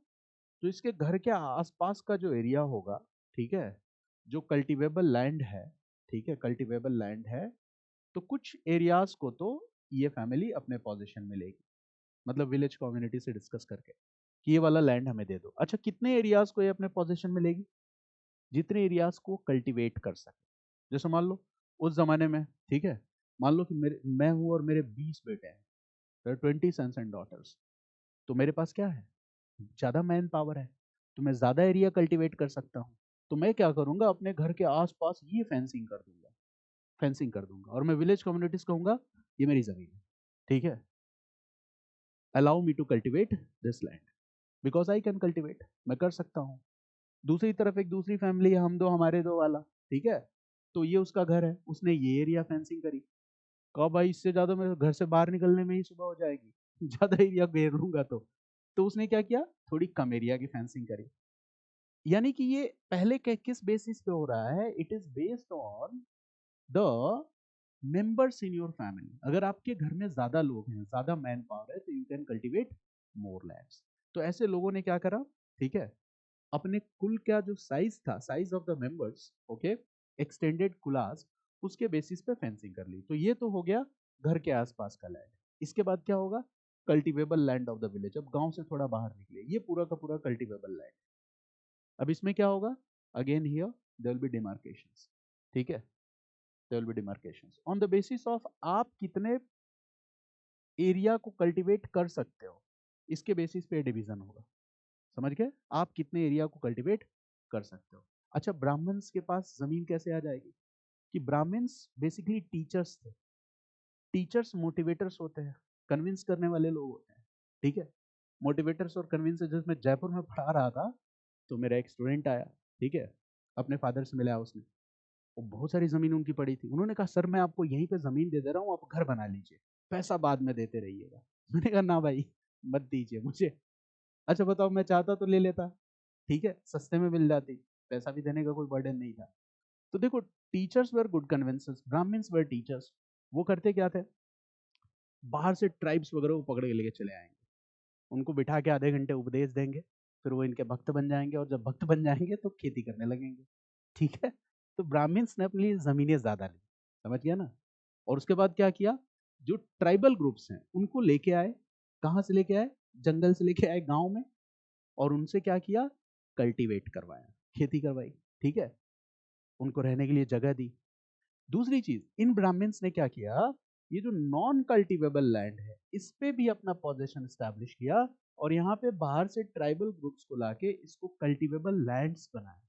[SPEAKER 1] तो इसके घर के आसपास का जो एरिया होगा, ठीक है, जो कल्टीवेबल लैंड है, ठीक है, कल्टीवेबल लैंड है, तो कुछ एरियाज को तो ये फैमिली अपने पोजीशन में लेगी, मतलब विलेज कम्युनिटी से डिस्कस करके कि ये वाला लैंड हमें दे दो। अच्छा, कितने एरियाज को ये अपने पोजीशन में लेगी? जितने एरियाज को कल्टीवेट कर सके। जैसे मान लो उस जमाने में, ठीक है, मान लो कि मैं हूं और मेरे 20 बेटे हैं, 20 सन्स एंड डॉटर्स। तो मेरे पास क्या है, ज्यादा मैन पावर है, तो मैं ज्यादा एरिया कल्टीवेट कर सकता हूँ। तो मैं क्या करूंगा, अपने घर के आसपास ये फेंसिंग कर दूंगा, फेंसिंग कर दूंगा, और मैं विलेज कम्युनिटीज कहूंगा ये मेरी जमीन है, ठीक है, allow me to cultivate this land because I can cultivate, मैं कर सकता हूँ। दूसरी तरफ एक दूसरी फैमिली है, हम दो हमारे दो वाला, ठीक है, तो ये उसका घर है, उसने ये एरिया फेंसिंग करी, कहा भाई इससे ज्यादा मेरे घर से बाहर निकलने में ही सुबह हो जाएगी, ज्यादा एरिया घेर लूंगा। तो उसने क्या किया, थोड़ी कम एरिया की फेंसिंग करी। यानी कि ये पहले किस बेसिस पे हो रहा है, it is based on the members in your family. अगर आपके घर में ज्यादा लोग हैं, ज्यादा मैन पावर है, तो you can cultivate more lands. तो ऐसे लोगों ने क्या करा, ठीक है, अपने कुल का जो साइज था, size of the members, okay, extended Colaco, उसके बेसिस पे फेंसिंग कर ली। तो ये तो हो गया घर के आसपास का लैंड। इसके बाद क्या होगा, cultivable land of the village. अब गांव से थोड़ा बाहर निकले, ये पूरा का पूरा कल्टीवेबल लैंड। अब इसमें क्या होगा, again here there will be demarcations, ठीक है, there will be demarcations on the basis of आप कितने एरिया को कल्टीवेट कर सकते हो, इसके बेसिस पे डिवीजन होगा। समझ गए, आप कितने एरिया को कल्टीवेट कर सकते हो। अच्छा, ब्राह्मण्स के पास जमीन कैसे आ जाएगी, कि ब्राह्मण्स बेसिकली टीचर्स थे। टीचर्स मोटिवेटर्स होते हैं, कन्विंस करने वाले लोग होते हैं, ठीक है। मोटिवेटर्स और कन्विंसर्स, मैं जयपुर में पढ़ा रहा था तो मेरा एक स्टूडेंट आया, ठीक है, अपने फादर से मिला उसने, और बहुत सारी जमीन उनकी पड़ी थी। उन्होंने कहा सर मैं आपको यहीं पे जमीन दे दे रहा हूँ, आप घर बना लीजिए, पैसा बाद में देते रहिएगा। मैंने कहा ना भाई, मत दीजिए मुझे। अच्छा बताओ, मैं चाहता तो ले लेता, ठीक है, सस्ते में मिल जाती, पैसा भी देने का कोई बर्डन नहीं था। तो देखो, teachers were good convincers, Brahmans were teachers. वो करते क्या थे, बाहर से ट्राइब्स वगैरह को पकड़ के लेके चले आएंगे, उनको बिठा के आधे घंटे उपदेश देंगे, फिर वो इनके भक्त बन जाएंगे, और जब भक्त बन जाएंगे तो खेती करने लगेंगे, ठीक है। तो ब्राह्मण्स ने अपनी जमीनें ज्यादा ली, समझ गया ना। और उसके बाद क्या किया, जो ट्राइबल ग्रुप्स हैं उनको लेके आए, कहाँ से लेके आए, जंगल से लेके आए गांव में, और उनसे क्या किया, कल्टीवेट करवाया, खेती करवाई, ठीक है, उनको रहने के लिए जगह दी। दूसरी चीज, इन ब्राह्मण्स ने क्या किया, ये जो नॉन कल्टीवेबल लैंड है इस पे भी अपना पोजीशन स्टैब्लिश किया, और यहाँ पे बाहर से ट्राइबल ग्रुप्स को लाके इसको कल्टीवेबल लैंड्स बनाया।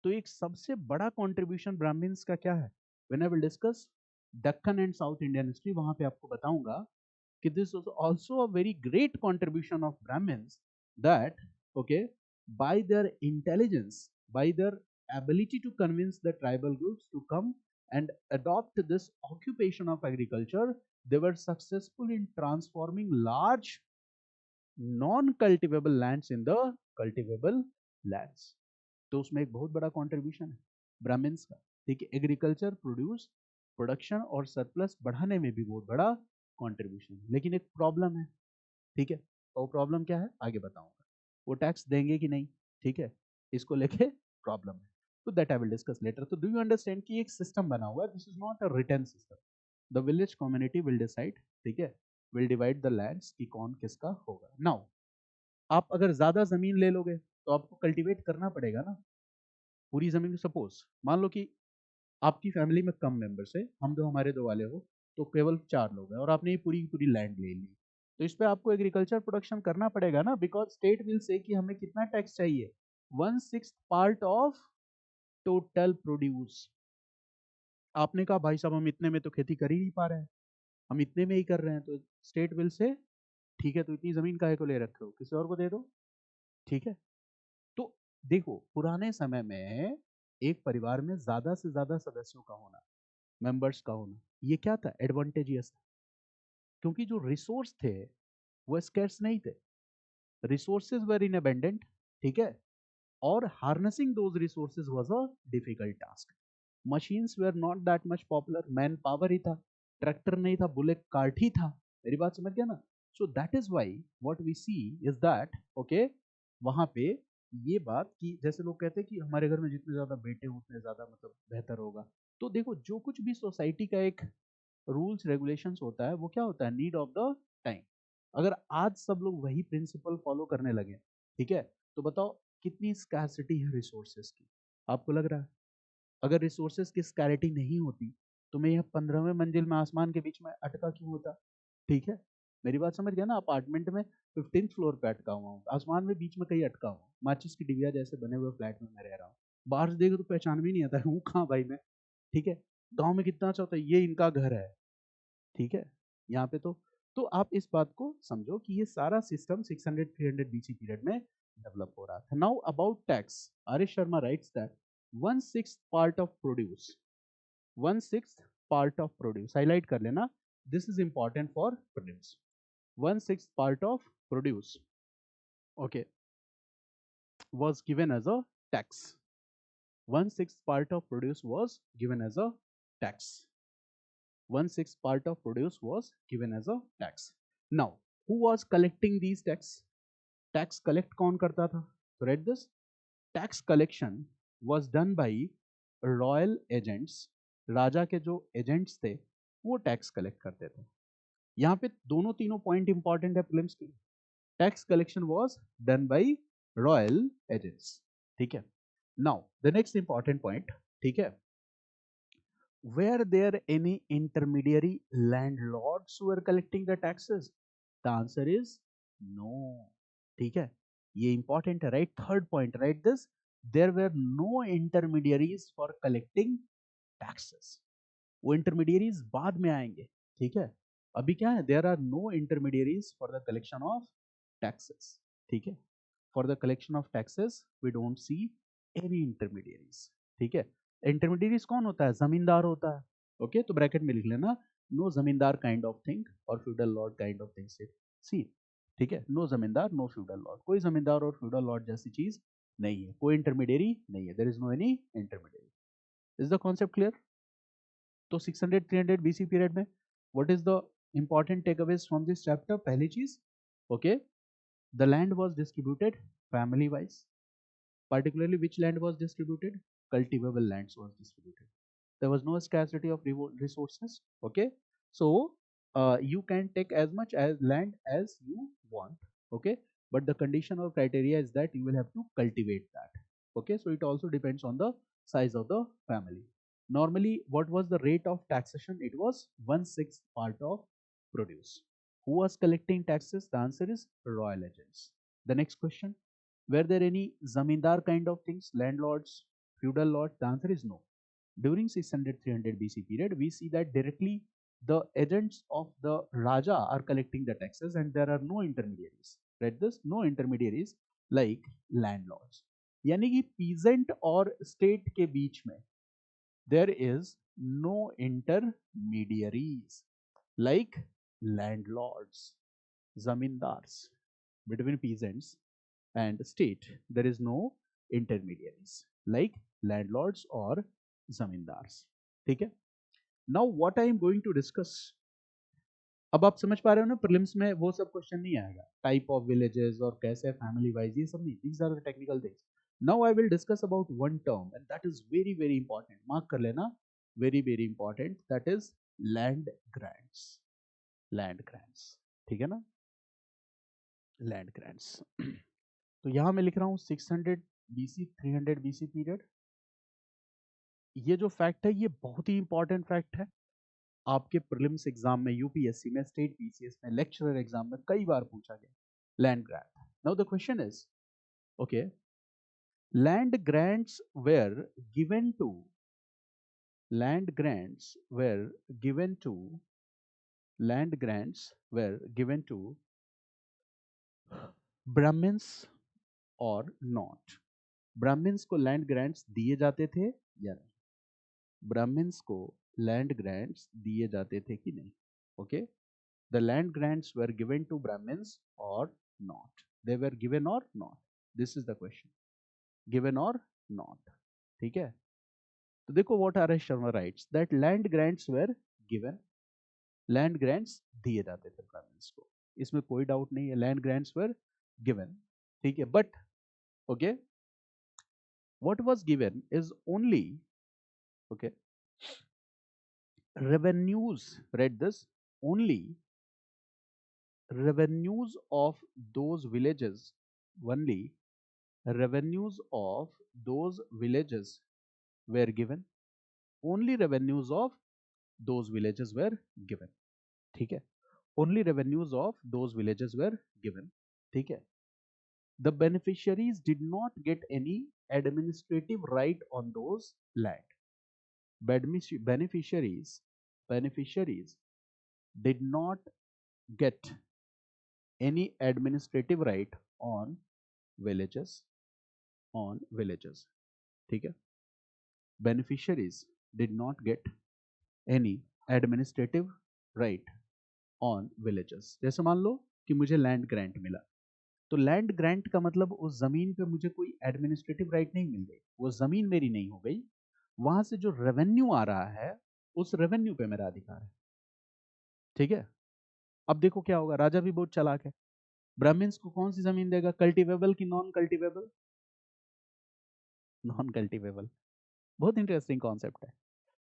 [SPEAKER 1] तो एक सबसे बड़ा कंट्रीब्यूशन ब्राह्मण्स का क्या है, when I will discuss Deccan and south Indian history, वहां पे आपको बताऊंगा कि this was also a very great contribution of Brahmins, that okay, by their intelligence, by their ability to convince the tribal groups to come and adopt this occupation of agriculture, they were successful in transforming large non cultivable lands in the cultivable lands। तो उसमें एक बहुत बड़ा contribution है Brahmins का, ठीक है, agriculture produce production और सरप्लस बढ़ाने में भी बहुत बड़ा कंट्रीब्यूशन है। लेकिन एक प्रॉब्लम है, ठीक है, और वो प्रॉब्लम क्या है आगे बताऊंगा, वो टैक्स देंगे कि नहीं, ठीक है, इसको लेके प्रॉब्लम है। तो that I will discuss later. तो डू यू अंडरस्टैंड कि एक सिस्टम बना हुआ है, this is not a written system, the village community will decide, ठीक है, विल डिवाइड द लैंड्स कि कौन किसका होगा। नाउ आप अगर ज्यादा जमीन ले लोगे तो आपको कल्टीवेट करना पड़ेगा ना पूरी जमीन। सपोज मान लो कि आपकी फैमिली में कम मेंबर्स है, हम दो हमारे दो वाले हो, तो केवल 4 लोग हैं, और आपने ये पूरी पूरी लैंड ले ली, तो इस पे आपको एग्रीकल्चर प्रोडक्शन करना पड़ेगा ना, बिकॉज स्टेट विल से कि हमें कितना टैक्स चाहिए, 1/6 पार्ट ऑफ टोटल प्रोड्यूस। आपने कहा भाई साहब हम इतने में तो खेती कर ही नहीं पा रहे हैं, हम इतने में ही कर रहे हैं, तो स्टेट विल से ठीक है, तो इतनी जमीन काहे को ले रखे हो, किसी और को दे दो, ठीक है। तो देखो, पुराने समय में एक परिवार में ज्यादा से ज्यादा सदस्यों का होना, मेंबर्स का होना, ये क्या था, एडवांटेजियस था, क्योंकि जो रिसोर्स थे वो स्कैर्स नहीं थे, रिसोर्सेज वर इन अबेंडेंट, ठीक है, और harnessing those resources was a difficult task. Machines were not that much popular, man power ही था, ट्रैक्टर नहीं था, बुलेट कार्ट ही था, मेरी बात समझ गया ना। So that is why what we see is that okay, वहां पे ये बात कि जैसे लोग कहते हैं कि हमारे घर में जितने ज्यादा बेटे हों उतने ज्यादा मतलब बेहतर होगा। तो देखो, जो कुछ भी सोसाइटी का एक रूल्स रेगुलेशंस होता है वो क्या होता है, नीड ऑफ द टाइम। अगर आज सब लोग वही प्रिंसिपल फॉलो करने लगे, ठीक है, तो बताओ कितनी स्कैर्सिटी है रिसोर्सेज की, आपको लग रहा है। अगर रिसोर्सेज की स्कैरिटी नहीं होती तो मैं यह 15वें मंजिल में आसमान के बीच में अटका क्यों होता, ठीक है, मेरी बात समझ गया ना। अपार्टमेंट में 15th फ्लोर पे अटका हुआ हूँ, आसमान में बीच में कहीं अटका हुआ, माचिस की डिबिया जैसे बने हुए फ्लैट में मैं रह रहा हूँ, बाहर से देखो तो पहचान भी नहीं आता हूँ कहाँ भाई मैं, ठीक है। गांव में कितना अच्छा होता है, ये इनका घर है, ठीक है, यहाँ पे तो आप इस बात को समझो कि ये सारा सिस्टम 600-300 बीसी पीरियड में डेवलप हो रहा था। Now about tax, are S Sharma writes that 1/6 part of produce, 1/6 part of produce, highlight कर लेना, this is important for prelims. 1/6 part of produce, okay, was given as a tax. 1/6 part of produce was given as a tax. 1/6 part of produce was given as a tax. Now, who was collecting these tax? Tax collect कौन करता था? So read this. Tax collection was done by royal agents राजा के जो agents थे वो tax collect करते थे। यहाँ पे दोनों तीनों पॉइंट इंपॉर्टेंट है प्रीलिम्स के लिए। Tax collection was done by royal agents, ठीक है। Now the next important point, ठीक है, were there any intermediary landlords who were collecting the taxes? The answer is no, ठीक है, ये इंपॉर्टेंट है, right. Third point, right this, there were no intermediaries for collecting taxes. वो intermediaries बाद में आएंगे, ठीक है। अभी क्या है, there are no intermediaries for the collection of taxes, ठीक है। For the collection of taxes we don't see any intermediaries, ठीक है। इंटरमीडियरीज कौन होता है, जमींदार होता है, ओके। तो ब्रैकेट में लिख लेना, नो जमींदार काइंड ऑफ थिंग और feudal Lord kind of thing से सी, ठीक है। नो जमींदार नो फ्यूडल लॉर्ड, कोई जमींदार और फ्यूडल लॉर्ड जैसी चीज नहीं है, कोई इंटरमीडियरी नहीं है, there is no any intermediary. Is the concept clear? तो 600 300 बीसी पीरियड में what is the important takeaways from this chapter? पहली चीज, okay, the land was distributed family wise, particularly which land was distributed? Cultivable lands was distributed. There was no scarcity of resources, okay. So you can take as much as land as you want, okay, but the condition or criteria is that you will have to cultivate that, okay. So it also depends on the size of the family. Normally what was the rate of taxation? It was 1/6 part of produce. Who was collecting taxes? The answer is royal agents. The next question, were there any zamindar kind of things, landlords, feudal lords? The answer is no. During 600 300 BC period, we see that directly the agents of the Raja are collecting the taxes and there are no intermediaries. Read this, no intermediaries like landlords. यानी कि peasant और state के बीच में there is no intermediaries like landlords, zamindars. Between peasants and state there is no intermediaries like landlords or zamindars, ठीक है। now what I am going to discuss, अब आप समझ पा रहे हो ना, प्रीलिम्स में वो सब क्वेश्चन नहीं आएगा, टाइप ऑफ विलेजेस और कैसे फैमिली वाइज, ये सब नहीं, these are the technical things. Now I will discuss about one term and that is very very important, mark कर लेना, very very important, that is land grants. Land grants, ठीक है ना, लैंड ग्रांट्स। तो यहां मैं लिख रहा हूं 600 बीसी 300 बीसी पीरियड। ये जो फैक्ट है ये बहुत ही इंपॉर्टेंट फैक्ट है, आपके प्रीलिम्स एग्जाम में, यूपीएससी में, स्टेट पीसीएस में, लेक्चरर एग्जाम में कई बार पूछा गया, land grant. Now the question is, okay, land grants were given to, land grants were given to, land grants were given to Brahmans और नॉट। ब्राह्मण्स को लैंड ग्रांट्स दिए जाते थे या नहीं? ब्राह्मण्स को लैंड ग्रांट्स दिए जाते थे कि नहीं? Okay, the land grants were given to Brahmans और नॉट, दे वर गिवन और not, this is the question, given और नॉट, ठीक है। तो देखो what R S Sharma writes that land grants were given, land grants दिए जाते थे ब्राह्मण्स को, इसमें कोई डाउट नहीं है, लैंड ग्रांट्स वर गिवन, ठीक है। But okay, what was given is only, okay, revenues, read this, only revenues of those villages, only revenues of those villages were given, only revenues of those villages were given, ठीक है, only revenues of those villages were given, ठीक है। The beneficiaries did not get any administrative right on those land. Beneficiaries did not get any administrative right on villages, ठीक है। beneficiaries did not get any administrative right on villages। जैसे मान लो कि मुझे land grant मिला, तो land grant का मतलब उस जमीन पे मुझे कोई एडमिनिस्ट्रेटिव राइट नहीं मिल गई, वो जमीन मेरी नहीं हो गई, वहां से जो रेवेन्यू आ रहा है उस रेवेन्यू पे मेरा अधिकार है, ठीक है। अब देखो क्या होगा, राजा भी बहुत चालाक है, ब्राह्मण्स को कौन सी जमीन देगा, कल्टीवेबल की नॉन कल्टीवेबल? Non cultivable. बहुत इंटरेस्टिंग कॉन्सेप्ट है।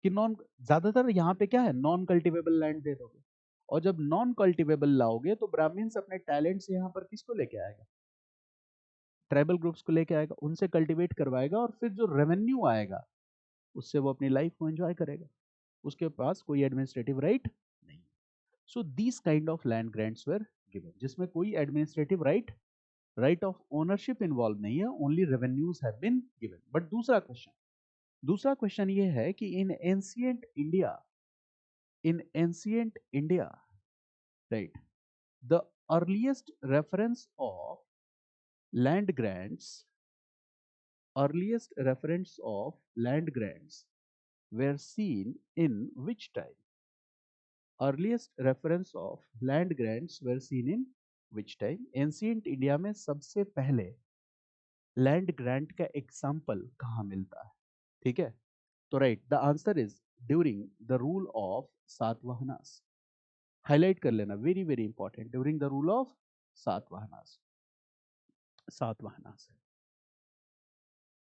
[SPEAKER 1] कि नॉन, ज्यादातर यहाँ पे क्या है, नॉन कल्टिवेबल लैंड दे दोगे, और जब नॉन कल्टिवेबल लाओगे तो ब्राह्मण्स अपने टैलेंट से यहाँ पर किसको लेके आएगा, ट्राइबल ग्रुप्स को लेके आएगा, उनसे कल्टीवेट करवाएगा, और फिर जो रेवेन्यू आएगा उससे वो अपनी लाइफ को एंजॉय करेगा, उसके पास कोई एडमिनिस्ट्रेटिव राइट नहीं। So this kind of land grants were given, जिसमें कोई administrative right of ownership involve नहीं है, only revenues have been given. But दूसरा क्वेश्चन ये है कि in ancient India right, the earliest reference of land grants earliest reference of land grants were seen in which time? Earliest reference of land grants were seen in which time? Ancient India में सबसे पहले land grant का example कहाँ मिलता है? ठीक है, तो right, the answer is during the rule of Satavahanas. Highlight कर लेना, very very important, during the rule of Satavahanas.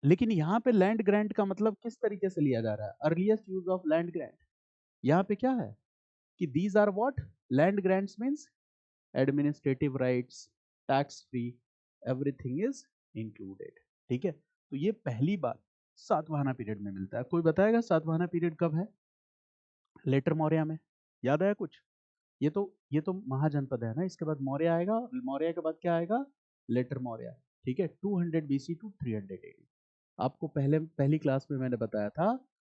[SPEAKER 1] लेकिन यहाँ पे लैंड ग्रांट का मतलब किस तरीके से लिया जा रहा है? Earliest use of land grant, यहाँ पे क्या है कि these are what, land grants means administrative rights, tax free, everything is included. ठीक है, तो ये पहली बार सातवाहना पीरियड में मिलता है। कोई बताएगा सातवाहना पीरियड कब है? लेटर मौर्य में, याद आया कुछ? ये तो महाजनपद है ना, इसके बाद मौर्य आएगा, मौर्य के बाद क्या आएगा? लेटर मौर्य। ठीक है, 200 BC टू 300 AD। आपको पहली क्लास में मैंने बताया था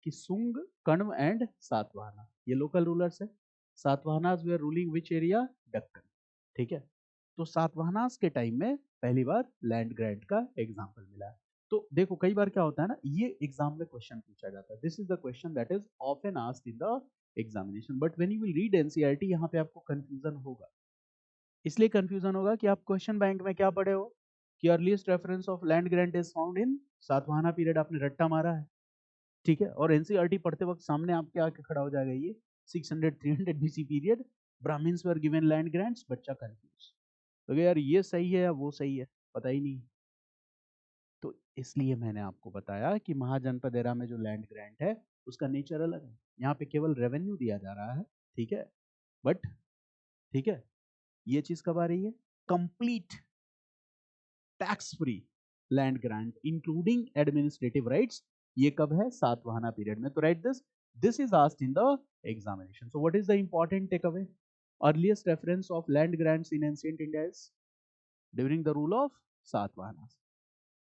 [SPEAKER 1] कि सुंग, कण्व एंड सातवाहना ये लोकल रूलर्स है। सातवाहनास वे are ruling which area? Deccan. ठीक है, तो सातवाहनास के टाइम में पहली बार लैंड ग्रांट का एग्जांपल मिला है। तो देखो कई बार क्या होता है ना, ये एग्जाम में क्वेश्चन पूछा जाता है, this is the question that is often asked in the examination, but when you will read NCERT यहाँ पे आपको कंफ्यूजन होगा। इसलिए कंफ्यूजन होगा कि आप क्वेश्चन बैंक में क्या पढ़े हो कि earliest reference of land grant is found in Satavahana period, आपने रट्टा मारा है। ठीक है, और एनसीईआरटी पढ़ते वक्त सामने आपके आके खड़ा हो जाएगा ये 600-300 BC period, Brahmans were given land grants, बच्चा कंफ्यूज तो यार ये सही है या वो सही है, पता ही नहीं। तो इसलिए मैंने आपको बताया कि महाजनपद एरा में जो लैंड ग्रांट है उसका नेचर अलग है, यहाँ पे केवल रेवेन्यू दिया जा रहा है। ठीक है, बट ठीक है, ये चीज कब आ रही है? Complete tax free land grant including administrative rights, ये कब है? सातवाहना पीरियड में। तो right this is asked in the examination. So what is the important take away? Earliest reference of land grants in ancient India is during the rule of Satavahanas.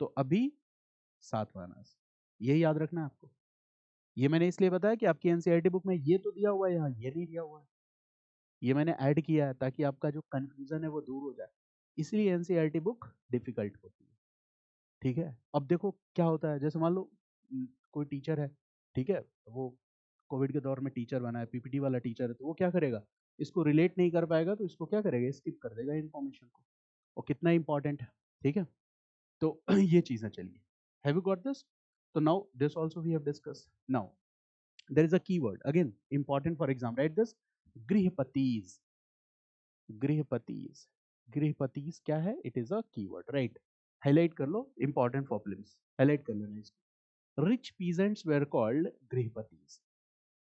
[SPEAKER 1] तो अभी सातवाहनास, यही याद रखना है आपको। ये मैंने इसलिए बताया कि आपकी एनसीईआरटी बुक में ये तो दिया हुआ है, यहाँ ये नहीं दिया हुआ है, ये मैंने ऐड किया है ताकि आपका जो कंफ्यूजन है वो दूर हो जाए, इसलिए एनसीईआरटी बुक डिफिकल्ट होती है। ठीक है, अब देखो क्या होता है, जैसे मान लो कोई टीचर है, ठीक है, वो कोविड के दौर में टीचर बना है, पीपीटी वाला टीचर है, तो वो क्या करेगा, इसको रिलेट नहीं कर पाएगा तो इसको क्या करेगा, स्किप कर देगा इन्फॉर्मेशन को, और कितना इंपॉर्टेंट है। ठीक है, तो ये चीजें चलिए, हैव यू गॉट दिस? तो now this also we have discuss. Now there is a keyword again important for exam, right this, Grihapatis. Grihapatis, Grihapatis क्या है? It is a keyword, right, highlight कर लो, इंपॉर्टेंट फॉर प्रीलिम्स, हाईलाइट कर लेना इसको। Rich peasants were called Grihapatis.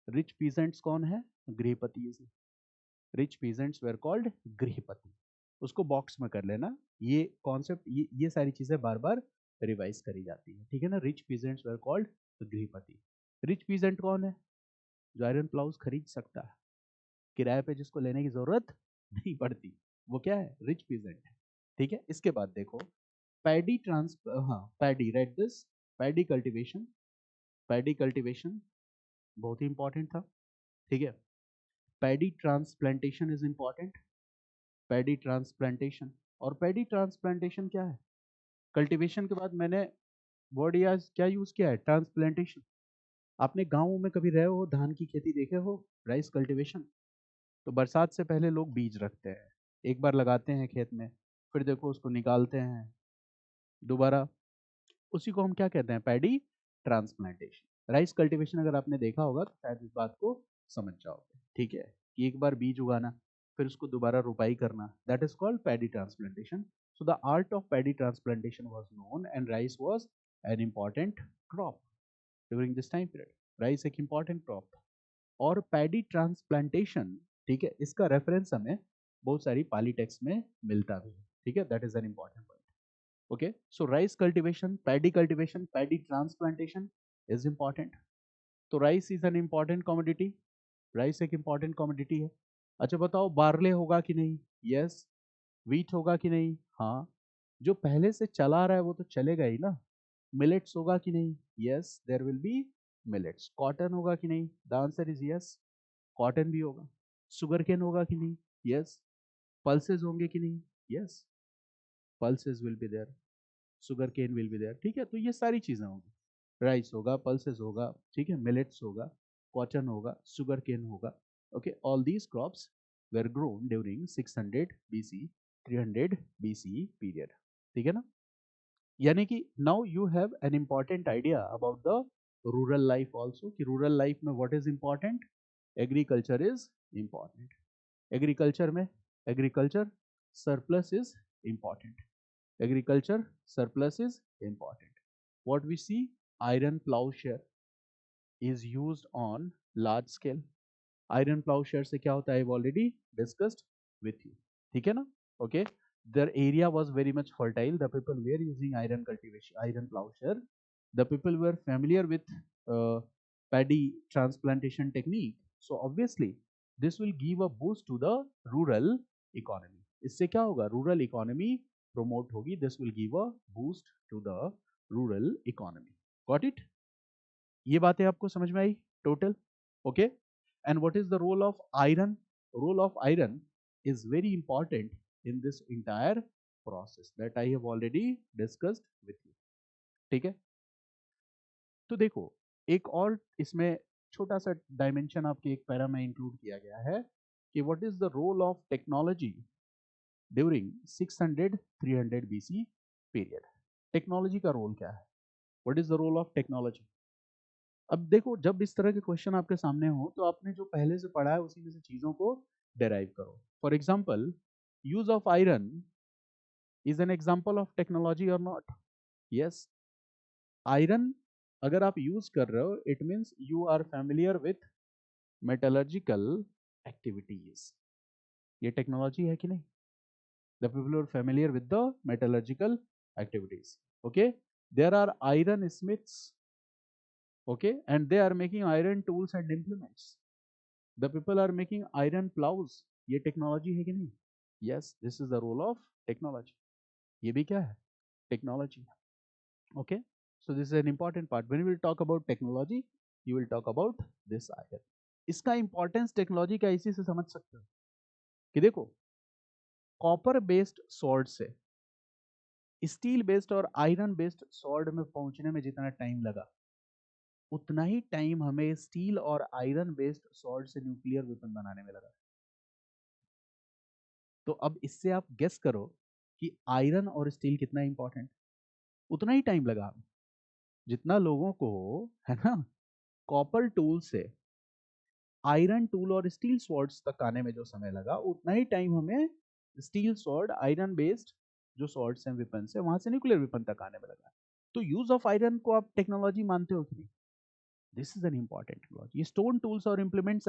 [SPEAKER 1] Rich peasants कौन है? Grihapatis. Rich peasants were called Grihapati, उसको बॉक्स में कर लेना। ये कॉन्सेप्ट, ये सारी चीजें बार बार रिवाइज करी जाती है। ठीक है ना, rich peasants were called Grihapati. Rich peasant कौन है? जो आयरन प्लाउज खरीद सकता है, किराए पे जिसको लेने की जरूरत नहीं पड़ती, वो क्या है? रिच पीजेंट है। ठीक है, इसके बाद देखो पैडी ट्रांस, हाँ paddy, right this, paddy cultivation. Paddy cultivation बहुत ही इंपॉर्टेंट था। ठीक है, paddy transplantation is important. Paddy transplantation, और पैडी ट्रांसप्लांटेशन क्या है? कल्टीवेशन के बाद मैंने वर्ड या क्या यूज किया है? ट्रांसप्लांटेशन। आपने गाँव में कभी रहे हो, धान की खेती देखे हो, राइस कल्टीवेशन, तो बरसात से पहले लोग बीज रखते हैं, एक बार लगाते हैं खेत में, फिर देखो उसको निकालते हैं दोबारा, उसी को हम क्या कहते हैं? Paddy transplantation. राइस कल्टीवेशन अगर आपने देखा होगा तो शायद इस बात को समझ जाओगे। ठीक है, कि एक बार बीज उगाना, फिर उसको दोबारा रुपाई करना, that is called paddy transplantation. So the art of paddy transplantation was known and rice was an important crop during this time period, rice एक इंपॉर्टेंट क्रॉप था। और पैडी ट्रांसप्लांटेशन, ठीक है, इसका रेफरेंस हमें बहुत सारी पाली टेक्स्ट में मिलता भी है, ठीक है, that is an important point. Okay, so rice cultivation, cultivation, paddy transplantation is important. तो rice is an important commodity, rice एक इंपॉर्टेंट कमोडिटी है। अच्छा बताओ, बार्ले होगा कि नहीं? यस। वीट होगा कि नहीं? हाँ। जो पहले से चला रहा है वो तो चलेगा ही ना। मिलेट्स होगा कि नहीं? Yes, there will be millets. Cotton होगा कि नहीं? The answer is yes, cotton भी होगा। शुगर केन होगा कि नहीं? यस। पल्सेस होंगे कि नहीं? Yes, pulses will be there, sugar cane will be there, ठीक है। तो ये सारी चीजें होंगी, राइस होगा, पल्सेस होगा, ठीक है, मिलेट्स होगा, कॉटन होगा, शुगर केन होगा। Okay, all these crops were grown during 600 BC, 300 BC period, ठीक है ना। यानी कि now you have an important idea about the rural life also, कि रूरल लाइफ में what is important, agriculture is important. Agriculture में, agriculture surplus is important, agriculture surplus is important. What we see, iron ploughshare is used on large scale. Iron ploughshare से क्या होता है, already discussed with you, ठीक है ना। Okay, their area was very much fertile, the people were using iron cultivation, iron plowshare, the people were familiar with paddy transplantation technique, so obviously this will give a boost to the rural economy। इससे क्या होगा, rural economy promote होगी, this will give a boost to the rural economy. Got it, ये बातें आपको समझ में आई total? Okay, and what is the role of iron? Role of iron is very important in this entire process that I have already discussed with you, ठीक है। तो देखो, एक और इसमें छोटा सा डायमेंशन आपके एक पैरा में इंक्लूड किया गया है कि what is the role of technology during 600 300 BC period. Technology का रोल क्या है, what is the role of technology? अब देखो, जब इस तरह के क्वेश्चन आपके सामने हो तो आपने जो पहले से पढ़ा है उसी में से चीजों को डेराइव करो। For example, use of iron is an example of technology और नॉट? यस, आयरन अगर आप यूज कर रहे हो, it means you are familiar with metallurgical activities, ये टेक्नोलॉजी है कि नहीं? The people are familiar with the metallurgical activities, okay. There are iron smiths, okay, and they are making iron tools and implements, the people are making iron plows, ये technology है कि नहीं? yes, this is the role of technology, ये भी क्या है, technology. okay, so this is an important part, when we will talk about technology you will talk about this iron। इसका importance technology का इसी से समझ सकते हो कि देखो, कॉपर बेस्ड सॉर्ड से स्टील बेस्ड और आयरन बेस्ड सॉर्ड में पहुंचने में जितना टाइम लगा, उतना ही टाइम हमें स्टील और आयरन बेस्ड सॉर्ड से न्यूक्लियर वेपन बनाने में लगा। तो अब इससे आप गेस करो कि आयरन और स्टील कितना इंपॉर्टेंट, उतना ही टाइम लगा हमें जितना लोगों को, है ना, कॉपर टूल से आयरन टूल और स्टील स्वॉर्ड्स तक आने में जो समय लगा, उतना ही टाइम हमें स्टील स्वॉर्ड, आयरन बेस्ड जो स्वॉर्ड्स हैं, वेपन से, वहां से न्यूक्लियर वेपन तक आने में लगा। तो यूज ऑफ आयरन को आप टेक्नोलॉजी मानते हो कि नहीं? This is an important technology. Stone tools और इंप्लीमेंट्स